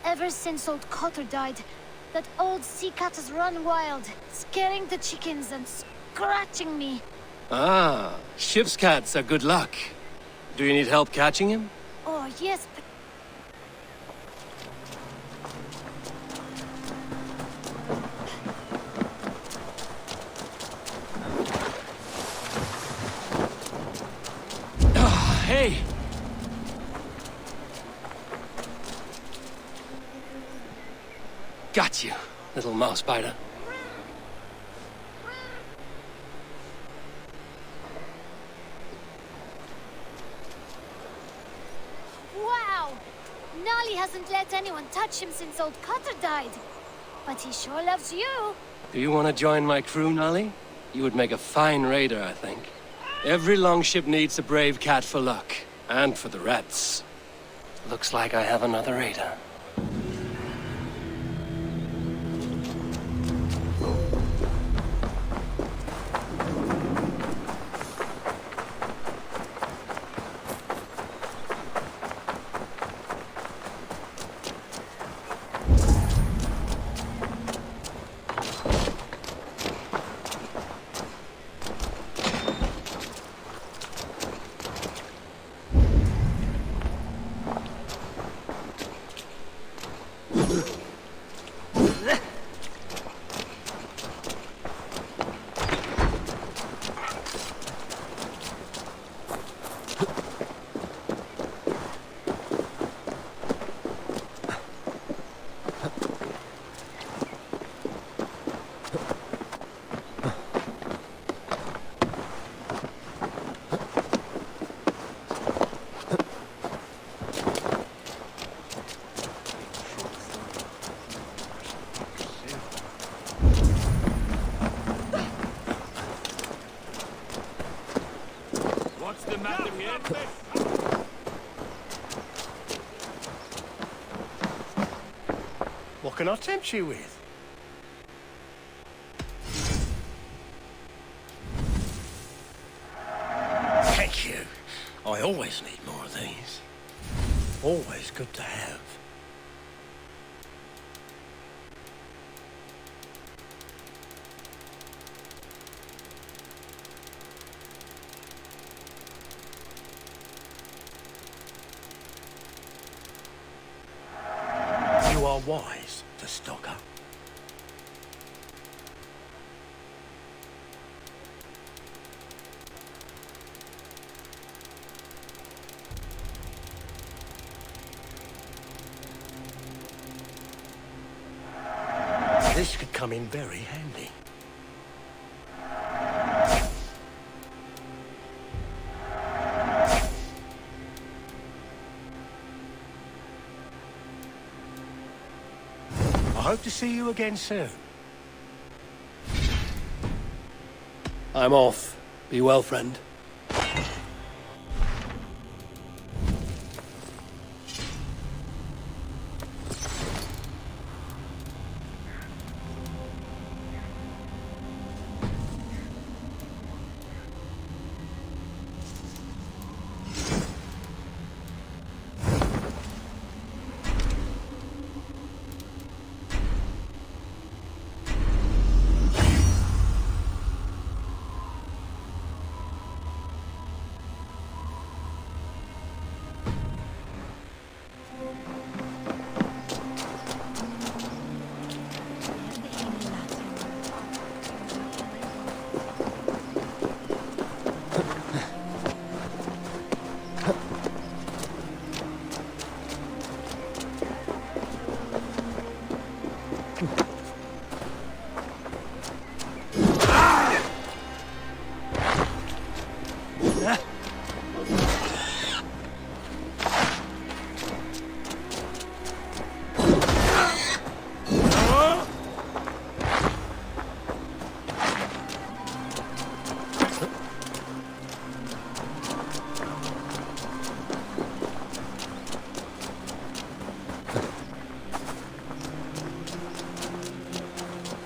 ever since old Cotter died, that old sea cat has run wild, scaring the chickens and scratching me. Ah, ship's cats are good luck. Do you need help catching him? Oh, yes, but... Hey! Got you, little mouse biter. Wow! Nolly hasn't let anyone touch him since old Cotter died. But he sure loves you. Do you want to join my crew, Nolly? You would make a fine raider, I think. Every longship needs a brave cat for luck. And for the rats. Looks like I have another raider. What's the matter here? What can I tempt you with? Thank you. I always need more of these. Always good to have. are wise to stock up. This could come in very handy. I hope to see you again soon. I'm off. Be well, friend.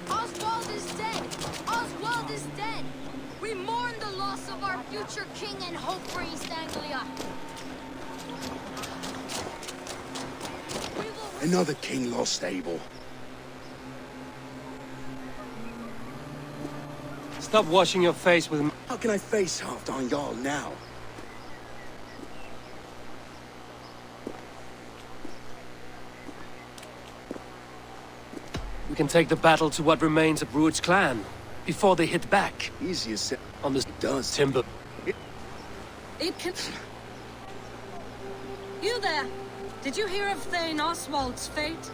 Oswald is dead! Oswald is dead! We mourn the loss of our future king and hope for East Anglia. Another king lost, Abel. Stop washing your face with... How can I face Halfdan Jarl now? We can take the battle to what remains of Rued's clan, before they hit back. Easier said on this does. timber. It can... You there! Did you hear of Thane Oswald's fate?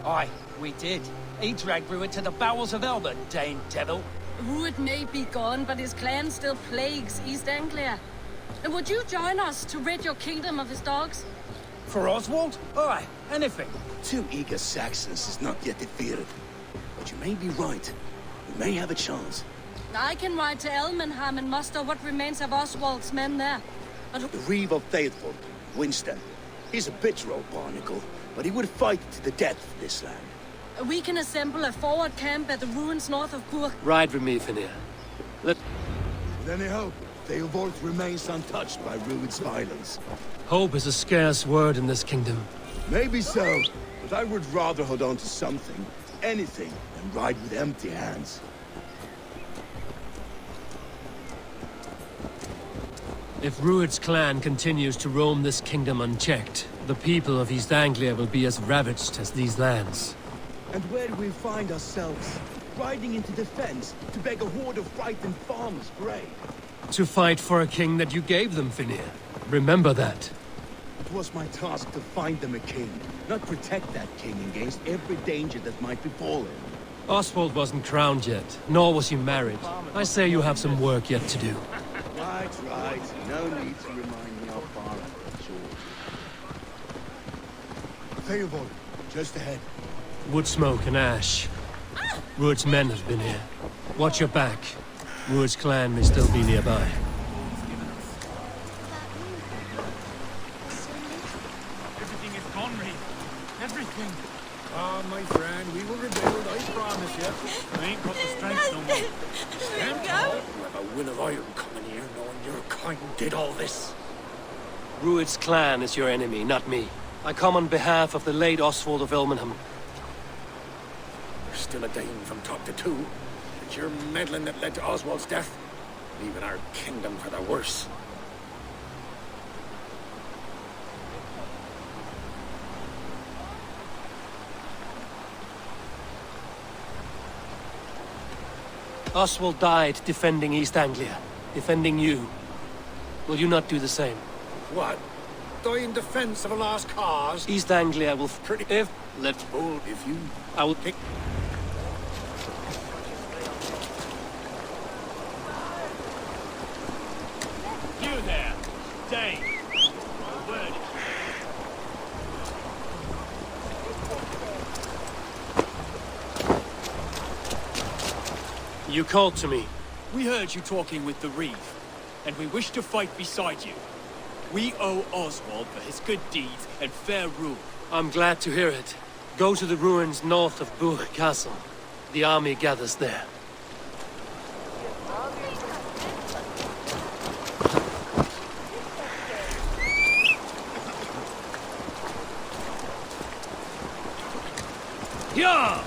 Aye, we did. He dragged Rued to the bowels of Elba, Dane devil. Rued may be gone, but his clan still plagues East Anglia. And would you join us to rid your kingdom of his dogs? For Oswald? Aye, anything. 2 eager Saxons is not yet defeated. But you may be right. We may have a chance. I can ride to Elmenham and muster what remains of Oswald's men there. But The Reeve of Faithful, Winston. He's a bitter old barnacle, but he would fight to the death for this land. we can assemble a forward camp at the ruins north of Gur. Ride with me, Finir. With any hope, Theobald remains untouched by Rued's violence. Hope is a scarce word in this kingdom. Maybe so, but I would rather hold on to something, anything, than ride with empty hands. If Rued's clan continues to roam this kingdom unchecked, the people of East Anglia will be as ravaged as these lands. And where do we find ourselves? Riding into defense to beg a horde of frightened farmers' grain. To fight for a king that you gave them, Finir. Remember that. It was my task to find them a king, not protect that king against every danger that might befall him. Oswald wasn't crowned yet, nor was he married. I say you have some work yet to do. Right. No need to remind me how far I've got. Theobald, just ahead. Wood smoke and ash. Rued's men have been here. Watch your back. Rued's clan may still be nearby. Everything is gone, Reeve. Everything. Ah, my friend, we will rebuild, I promise you. I ain't got the strength no more. You have a will of iron coming here, knowing your kind did all this. Rued's clan is your enemy, not me. I come on behalf of the late Oswald of Elmenham. You're still a Dane from top to two. It's your meddling that led to Oswald's death, leaving our kingdom for the worse. Oswald died defending East Anglia, defending you. Will you not do the same? What? Die in defense of a lost cause? East Anglia will if you... I will pick... You there, Dane. A word. You called to me. We heard you talking with the Reeve, and we wish to fight beside you. We owe Oswald for his good deeds and fair rule. I'm glad to hear it. Go to the ruins north of Buch Castle. The army gathers there. Yeah!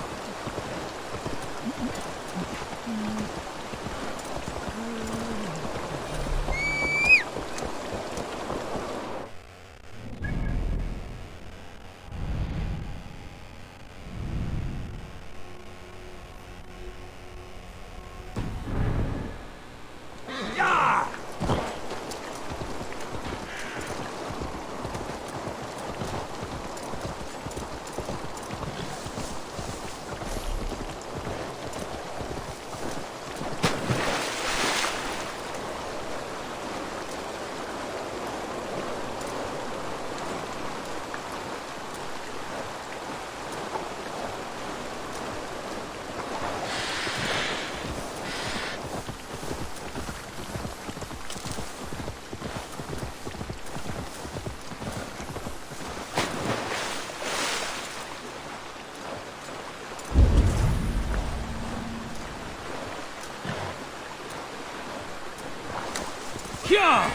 Yeah!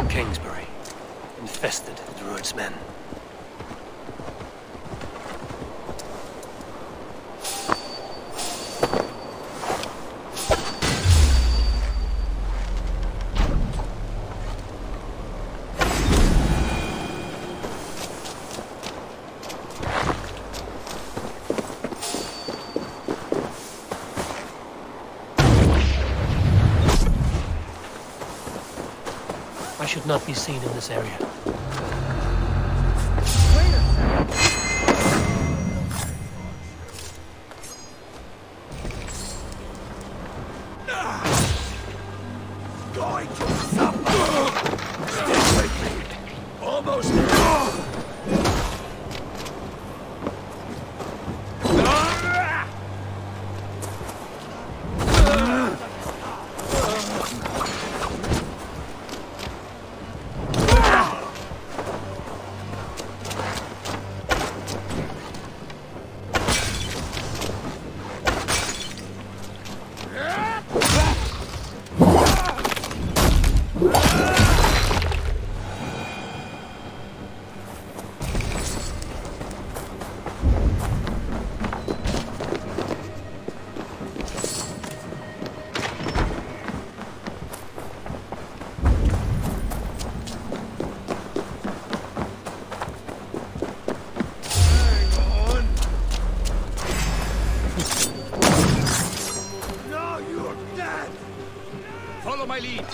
Kingsbury, infested with Druid's men. I should not be seen in this area. Going to suffer! Stay with me! Almost there! Follow my lead.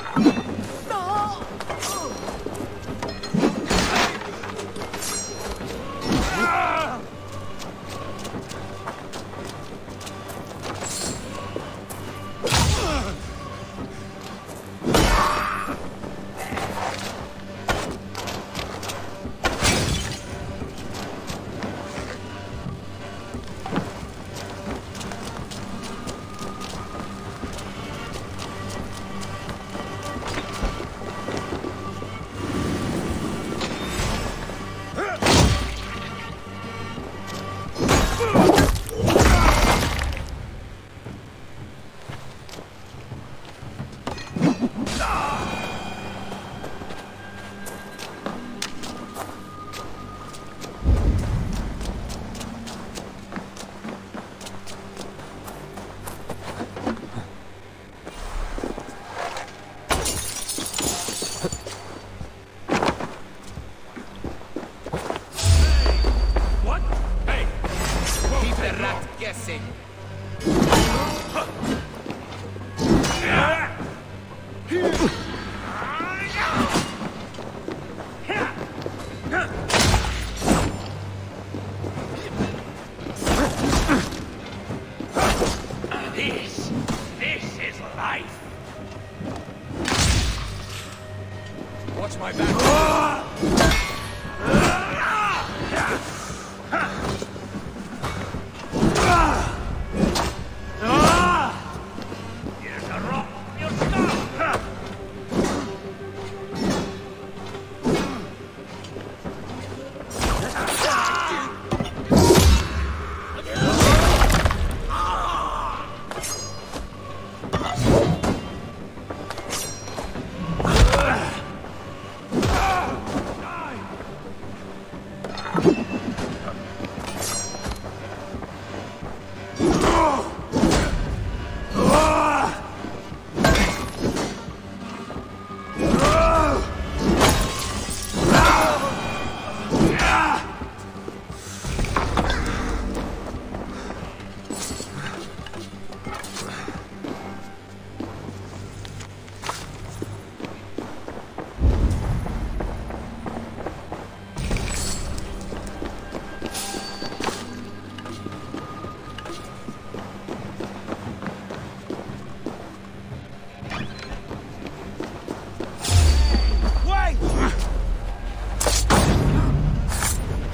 not guessing. This is life. Watch my back. Here's a rock. Your skull.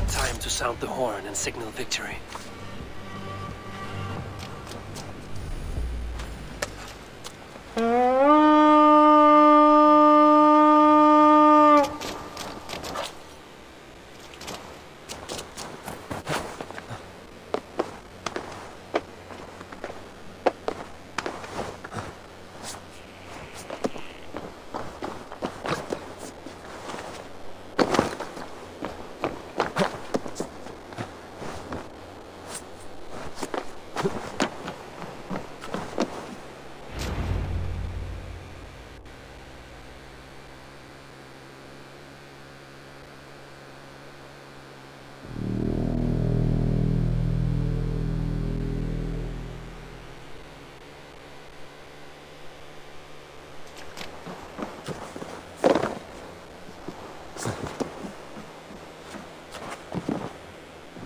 Time to sound the horn and signal victory.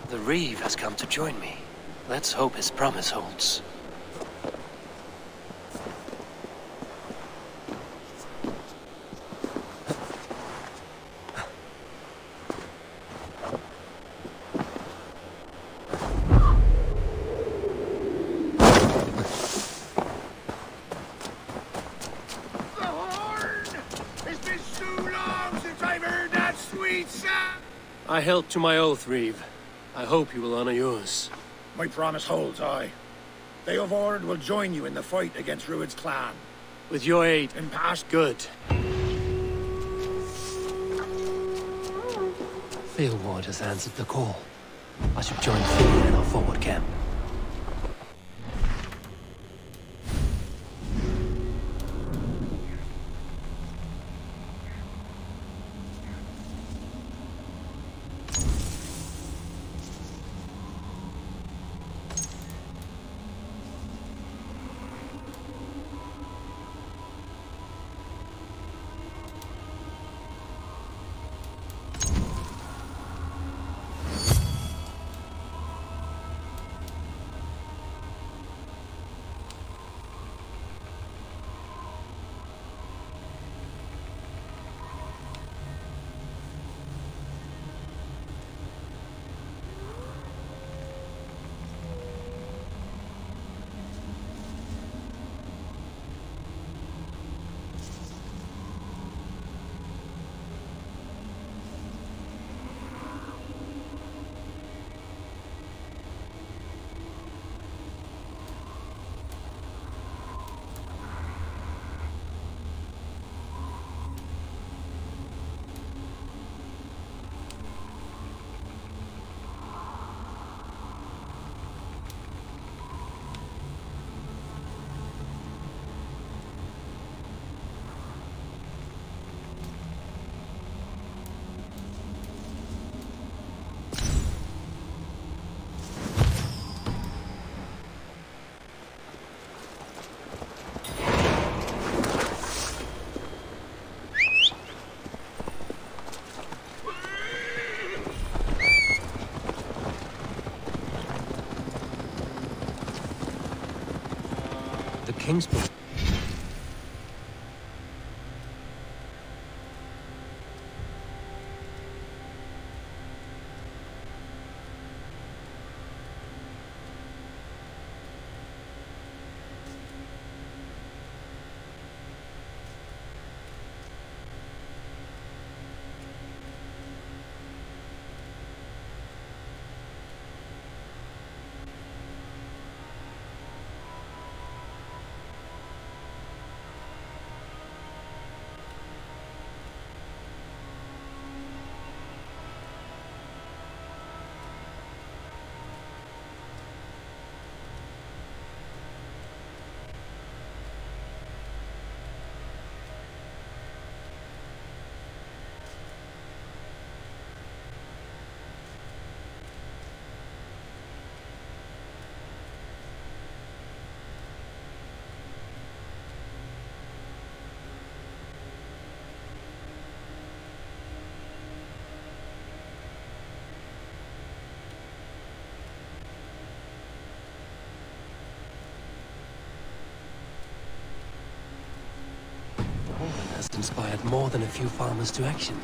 The Reeve has come to join me. Let's hope his promise holds. It's been so long since I've heard that sweet sound. I held to my oath, Reeve. I hope you will honor yours. My promise holds, aye. They of Ord will join you in the fight against Rued's clan. With your aid, In past good. Field Ward has answered the call. I should join Field in our forward camp. the king's book. Has inspired more than a few farmers to action.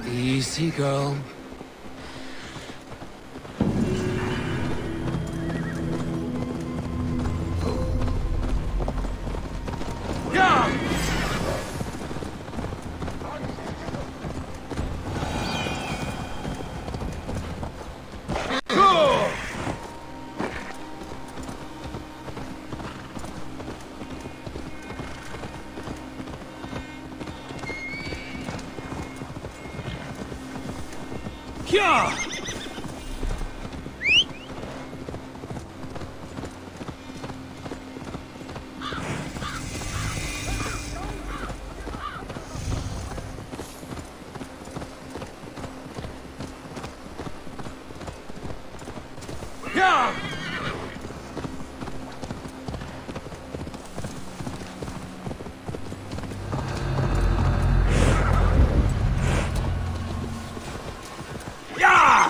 Easy, girl. Yeah!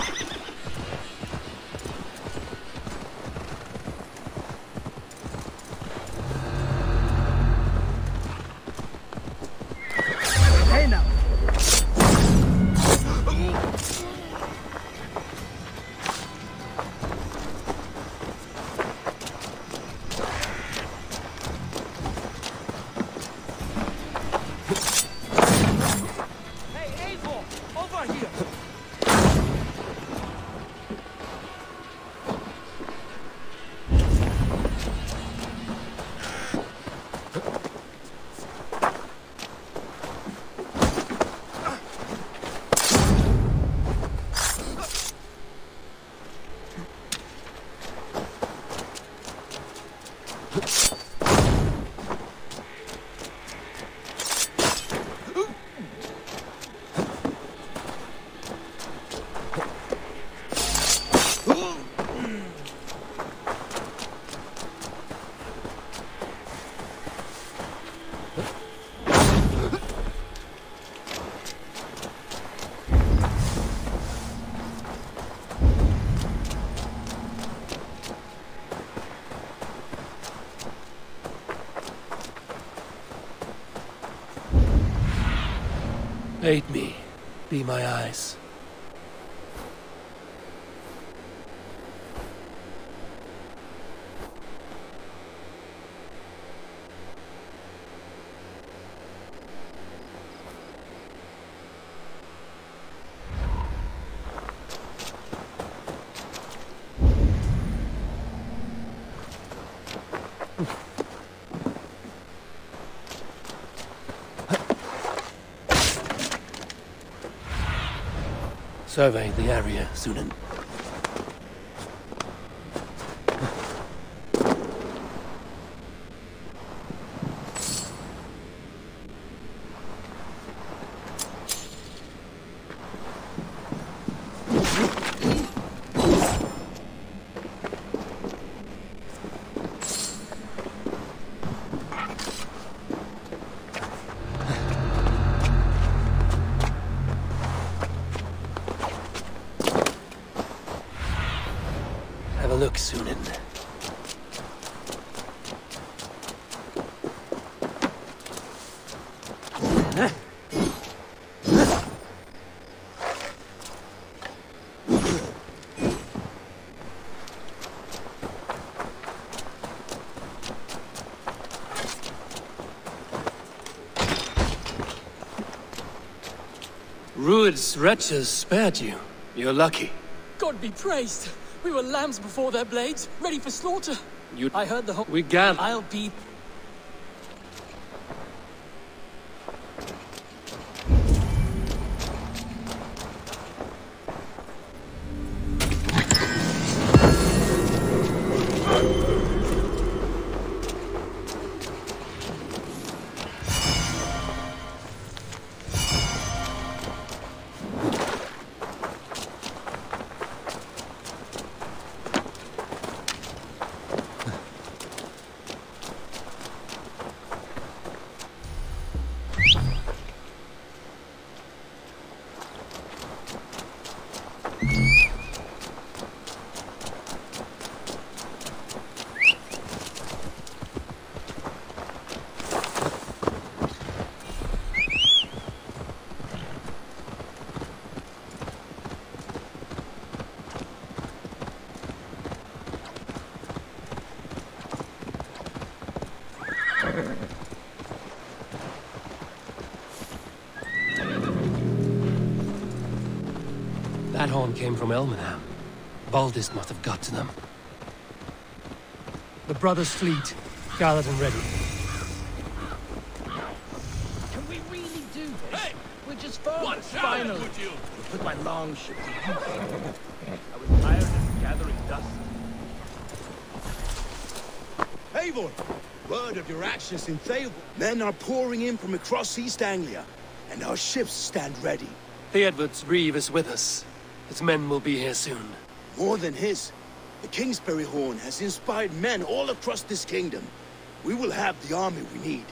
Aid me. Be my eyes. Survey the area, Sunan. Have a look, Sunan. Rued's wretches spared you. You're lucky. God be praised. We were lambs before their blades, ready for slaughter. I heard the whole... We gathered. I'll be... That horn came from Elmenham. Baldist must have got to them. The brothers' fleet, gathered and ready. Can we really do this? Hey! We're just finally. With my longship. I was tired of gathering dust. Eivor! Word of your actions in Theobald. Men are pouring in from across East Anglia, and our ships stand ready. Theodward's reeve is with us. His men will be here soon. More than his. The Kingsbury Horn has inspired men all across this kingdom. We will have the army we need.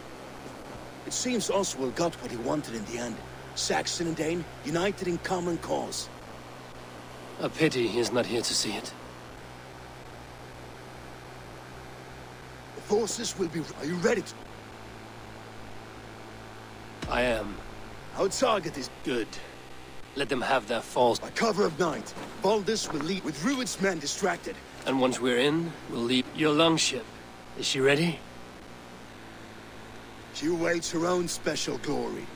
It seems Oswald got what he wanted in the end. Saxon and Dane, united in common cause. A pity he is not here to see it. The forces will be... Are you ready to... I am. Our target is... Good. Let them have their falls. By cover of night, Baldus will lead with Rued's men distracted. And once we're in, we'll lead your longship. Is she ready? She awaits her own special glory.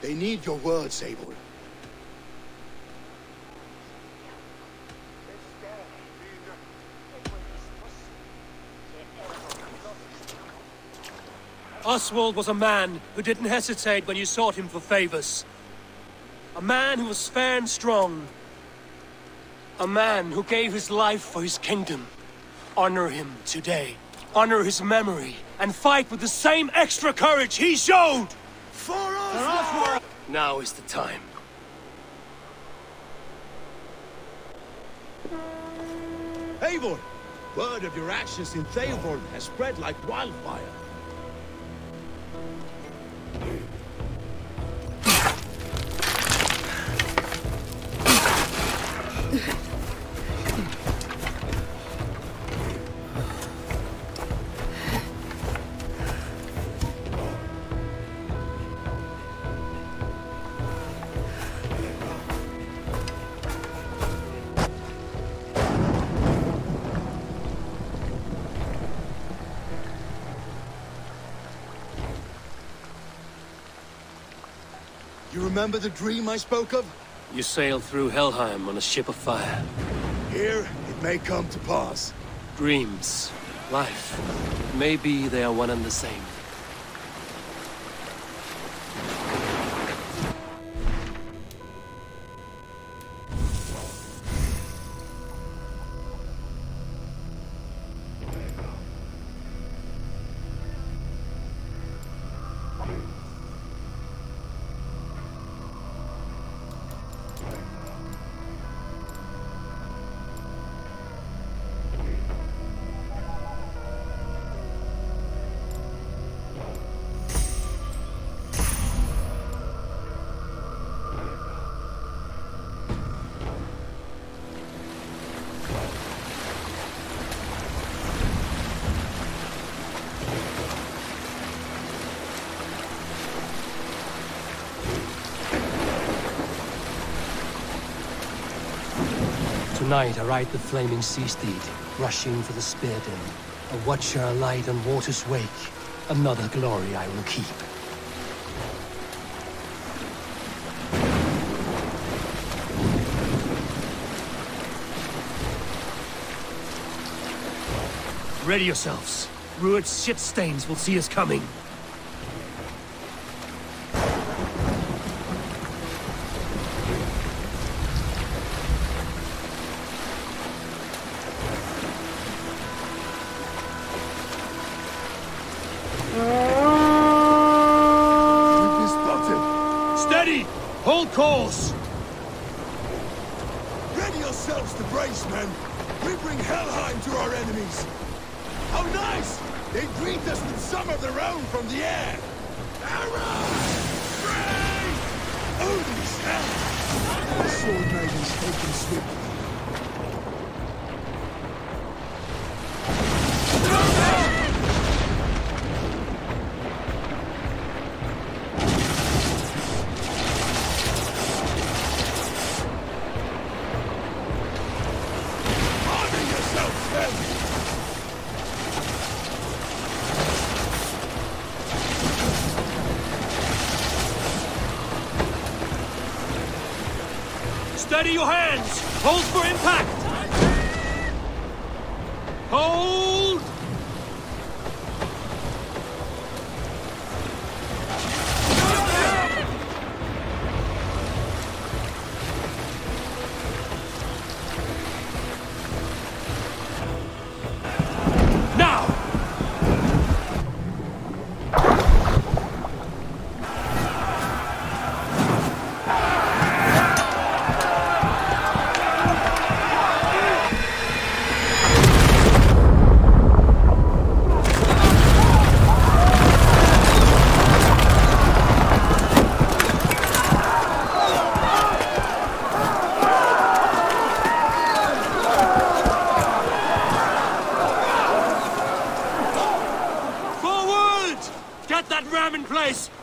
They need your words, Eivor. Oswald was a man who didn't hesitate when you sought him for favors. A man who was fair and strong. A man who gave his life for his kingdom. Honor him today. Honor his memory. And fight with the same extra courage he showed! For us! Now is the time. Eivor! Word of your actions in Theoborn has spread like wildfire. You remember the dream I spoke of? You sailed through Helheim on a ship of fire. Here, it may come to pass. Dreams, life, maybe they are one and the same. Tonight I ride the flaming sea steed, rushing for the spear den. A watcher alight on water's wake. Another glory I will keep. Ready yourselves. Rued's shit stains will see us coming. Hold course! Ready yourselves to brace, men! We bring Helheim to our enemies! How nice! They greet us with some of their own from the air! Arrows! Praise! Odin's help! The sword maidens taken swiftly. Steady your hands! Hold for impact! Hold! Now!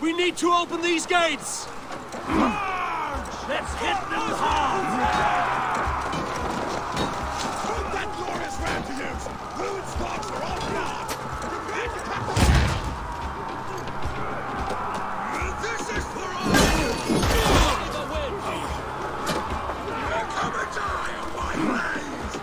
We need to open these gates! March! Let's hit them hard! Put that glorious ram to use! Ruined sparks are on guard! Prepare to cut the head! This is for us! Here come a die of my blades!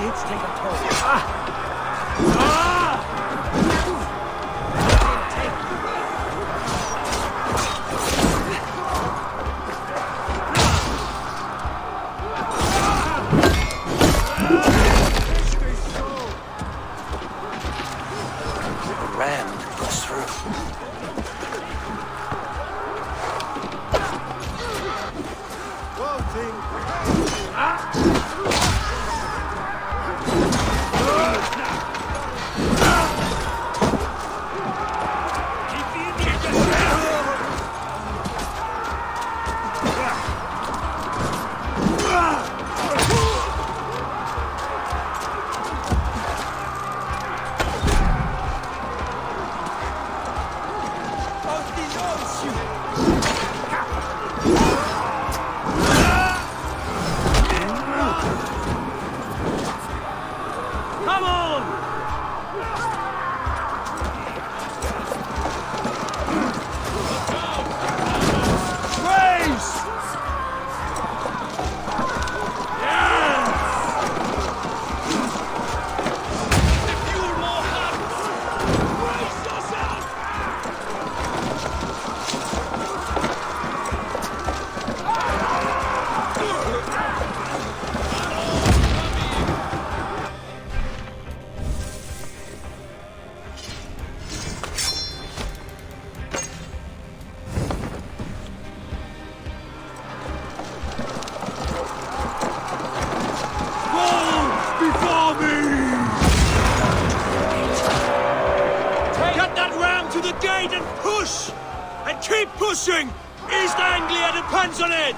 hits take a toll. Pushing! East Anglia depends on it!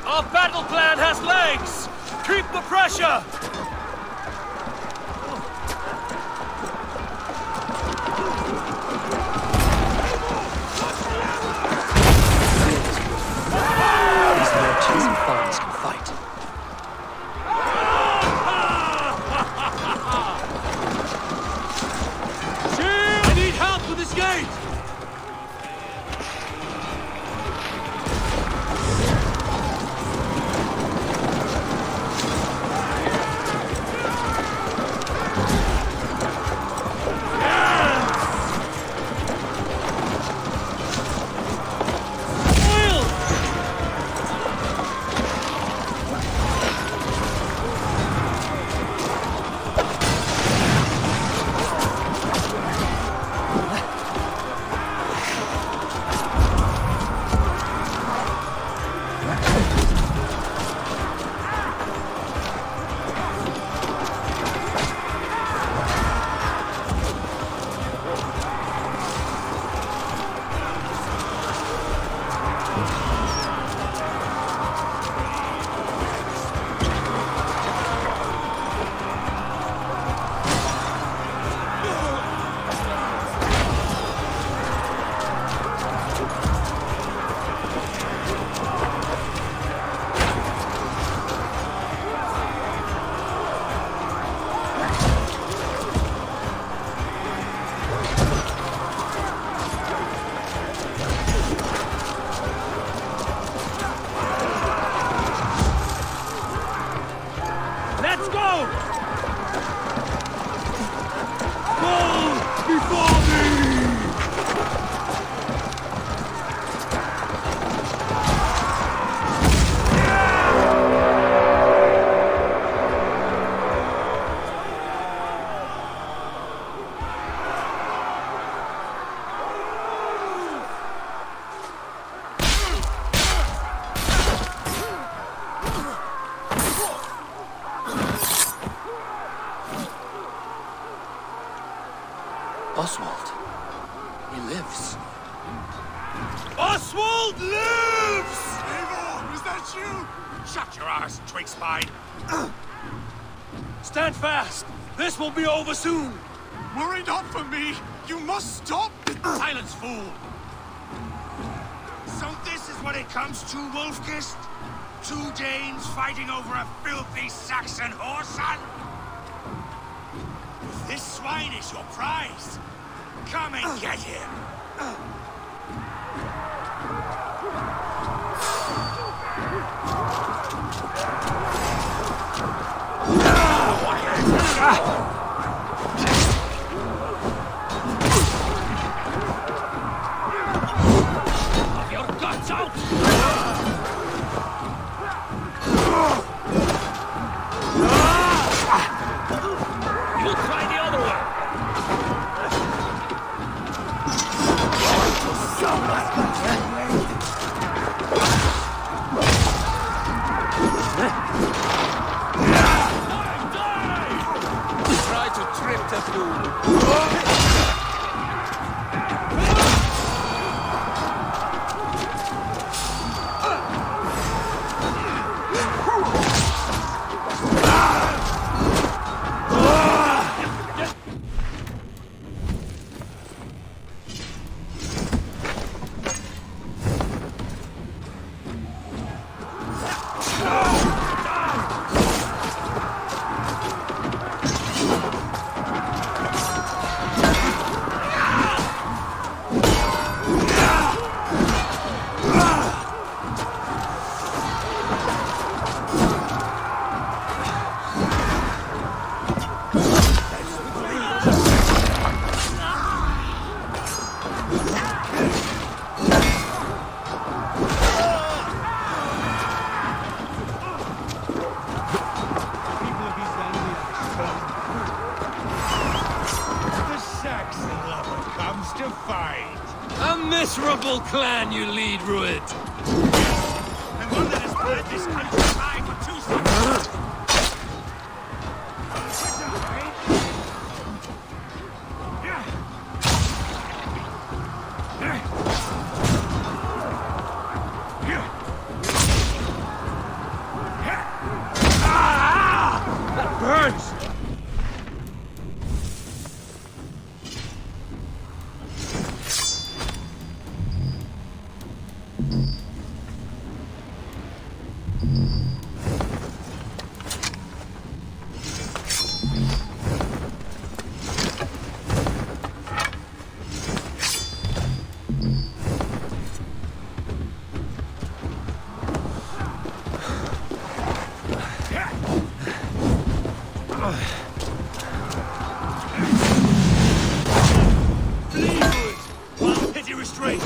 Our battle plan has legs! Keep the pressure! These merchants and farmers can fight. I need help with this gate! Oswald. He lives. Oswald lives! Eivor, is that you? Shut your ass, twig spine. Stand fast! This will be over soon! Worry not for me! You must stop! Silence, fool! So this is what it comes to, Wolfkist? 2 Danes fighting over a filthy Saxon whoreson? If this swine is your prize, come and get him! Why We'll try the other one. Try to trip the fool. A miserable clan you lead, Rued. And one that has bled this country dry for 2 centuries. That burns!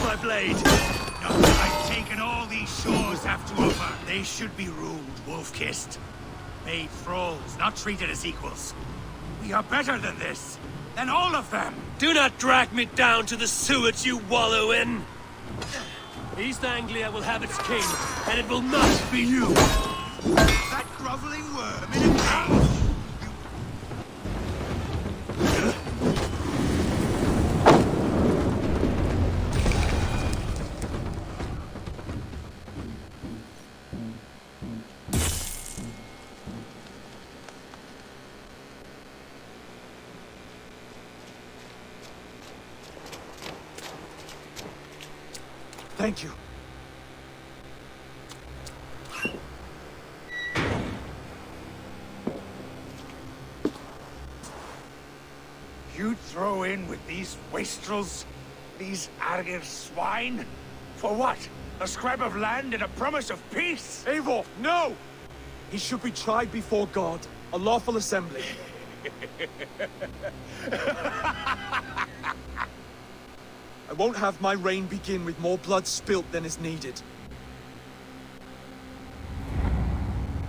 My blade. Not that I've taken all these shores have to offer. They should be ruled, wolf-kissed. Made thralls, not treated as equals. We are better than this. Than all of them. Do not drag me down to the sewage you wallow in. East Anglia will have its king, and it will not be you. That groveling worm in a cage. Thank you. You throw in with these wastrels? These arrogant swine? For what? A scrap of land and a promise of peace? Eivor, no! He should be tried before God, a lawful assembly. I won't have my reign begin with more blood spilt than is needed.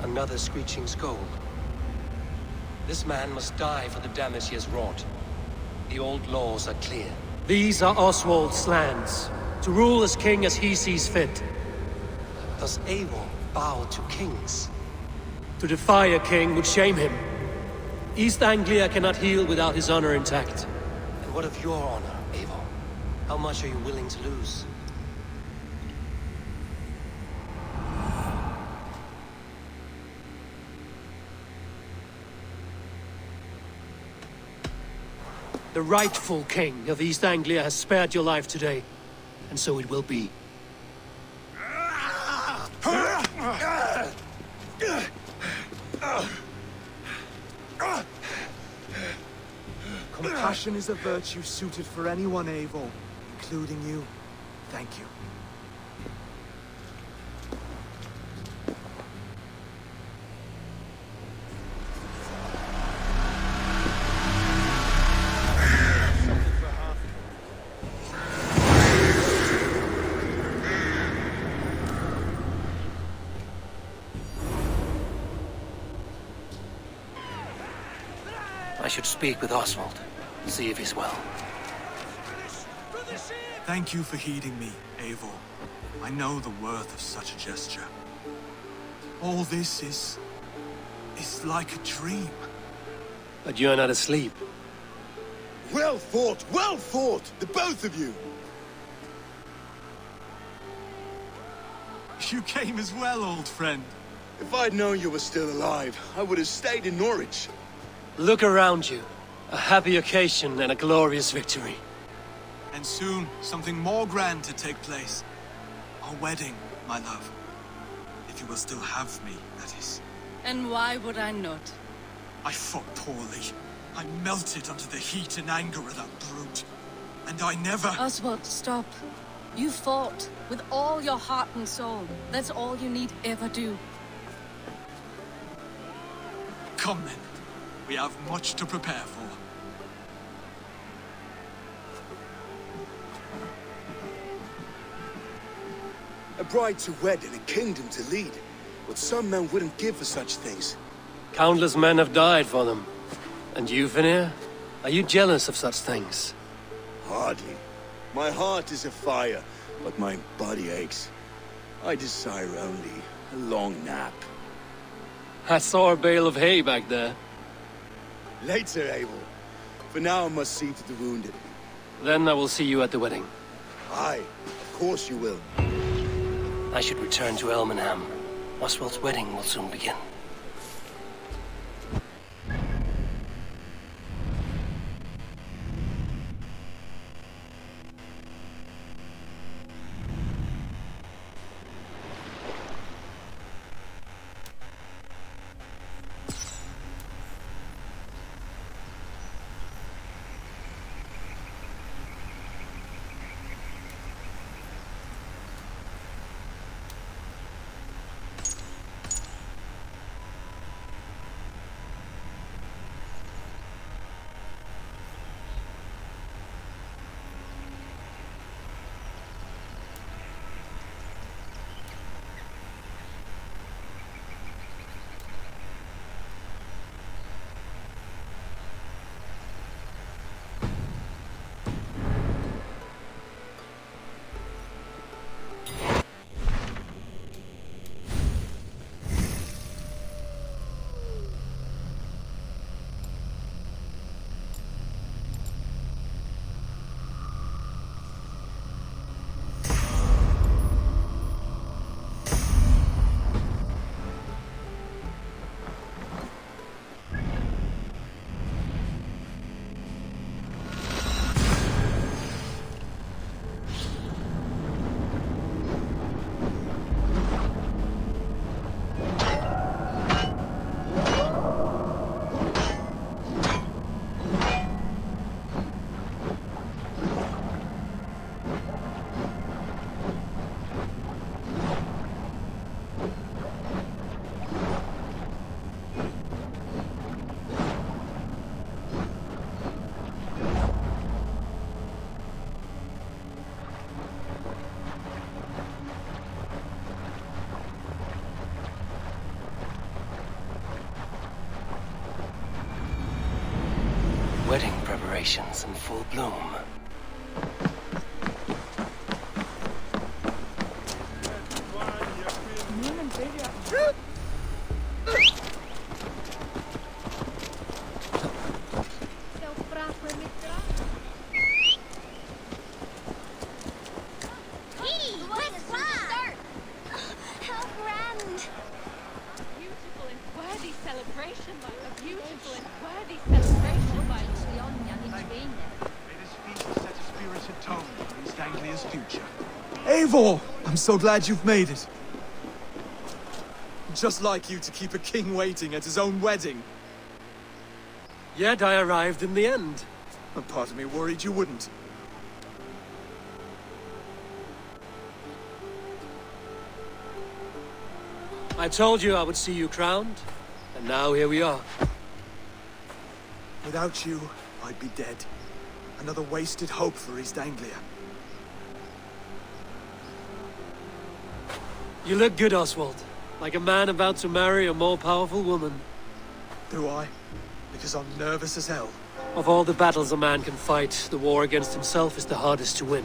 Another screeching scold. This man must die for the damage he has wrought. The old laws are clear. These are Oswald's lands, to rule as king as he sees fit. Does Eivor bow to kings? To defy a king would shame him. East Anglia cannot heal without his honor intact. And what of your honor, Eivor? How much are you willing to lose? The rightful king of East Anglia has spared your life today, and so it will be. Compassion is a virtue suited for anyone, Eivor, including you. Thank you. I should speak with Oswald, see if he's well. Thank you for heeding me, Eivor. I know the worth of such a gesture. All this is like a dream. But you're not asleep. Well fought, the both of you! You came as well, old friend. If I'd known you were still alive, I would have stayed in Norwich. Look around you. A happy occasion and a glorious victory. And soon, something more grand to take place. Our wedding, my love. If you will still have me, that is. And why would I not? I fought poorly. I melted under the heat and anger of that brute. And I never... Oswald, stop. You fought with all your heart and soul. That's all you need ever do. Come then. We have much to prepare for. A bride to wed and a kingdom to lead. What some men wouldn't give for such things. Countless men have died for them. And you, Vanir? Are you jealous of such things? Hardly. My heart is afire, but my body aches. I desire only a long nap. I saw a bale of hay back there. Later, Abel. For now, I must see to the wounded. Then I will see you at the wedding. Aye, of course you will. I should return to Elmenham. Oswald's wedding will soon begin. Wedding preparations in full bloom. Eivor! I'm so glad you've made it. Just like you to keep a king waiting at his own wedding. Yet I arrived in the end. A part of me worried you wouldn't. I told you I would see you crowned, and now here we are. Without you, I'd be dead. Another wasted hope for East Anglia. You look good, Oswald. Like a man about to marry a more powerful woman. Do I? because I'm nervous as hell. Of all the battles a man can fight, the war against himself is the hardest to win.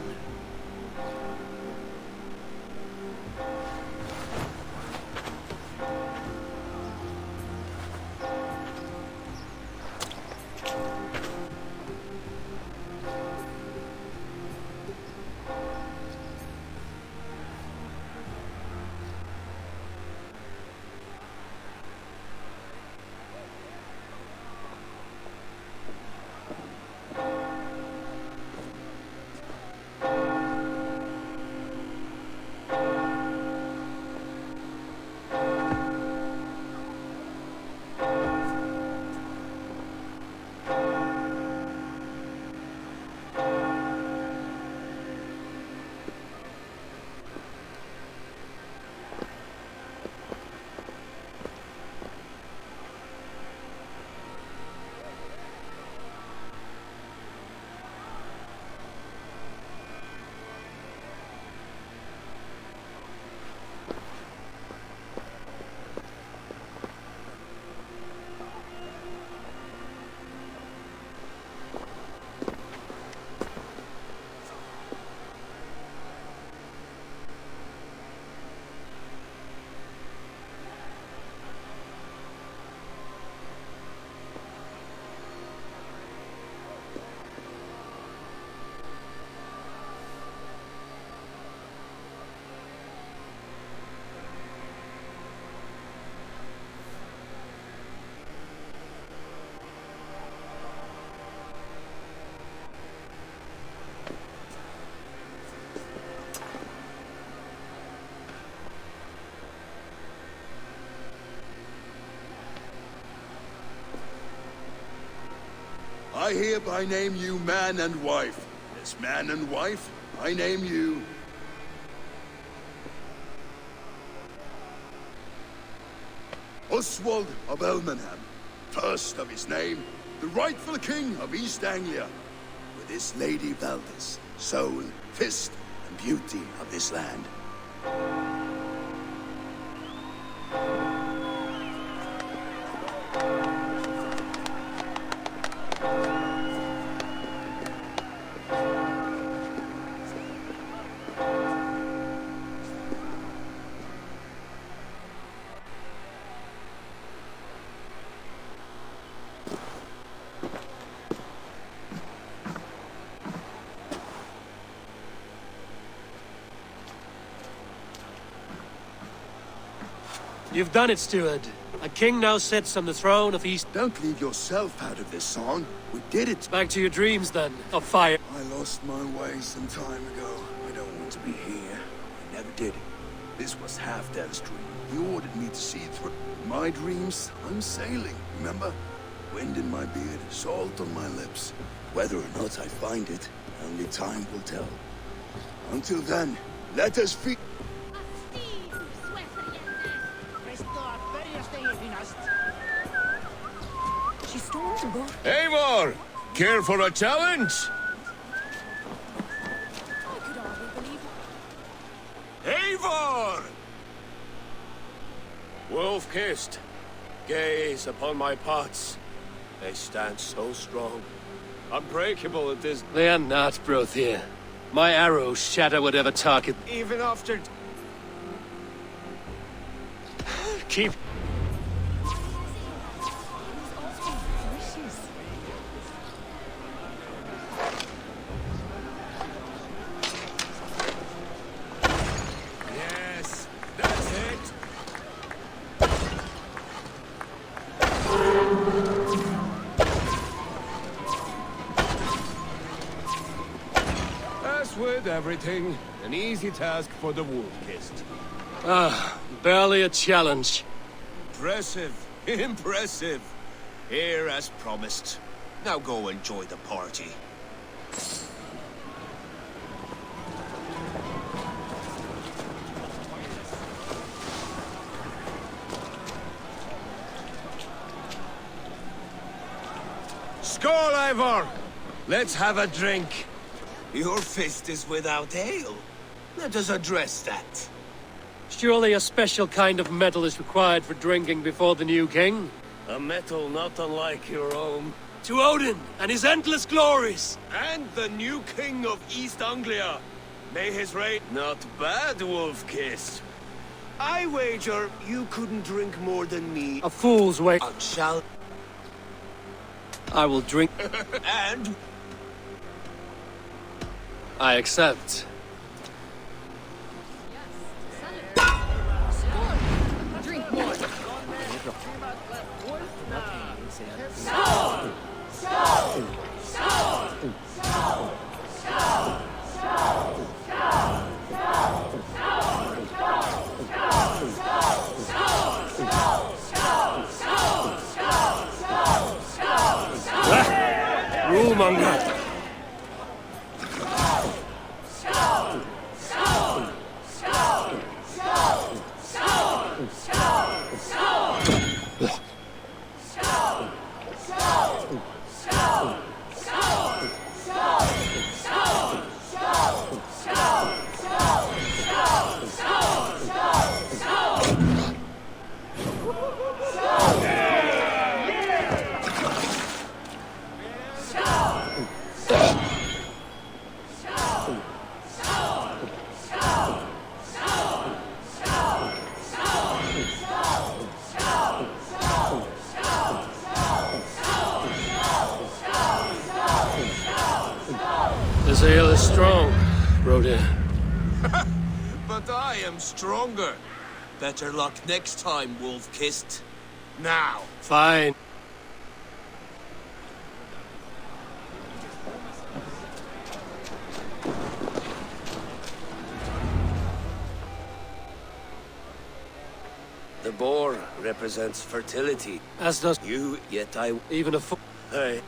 I hereby name you man and wife. As man and wife, I name you... Oswald of Elmenham, first of his name, the rightful king of East Anglia, with this Lady Valdis, soul, fist, and beauty of this land. You've done it, steward. A king now sits on the throne of East... Don't leave yourself out of this song. We did it. Back to your dreams, then, of fire. I lost my way some time ago. I don't want to be here. I never did. This was Halfdan's dream. He ordered me to see through. My dreams, I'm sailing, remember? Wind in my beard, salt on my lips. Whether or not I find it, only time will tell. Until then, let us feed... She stormed the boat. Eivor! Care for a challenge? I could hardly believe it. Eivor! Wolf-kissed, gaze upon my pots. They stand so strong, unbreakable at this... They are not, Brothir. My arrows shatter whatever target... Even after... Keep... Yes, that's it! As with everything, an easy task for the wolf-kissed. Ah, barely a challenge. Impressive. Impressive. Here as promised. Now go enjoy the party. Skål, Eivor! Let's have a drink. Your fist is without ale. Let us address that. Surely a special kind of metal is required for drinking before the new king? A metal not unlike your own. To Odin and his endless glories! And the new king of East Anglia. May his reign... Not bad, Wolf-Kissed. I wager you couldn't drink more than me. A fool's way. Shall... I will drink. And... I accept. Drink more. Rulemonger. This ale is strong, Rodin. But I am stronger. Better luck next time, Wolf-Kissed. Now. Fine. The boar represents fertility. As does you, yet I... Even a fool. Hey.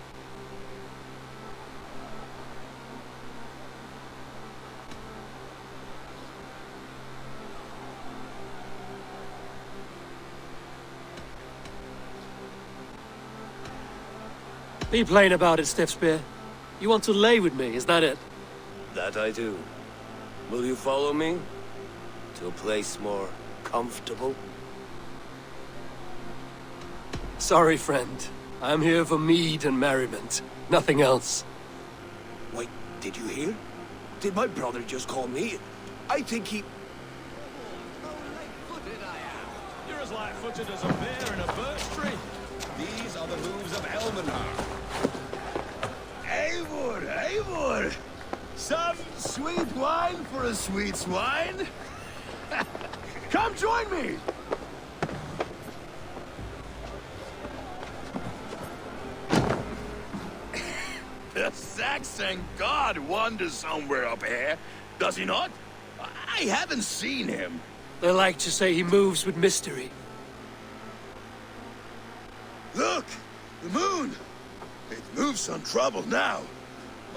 Be plain about it, Stiffspear. You want to lay with me, is that it? That I do. Will you follow me? To a place more comfortable? Sorry, friend. I'm here for mead and merriment. Nothing else. Wait, did you hear? Did my brother just call me? I think he... You're as light-footed as a bear in a birch tree. These are the hooves of Elmenhar. Eivor, Eivor! Some sweet wine for a sweet swine? Come join me! The Saxon god wanders somewhere up here, does he not? I haven't seen him. They like to say he moves with mystery. Look! The moon! It moves untroubled now.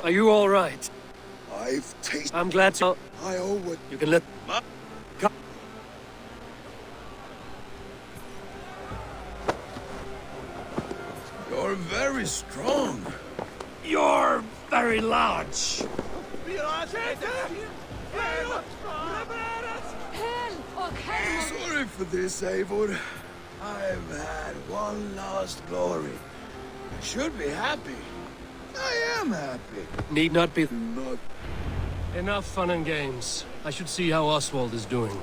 Are you all right? I've tasted... I'm glad to... I owe what... You can let... Come. You're very strong. You're very large. Sorry for this, Eivor. I've had one last glory. I should be happy. I am happy. Need not be... Not... Enough fun and games. I should see how Oswald is doing.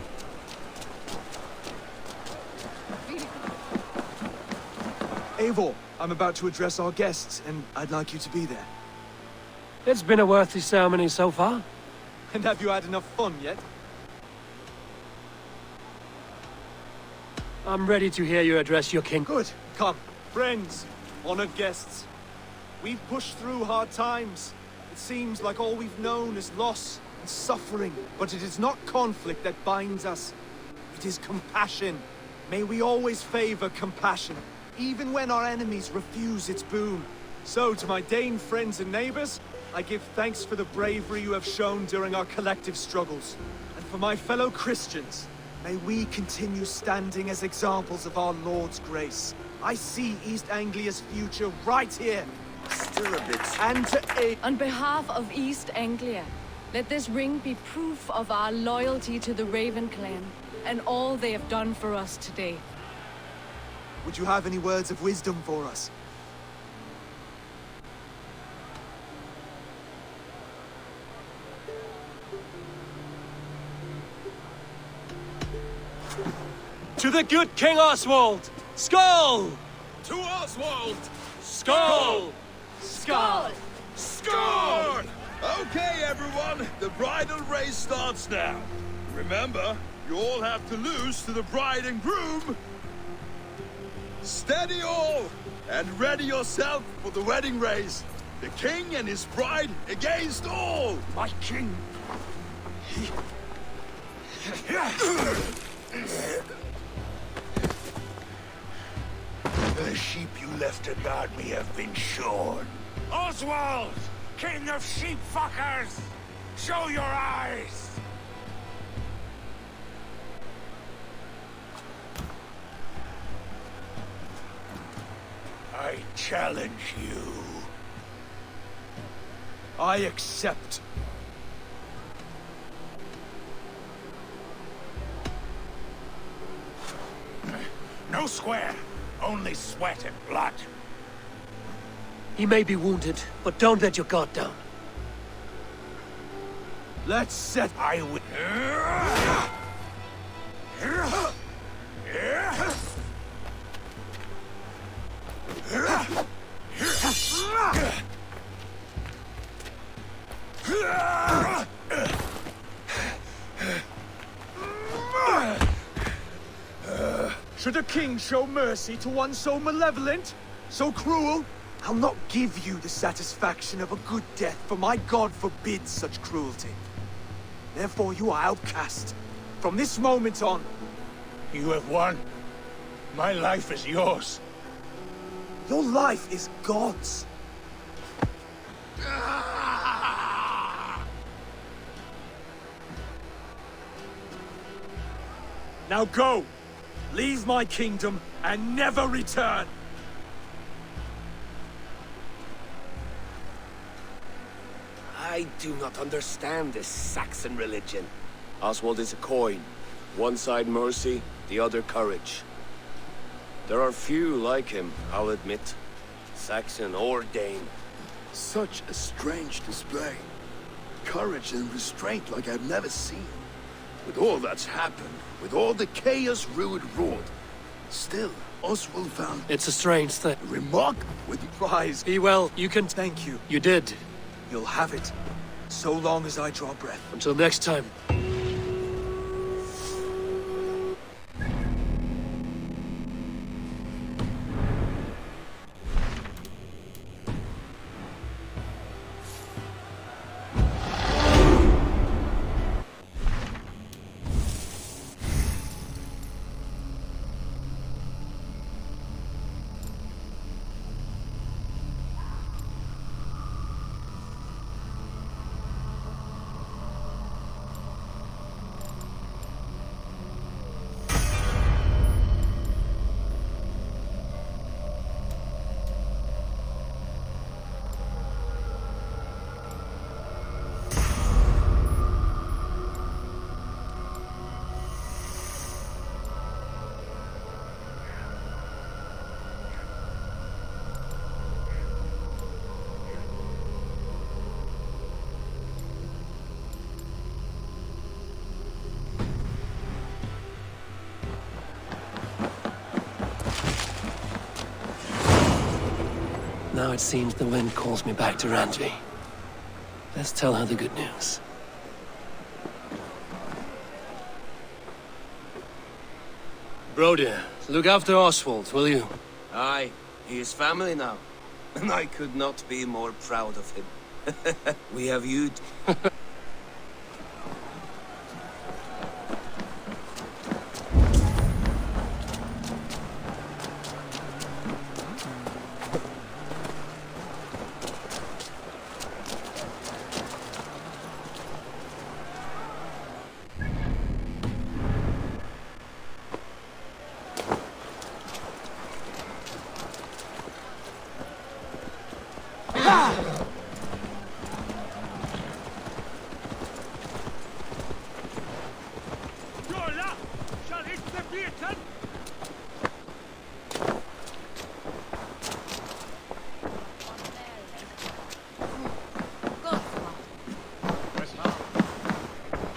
Eivor, I'm about to address our guests, and I'd like you to be there. It's been a worthy ceremony so far. And have you had enough fun yet? I'm ready to hear you address your king. Good. Come. Friends, honored guests. We've pushed through hard times. It seems like all we've known is loss and suffering. But it is not conflict that binds us. It is compassion. May we always favor compassion, even when our enemies refuse its boon. So, to my Dane friends and neighbors, I give thanks for the bravery you have shown during our collective struggles. And for my fellow Christians, may we continue standing as examples of our Lord's grace. I see East Anglia's future right here. Still a bit... And to On behalf of East Anglia, let this ring be proof of our loyalty to the Raven clan and all they have done for us today. would you have any words of wisdom for us? To the good King Oswald! Skull! To Oswald! Skull! Skull! Score! Okay, everyone, the bridal race starts now. Remember, you all have to lose to the bride and groom. Steady all, and ready yourself for the wedding race. The king and his bride against all. My king. The sheep you left to guard me have been shorn. Oswald! King of sheep fuckers! Show your eyes! I challenge you. I accept. No square, only sweat and blood. He may be wounded, but don't let your guard down. Let's set... I will... Should a king show mercy to one so malevolent? So cruel? I'll not give you the satisfaction of a good death, for my god forbids such cruelty. Therefore you are outcast. From this moment on. You have won. My life is yours. Your life is God's. Now go! Leave my kingdom and never return! I do not understand this Saxon religion. Oswald is a coin. One side mercy, the other courage. There are few like him, I'll admit. Saxon or Dane. Such a strange display. Courage and restraint like I've never seen. With all that's happened, with all the chaos Ruud wrought, still, Oswald found... It's a strange thing. Remark with prize. Be well, you can... Thank you. You did. You'll have it. So long as I draw breath. Until next time. Now it seems the wind calls me back to Randvi. Let's tell her the good news. Brody, look after Oswald, will you? Aye, he is family now. And I could not be more proud of him. We have you...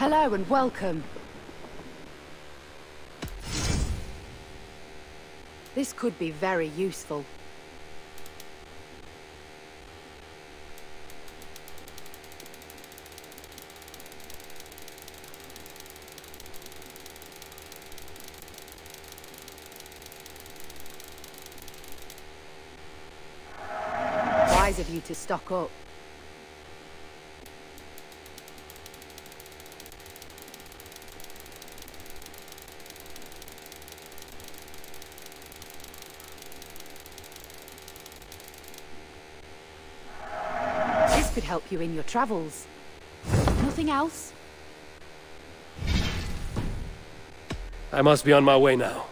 Hello and welcome. This could be very useful. Wise of you to stock up. This could help you in your travels. Nothing else? I must be on my way now.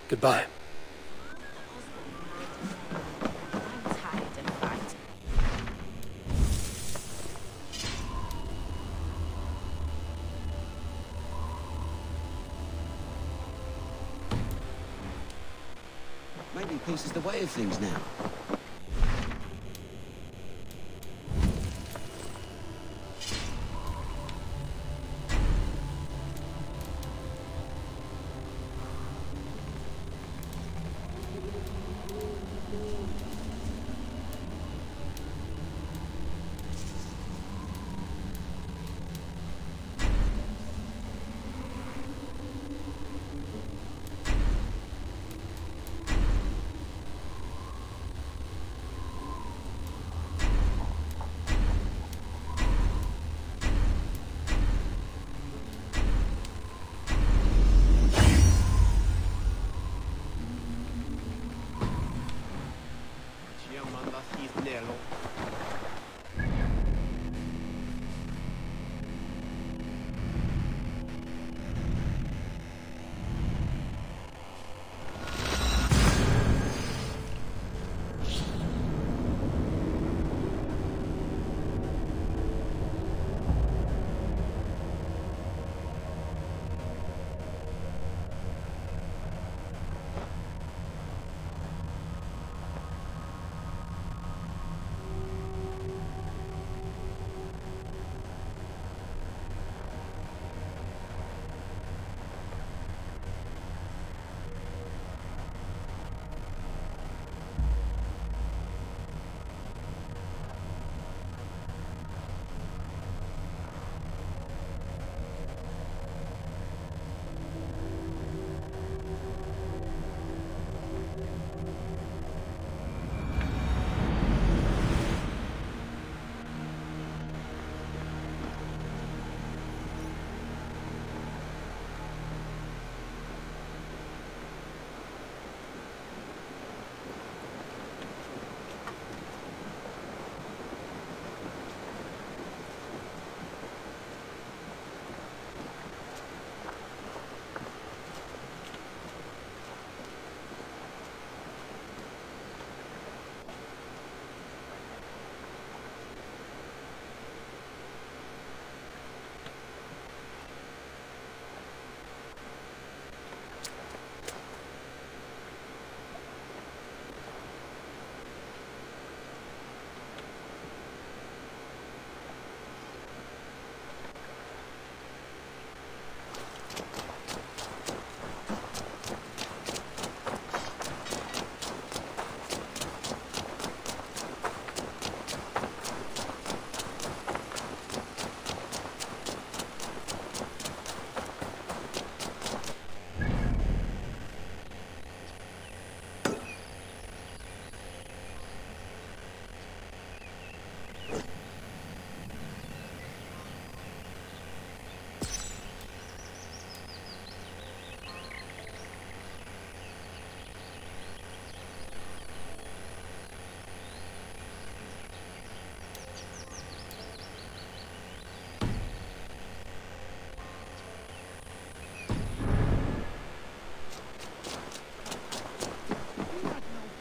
Goodbye. Maybe peace is the way of things now.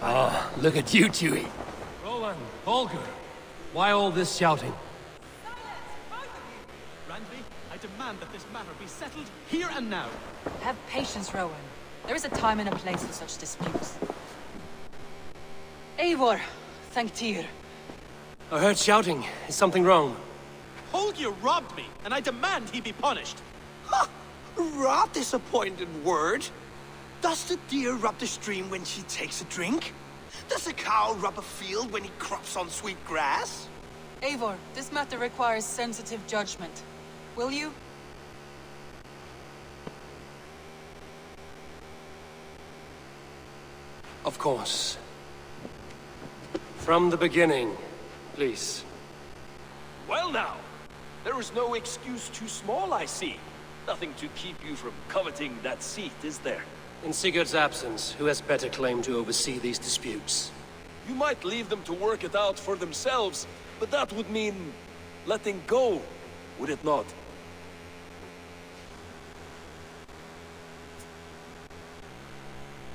Ah, look at you, Chewie. Roland, Holger, why all this shouting? Randvi, I demand that this matter be settled here and now. Have patience, Rowan. There is a time and a place for such disputes. Eivor, thank Tyr. I heard shouting. Is something wrong? Holger robbed me, and I demand he be punished. Ha! Robbed is a pointed word. Does the deer rub the stream when she takes a drink? Does a cow rub a field when he crops on sweet grass? Eivor, this matter requires sensitive judgment. Will you? Of course. From the beginning, please. Well now, there is no excuse too small, I see. Nothing to keep you from coveting that seat, is there? In Sigurd's absence, who has better claim to oversee these disputes? You might leave them to work it out for themselves, but that would mean letting go, would it not?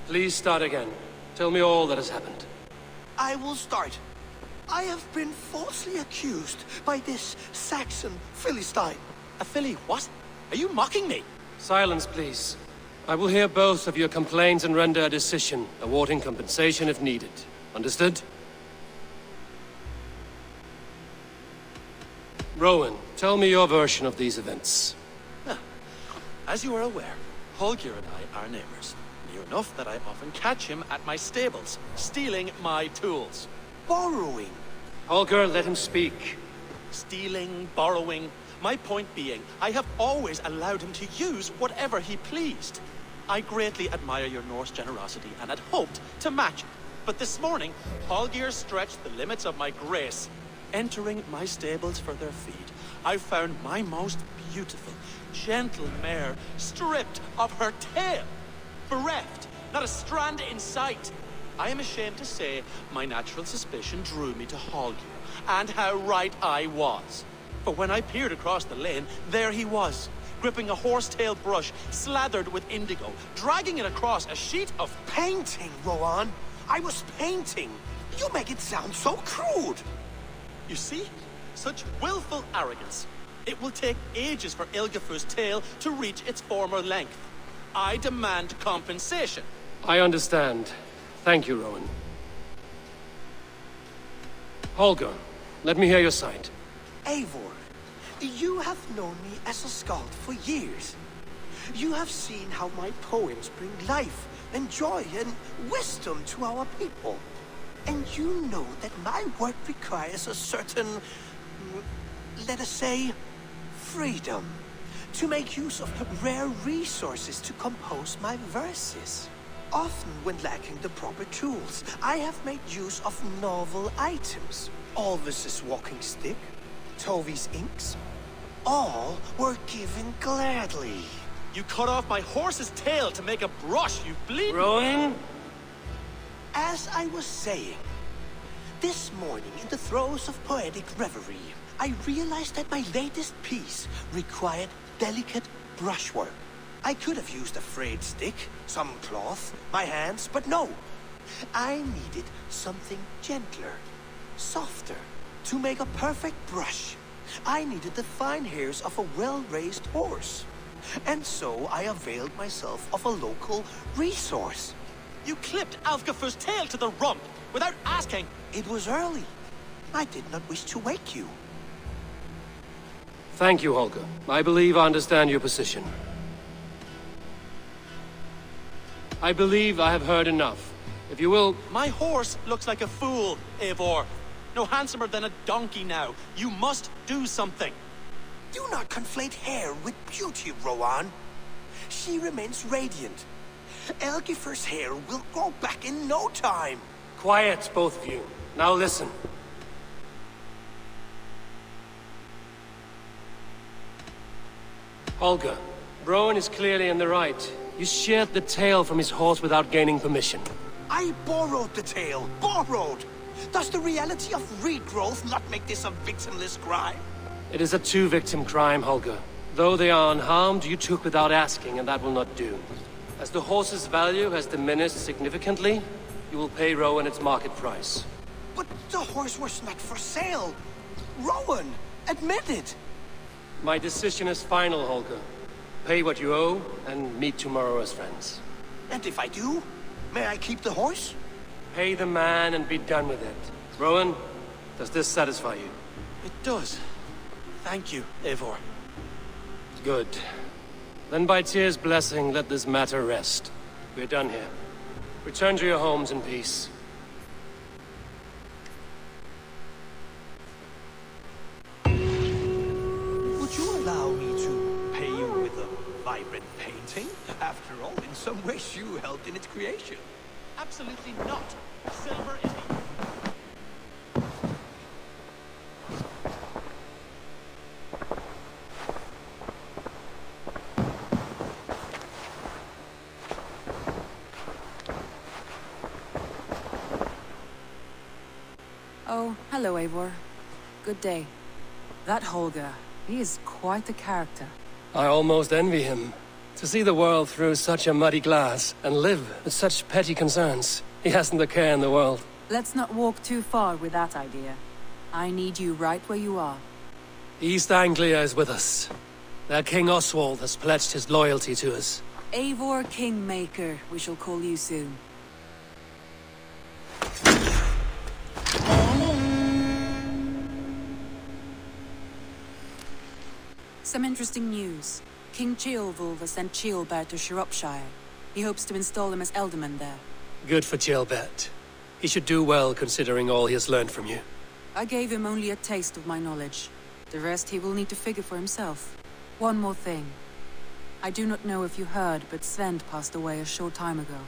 Please start again. Tell me all that has happened. I will start. I have been falsely accused by this Saxon Philistine. A Philly what? Are you mocking me? Silence, please. I will hear both of your complaints and render a decision, awarding compensation if needed. Understood? Rowan, tell me your version of these events. As you are aware, Holger and I are neighbors. Near enough that I often catch him at my stables, stealing my tools. Borrowing. Holger, let him speak. Stealing, borrowing. My point being, I have always allowed him to use whatever he pleased. I greatly admire your Norse generosity and had hoped to match it. But this morning, Holger stretched the limits of my grace. Entering my stables for their feed, I found my most beautiful, gentle mare stripped of her tail. Bereft, not a strand in sight. I am ashamed to say my natural suspicion drew me to Holger, and how right I was. For when I peered across the lane, there he was, gripping a horsetail brush slathered with indigo, dragging it across a sheet of painting, Rowan. I was painting. You make it sound so crude. You see? Such willful arrogance. It will take ages for Ilgafur's tail to reach its former length. I demand compensation. I understand. Thank you, Rowan. Holger, let me hear your side. Eivor, you have known me as a skald for years. You have seen how my poems bring life and joy and wisdom to our people. And you know that my work requires a certain, let us say, freedom to make use of rare resources to compose my verses. Often when lacking the proper tools, I have made use of novel items. Alvis's walking stick, Tovi's inks, all were given gladly. You cut off my horse's tail to make a brush, you bleed. Rowan? As I was saying, this morning in the throes of poetic reverie, I realized that my latest piece required delicate brushwork. I could have used a frayed stick, some cloth, my hands, but no. I needed something gentler, softer. To make a perfect brush, I needed the fine hairs of a well-raised horse. And so I availed myself of a local resource. You clipped Alfgafur's tail to the rump without asking. It was early. I did not wish to wake you. Thank you, Holger. I believe I understand your position. I believe I have heard enough. If you will... My horse looks like a fool, Eivor. No handsomer than a donkey now. You must do something. Do not conflate hair with beauty, Rowan. She remains radiant. Elgifur's hair will grow back in no time. Quiet, both of you. Now listen. Holger, Rowan is clearly in the right. You sheared the tail from his horse without gaining permission. I borrowed the tail. Borrowed! Does the reality of regrowth not make this a victimless crime? It is a two-victim crime, Holger. Though they are unharmed, you took without asking, and that will not do. As the horse's value has diminished significantly, you will pay Rowan its market price. But the horse was not for sale. Rowan, admit it. My decision is final, Holger. Pay what you owe, and meet tomorrow as friends. And if I do, may I keep the horse? Pay the man and be done with it. Rowan, does this satisfy you? It does. Thank you, Eivor. Good. Then by Tyr's blessing, let this matter rest. We're done here. Return to your homes in peace. Would you allow me to pay you with a vibrant painting? After all, in some ways you helped in its creation. Absolutely not. Silver is the... Oh, hello, Eivor. Good day. That Holger, he is quite the character. I almost envy him. To see the world through such a muddy glass and live with such petty concerns. He hasn't a care in the world. Let's not walk too far with that idea. I need you right where you are. East Anglia is with us. Their King Oswald has pledged his loyalty to us. Eivor Kingmaker, we shall call you soon. Some interesting news. King Ceolwulf has sent Ceolbert to Shropshire. He hopes to install him as Ealdorman there. Good for Ceolbert. He should do well considering all he has learned from you. I gave him only a taste of my knowledge. The rest he will need to figure for himself. One more thing. I do not know if you heard, but Sven passed away a short time ago.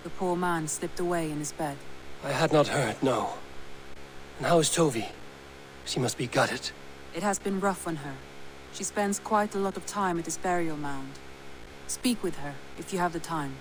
The poor man slipped away in his bed. I had not heard, no. And how is Tovi? She must be gutted. It has been rough on her. She spends quite a lot of time at his burial mound. Speak with her, if you have the time.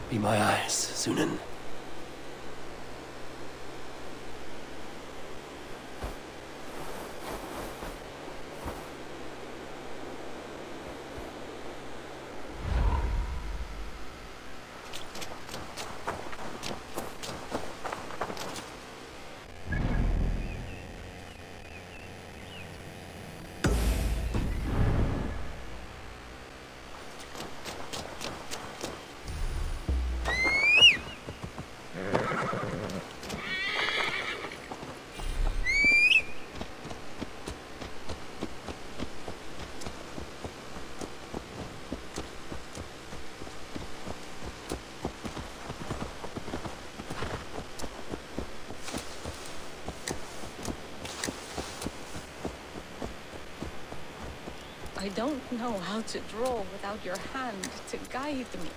Be my eyes, Sunan. I don't know how to draw without your hand to guide me.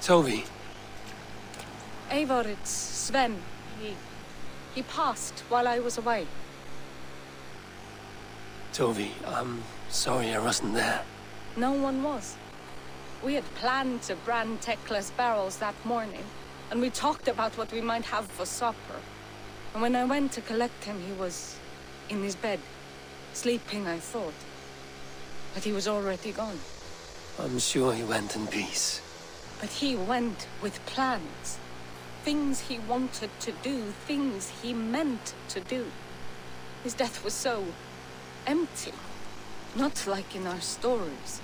Tovi. Eivor, it's Sven. He passed while I was away. Tovi, I'm sorry I wasn't there. No one was. We had planned to brand Tekla's barrels that morning, and we talked about what we might have for supper. And when I went to collect him, he was in his bed, sleeping, I thought. But he was already gone. I'm sure he went in peace. But he went with plans. Things he wanted to do, things he meant to do. His death was so empty, not like in our stories.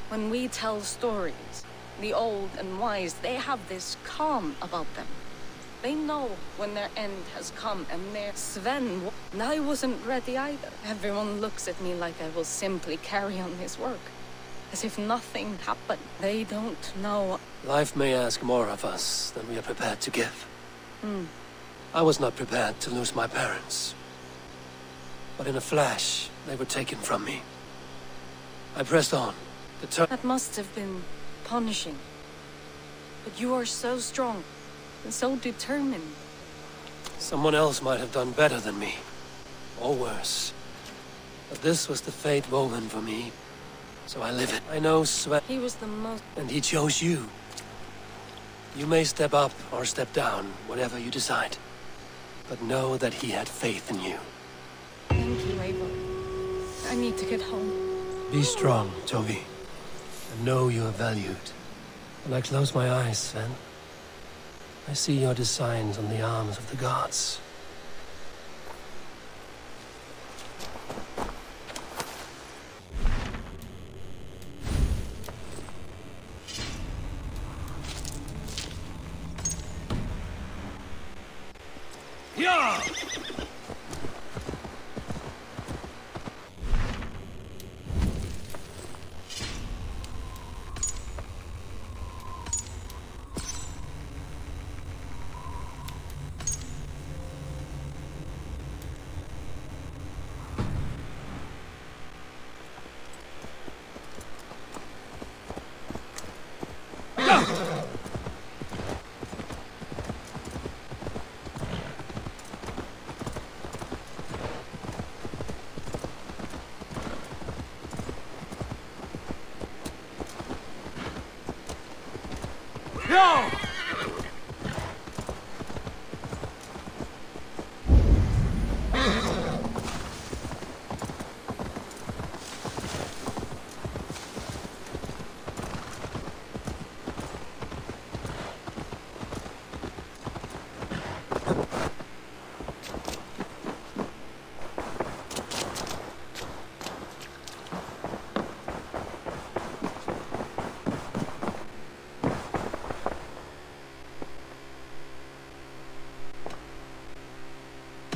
When we tell stories, the old and wise, they have this calm about them. They know when their end has come, and Sven, I wasn't ready either. Everyone looks at me like I will simply carry on his work, as if nothing happened. They don't know. Life may ask more of us than we are prepared to give. I was not prepared to lose my parents. But in a flash, they were taken from me. I pressed on. That must have been punishing. But you are so strong, and so determined. Someone else might have done better than me. Or worse. But this was the fate woven for me. So I live it. I know Sven. He was the most... And he chose you. You may step up or step down, whatever you decide. But know that he had faith in you. Thank you, Abel. I need to get home. Be strong, Toby. And know you are valued. When I close my eyes, Sven, I see your designs on the arms of the gods. Yeah! No!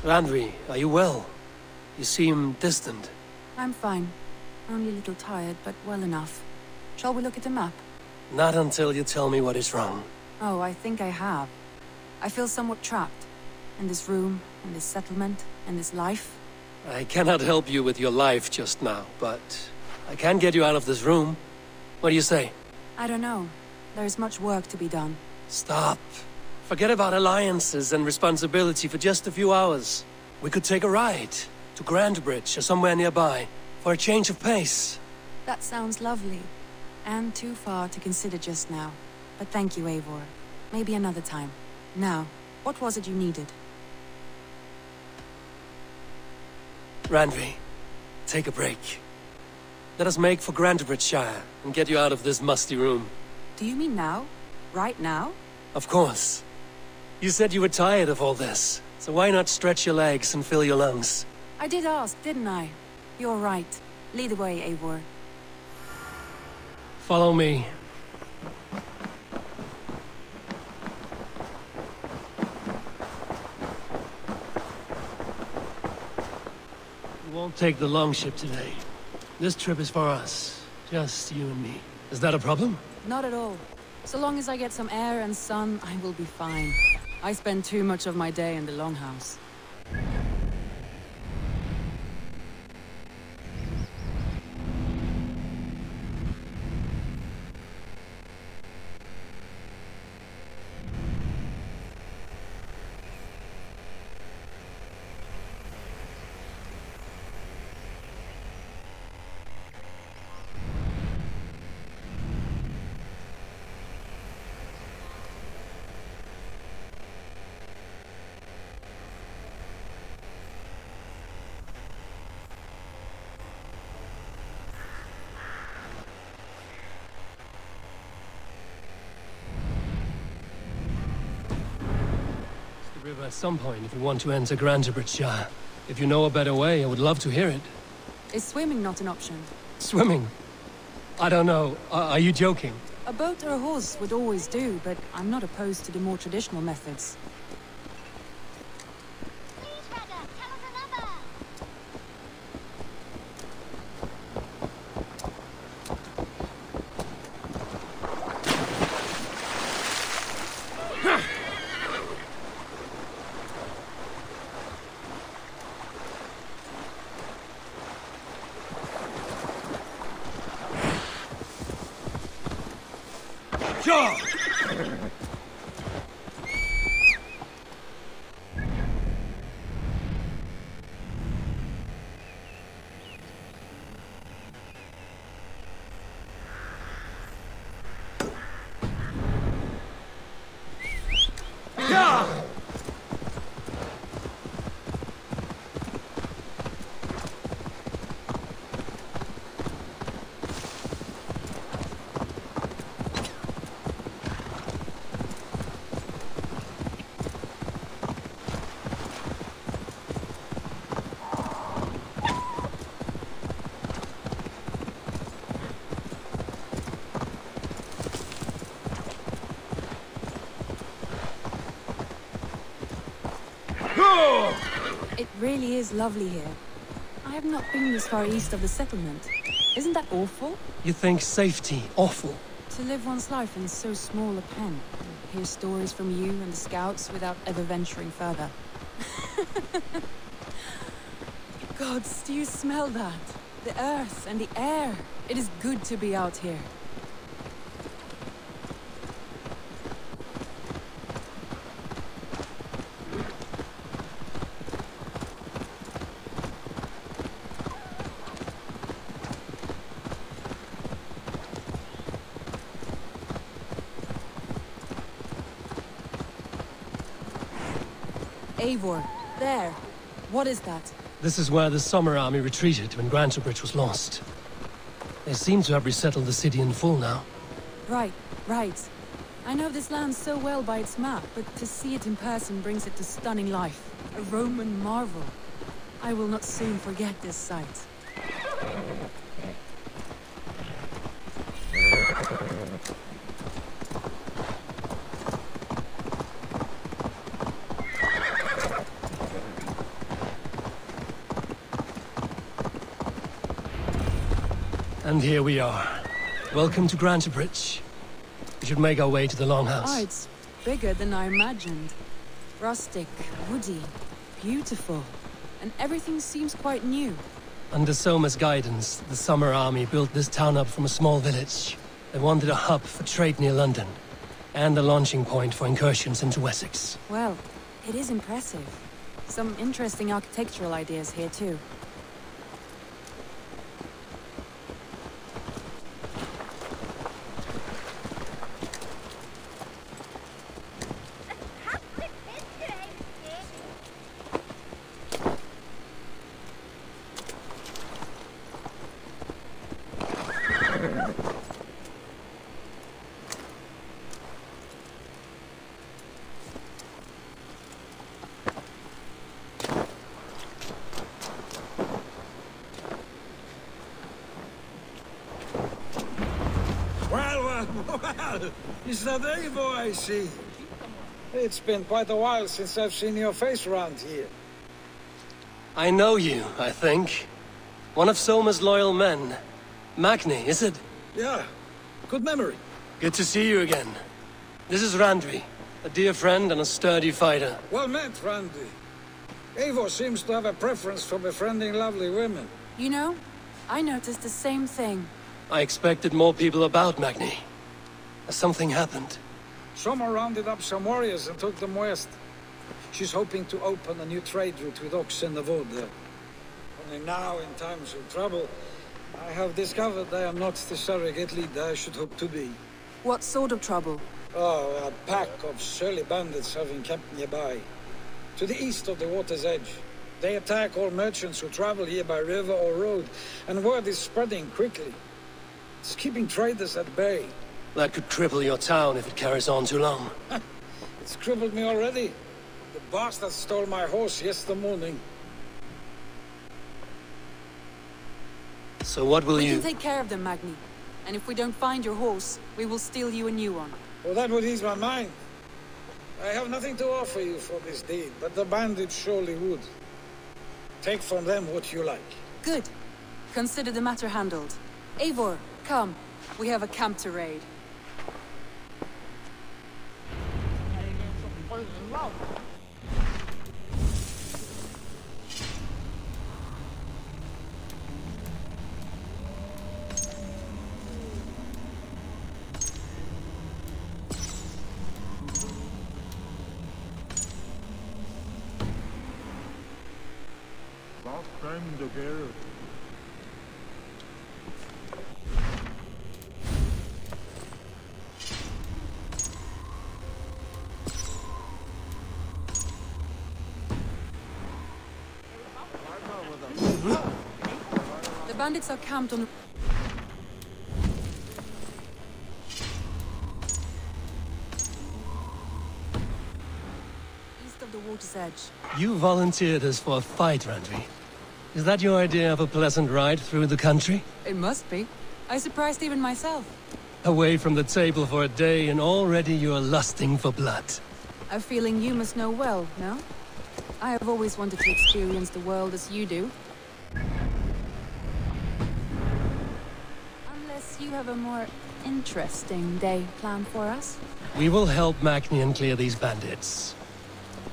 Randvi, are you well? You seem distant. I'm fine. Only a little tired, but well enough. Shall we look at the map? Not until you tell me what is wrong. Oh, I think I have. I feel somewhat trapped. In this room, in this settlement, in this life. I cannot help you with your life just now, but I can get you out of this room. What do you say? I don't know. There is much work to be done. Stop. Forget about alliances and responsibility for just a few hours. We could take a ride to Grandbridge or somewhere nearby for a change of pace. That sounds lovely. And too far to consider just now. But thank you, Eivor. Maybe another time. Now, what was it you needed? Randvi, take a break. Let us make for Grandbridgeshire and get you out of this musty room. Do you mean now? Right now? Of course. You said you were tired of all this, so why not stretch your legs and fill your lungs? I did ask, didn't I? You're right. Lead the way, Eivor. Follow me. We won't take the longship today. This trip is for us. Just you and me. Is that a problem? Not at all. So long as I get some air and sun, I will be fine. I spend too much of my day in the longhouse. river at some point if we want to enter Grantebridgeshire. If you know a better way, I would love to hear it. Is swimming not an option? Swimming? I don't know. Are you joking? A boat or a horse would always do, but I'm not opposed to the more traditional methods. It really is lovely here. I have not been this far east of the settlement. Isn't that awful? You think safety awful? To live one's life in so small a pen. Hear stories from you and the scouts without ever venturing further. Gods, do you smell that? The earth and the air. It is good to be out here. Eivor, there. What is that? This is where the Summer Army retreated when Grantebridge was lost. They seem to have resettled the city in full now. Right. I know this land so well by its map, but to see it in person brings it to stunning life. A Roman marvel. I will not soon forget this sight. And here we are. Welcome to Grantebridge. We should make our way to the Longhouse. Oh, it's bigger than I imagined. Rustic, woody, beautiful. And everything seems quite new. Under Soma's guidance, the Summer Army built this town up from a small village. They wanted a hub for trade near London, and a launching point for incursions into Wessex. Well, it is impressive. Some interesting architectural ideas here too. Well, is that Eivor I see? It's been quite a while since I've seen your face around here. I know you, I think. One of Soma's loyal men. Magni, is it? Yeah, good memory. Good to see you again. This is Randvi, a dear friend and a sturdy fighter. Well met, Randvi. Eivor seems to have a preference for befriending lovely women. You know, I noticed the same thing. I expected more people about Magni. Has something happened? Soma rounded up some warriors and took them west. She's hoping to open a new trade route with Ox in the wood. Only now, in times of trouble, I have discovered I am not the surrogate leader I should hope to be. What sort of trouble? Oh, a pack of surly bandits have encamped nearby. To the east of the water's edge. They attack all merchants who travel here by river or road, and word is spreading quickly. It's keeping traders at bay. That could cripple your town if it carries on too long. It's crippled me already. The bastard stole my horse yesterday morning. So what will We you... can take care of them, Magni. And if we don't find your horse, we will steal you a new one. Well, that would ease my mind. I have nothing to offer you for this deed, but the bandits surely would. Take from them what you like. Good. Consider the matter handled. Eivor, come. We have a camp to raid. The bandits are camped on... east of the water's edge. You volunteered us for a fight, Randvi. Is that your idea of a pleasant ride through the country? It must be. I surprised even myself. Away from the table for a day and already you're lusting for blood. A feeling you must know well, no? I have always wanted to experience the world as you do. Unless you have a more interesting day planned for us? We will help Magnian clear these bandits.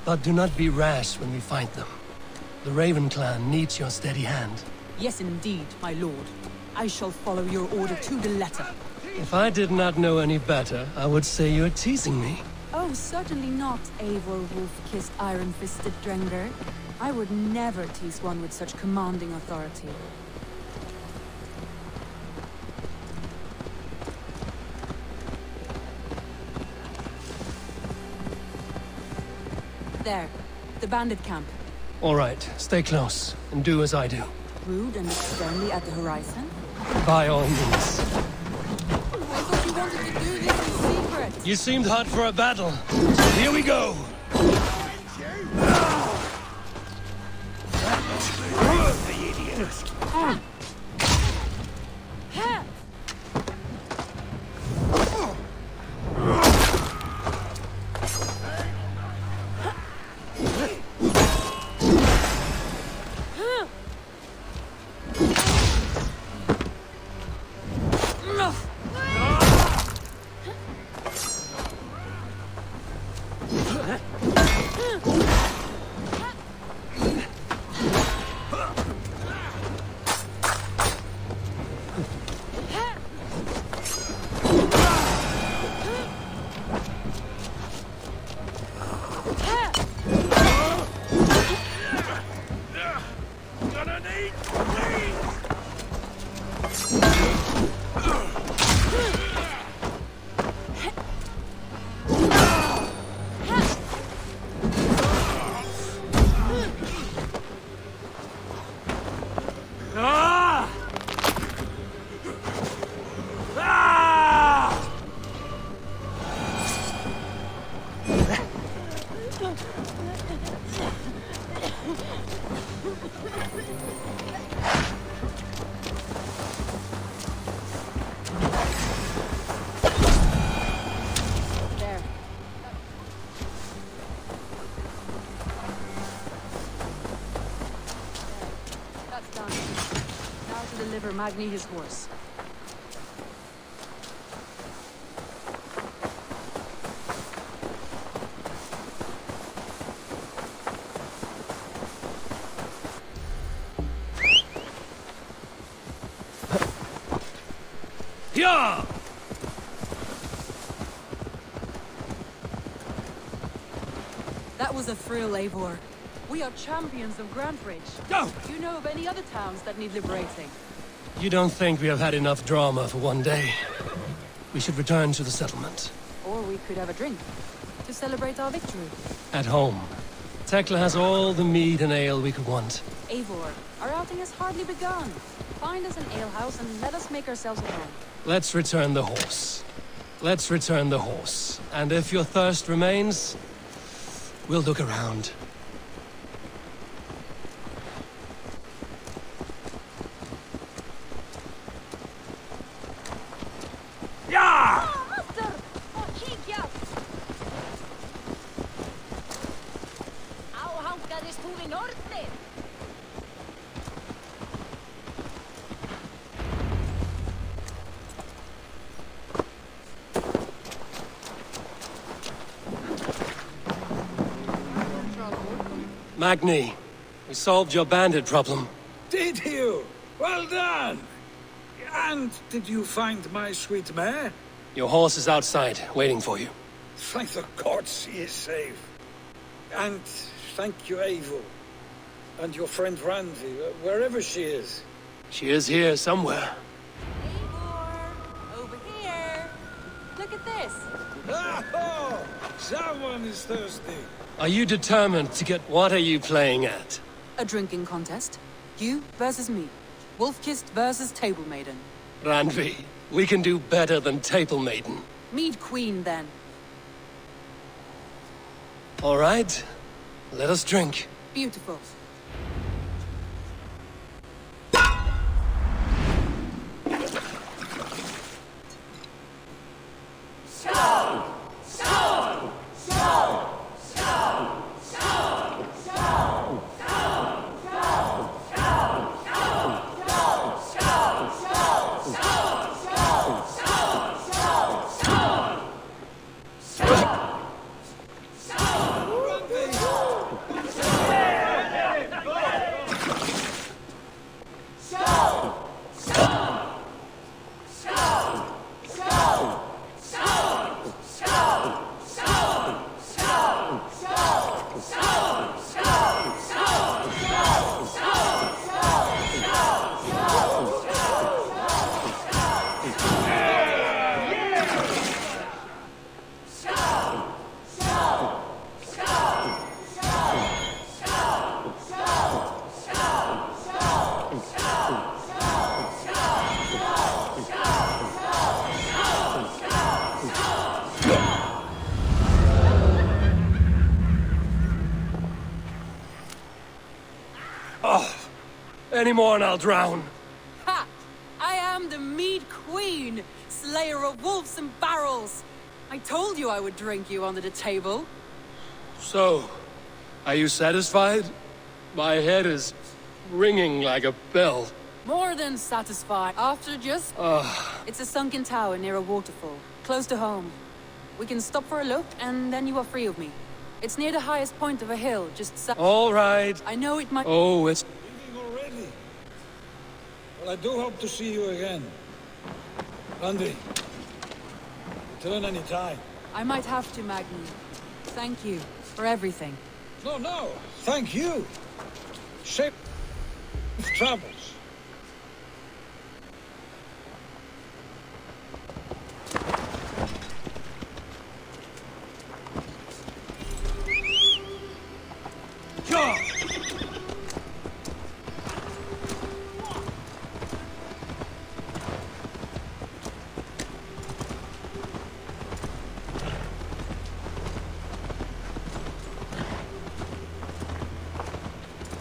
But do not be rash when we find them. The Raven clan needs your steady hand. Yes, indeed, my lord. I shall follow your order to the letter. If I did not know any better, I would say you're teasing me. Oh, certainly not, Eivor wolf-kissed iron-fisted Drenger. I would never tease one with such commanding authority. There, the bandit camp. All right, stay close, and do as I do. Rude and sternly at the horizon? By all means. I thought you wanted to do this in secret. You seemed hot for a battle. So here we go! Deliver Magni his horse. Yeah! That was a thrill, Eivor. We are champions of Grantbridge. Go! Do you know of any other towns that need liberating? You don't think we have had enough drama for one day? We should return to the settlement. Or we could have a drink to celebrate our victory. At home. Tekla has all the mead and ale we could want. Eivor, our outing has hardly begun. Find us an alehouse and let us make ourselves at home. Let's return the horse. Let's return the horse. And if your thirst remains, We'll look around. Yeah! Magni, we solved your bandit problem. Did you? Well done! And did you find my sweet mare? Your horse is outside, waiting for you. Thank the gods he is safe. And thank you, Eivor. And your friend Randvi, wherever she is. She is here somewhere. Eivor, over here. Look at this. Oh, someone is thirsty. Are you determined to get... What are you playing at? A drinking contest. You versus me. Wolf-kissed versus Table Maiden. Randvi, we can do better than Table Maiden. Mead Queen, then. All right. Let us drink. Beautiful. Any more and I'll drown. Ha! I am the Mead Queen, slayer of wolves and barrels. I told you I would drink you under the table. So, are you satisfied? My head is ringing like a bell. More than satisfied. After just... It's a sunken tower near a waterfall, close to home. We can stop for a look, and then you are free of me. It's near the highest point of a hill, just south... All right. I know it might... Oh, it's... Already? Well, I do hope to see you again. Randy, return any time. I might have to, Magni. Thank you for everything. No, thank you. Safe travels.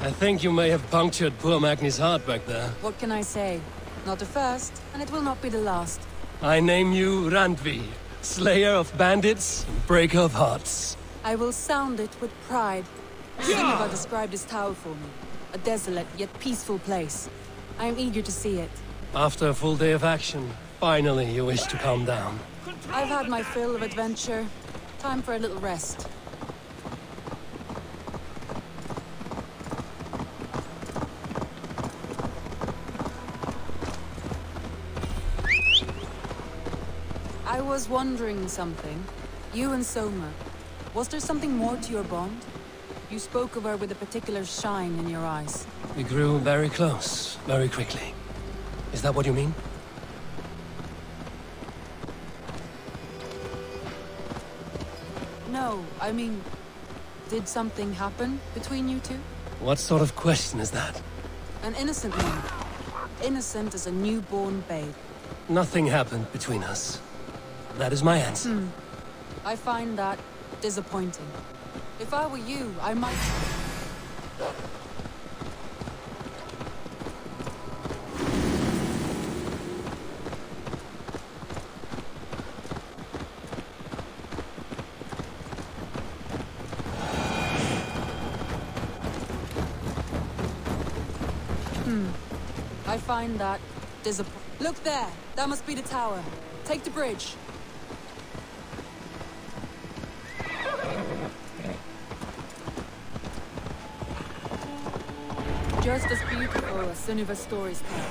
I think you may have punctured poor Magni's heart back there. What can I say? Not the first, and it will not be the last. I name you Randvi, slayer of bandits and breaker of hearts. I will sound it with pride. Geneva described this tower for me. A desolate yet peaceful place. I am eager to see it. After a full day of action, finally you wish to calm down. I've had my fill of adventure. Time for a little rest. I was wondering something. You and Soma. Was there something more to your bond? You spoke of her with a particular shine in your eyes. We grew very close, very quickly. Is that what you mean? No, I mean... Did something happen between you two? What sort of question is that? An innocent one. Innocent as a newborn babe. Nothing happened between us. That is my answer. I find that disappointing. If I were you, I might... I find that disappointing. Look there! That must be the tower. Take the bridge. Just as beautiful as Sunniva's stories tell.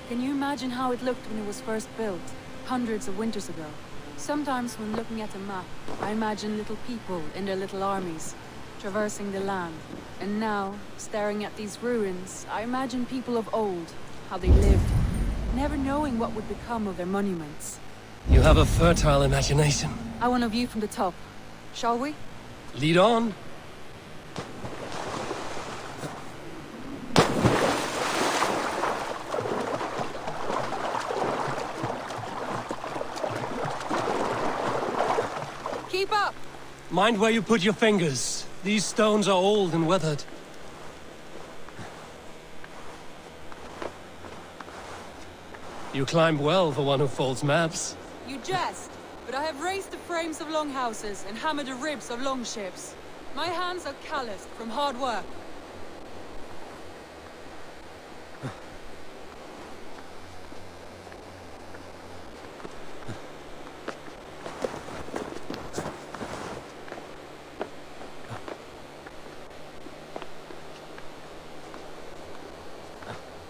Can you imagine how it looked when it was first built, hundreds of winters ago? Sometimes when looking at a map, I imagine little people in their little armies, traversing the land. And now, staring at these ruins, I imagine people of old, how they lived, never knowing what would become of their monuments. You have a fertile imagination. I want a view from the top. Shall we? Lead on. Keep up! Mind where you put your fingers. These stones are old and weathered. You climb well for one who folds maps. You jest, but I have raised the frames of longhouses and hammered the ribs of longships. My hands are calloused from hard work.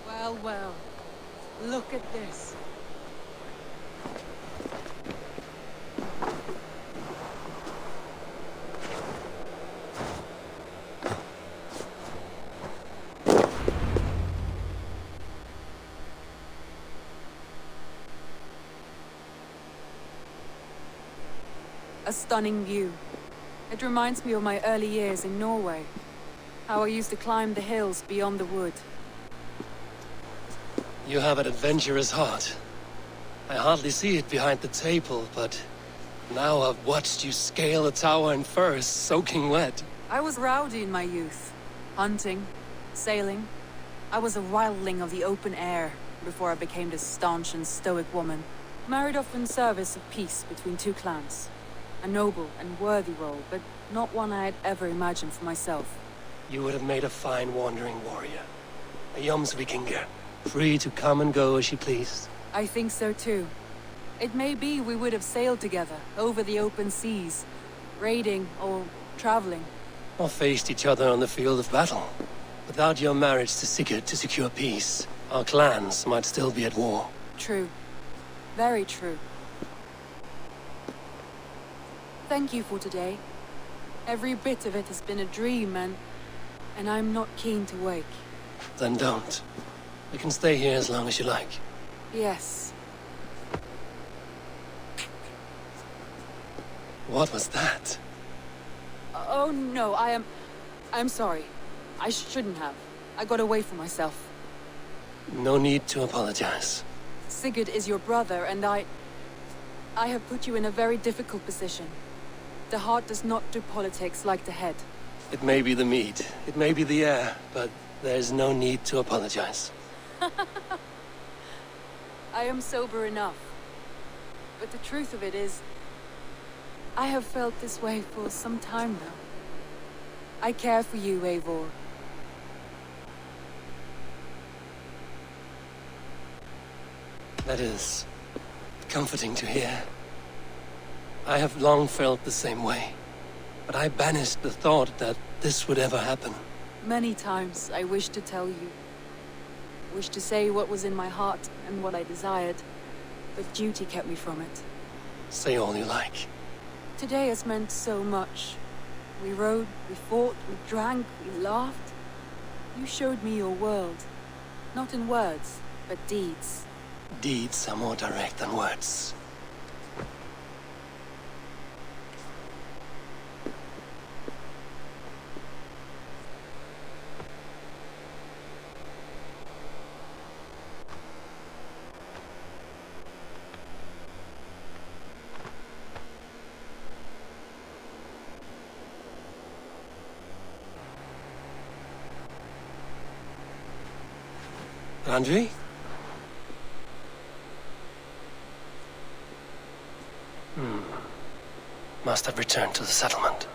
Well, well. Look at this. A stunning view. It reminds me of my early years in Norway. How I used to climb the hills beyond the wood. You have an adventurous heart. I hardly see it behind the table, but now I've watched you scale a tower in furs, soaking wet. I was rowdy in my youth. Hunting, sailing. I was a wildling of the open air before I became this staunch and stoic woman. Married off in service of peace between two clans. A noble and worthy role, but not one I had ever imagined for myself. You would have made a fine wandering warrior. A Jomsvikinger, free to come and go as she pleased. I think so too. It may be we would have sailed together, over the open seas, raiding or traveling. Or faced each other on the field of battle. Without your marriage to Sigurd to secure peace, our clans might still be at war. True. Very true. Thank you for today. Every bit of it has been a dream, and I'm not keen to wake. Then don't. You can stay here as long as you like. Yes. What was that? Oh no, I'm sorry. I shouldn't have. I got away from myself. No need to apologize. Sigurd is your brother, and I have put you in a very difficult position. The heart does not do politics like the head. It may be the meat, it may be the air, but there's no need to apologize. I am sober enough. But the truth of it is, I have felt this way for some time now. I care for you, Eivor. That is comforting to hear. I have long felt the same way, but I banished the thought that this would ever happen. Many times I wished to tell you. Wished to say what was in my heart and what I desired, but duty kept me from it. Say all you like. Today has meant so much. We rode, we fought, we drank, we laughed. You showed me your world. Not in words, but deeds. Deeds are more direct than words. Randvi? Must have returned to the settlement.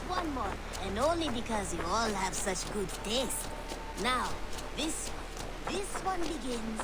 One more, and only because you all have such good taste. Now, this one begins.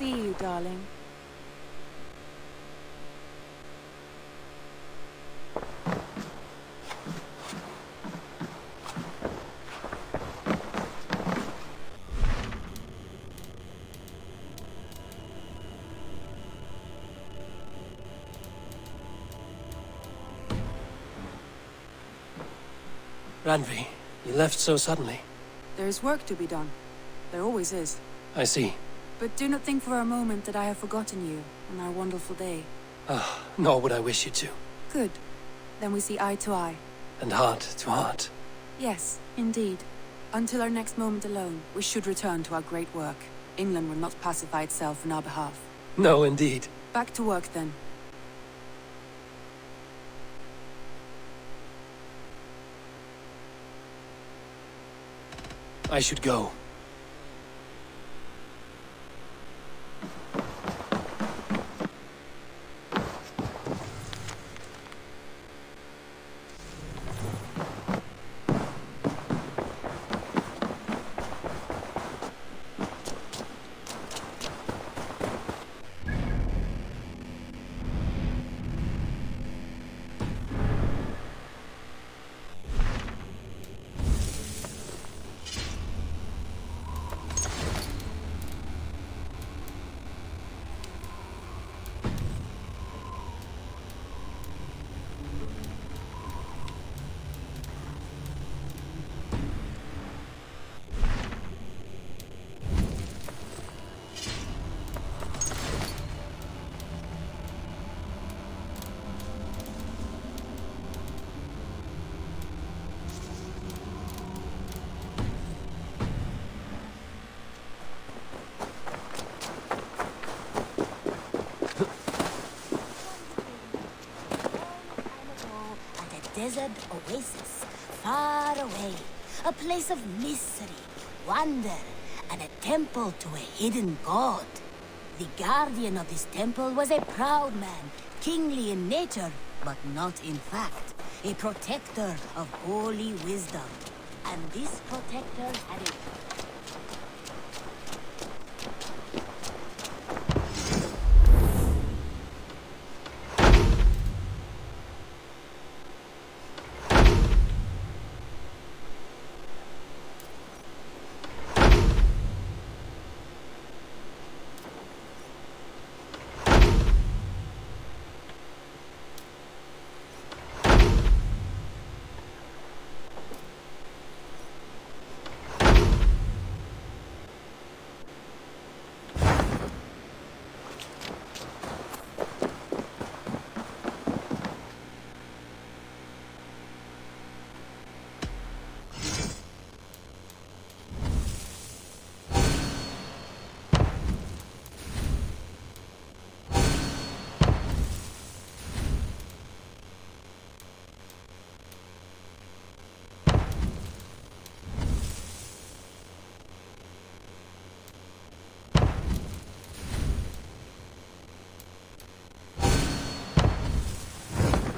See you, darling. Randvi, you left so suddenly. There is work to be done. There always is. I see. But do not think for a moment that I have forgotten you on our wonderful day. Nor would I wish you to. Good. Then we see eye to eye. And heart to heart. Yes, indeed. Until our next moment alone, we should return to our great work. England will not pacify itself on our behalf. No, indeed. Back to work, then. I should go. Desert oasis, far away. A place of mystery, wonder, and a temple to a hidden god. The guardian of this temple was a proud man, kingly in nature, but not in fact. A protector of holy wisdom. And this protector had a...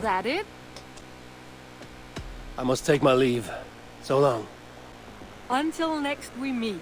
that it? I must take my leave. So long. Until next we meet.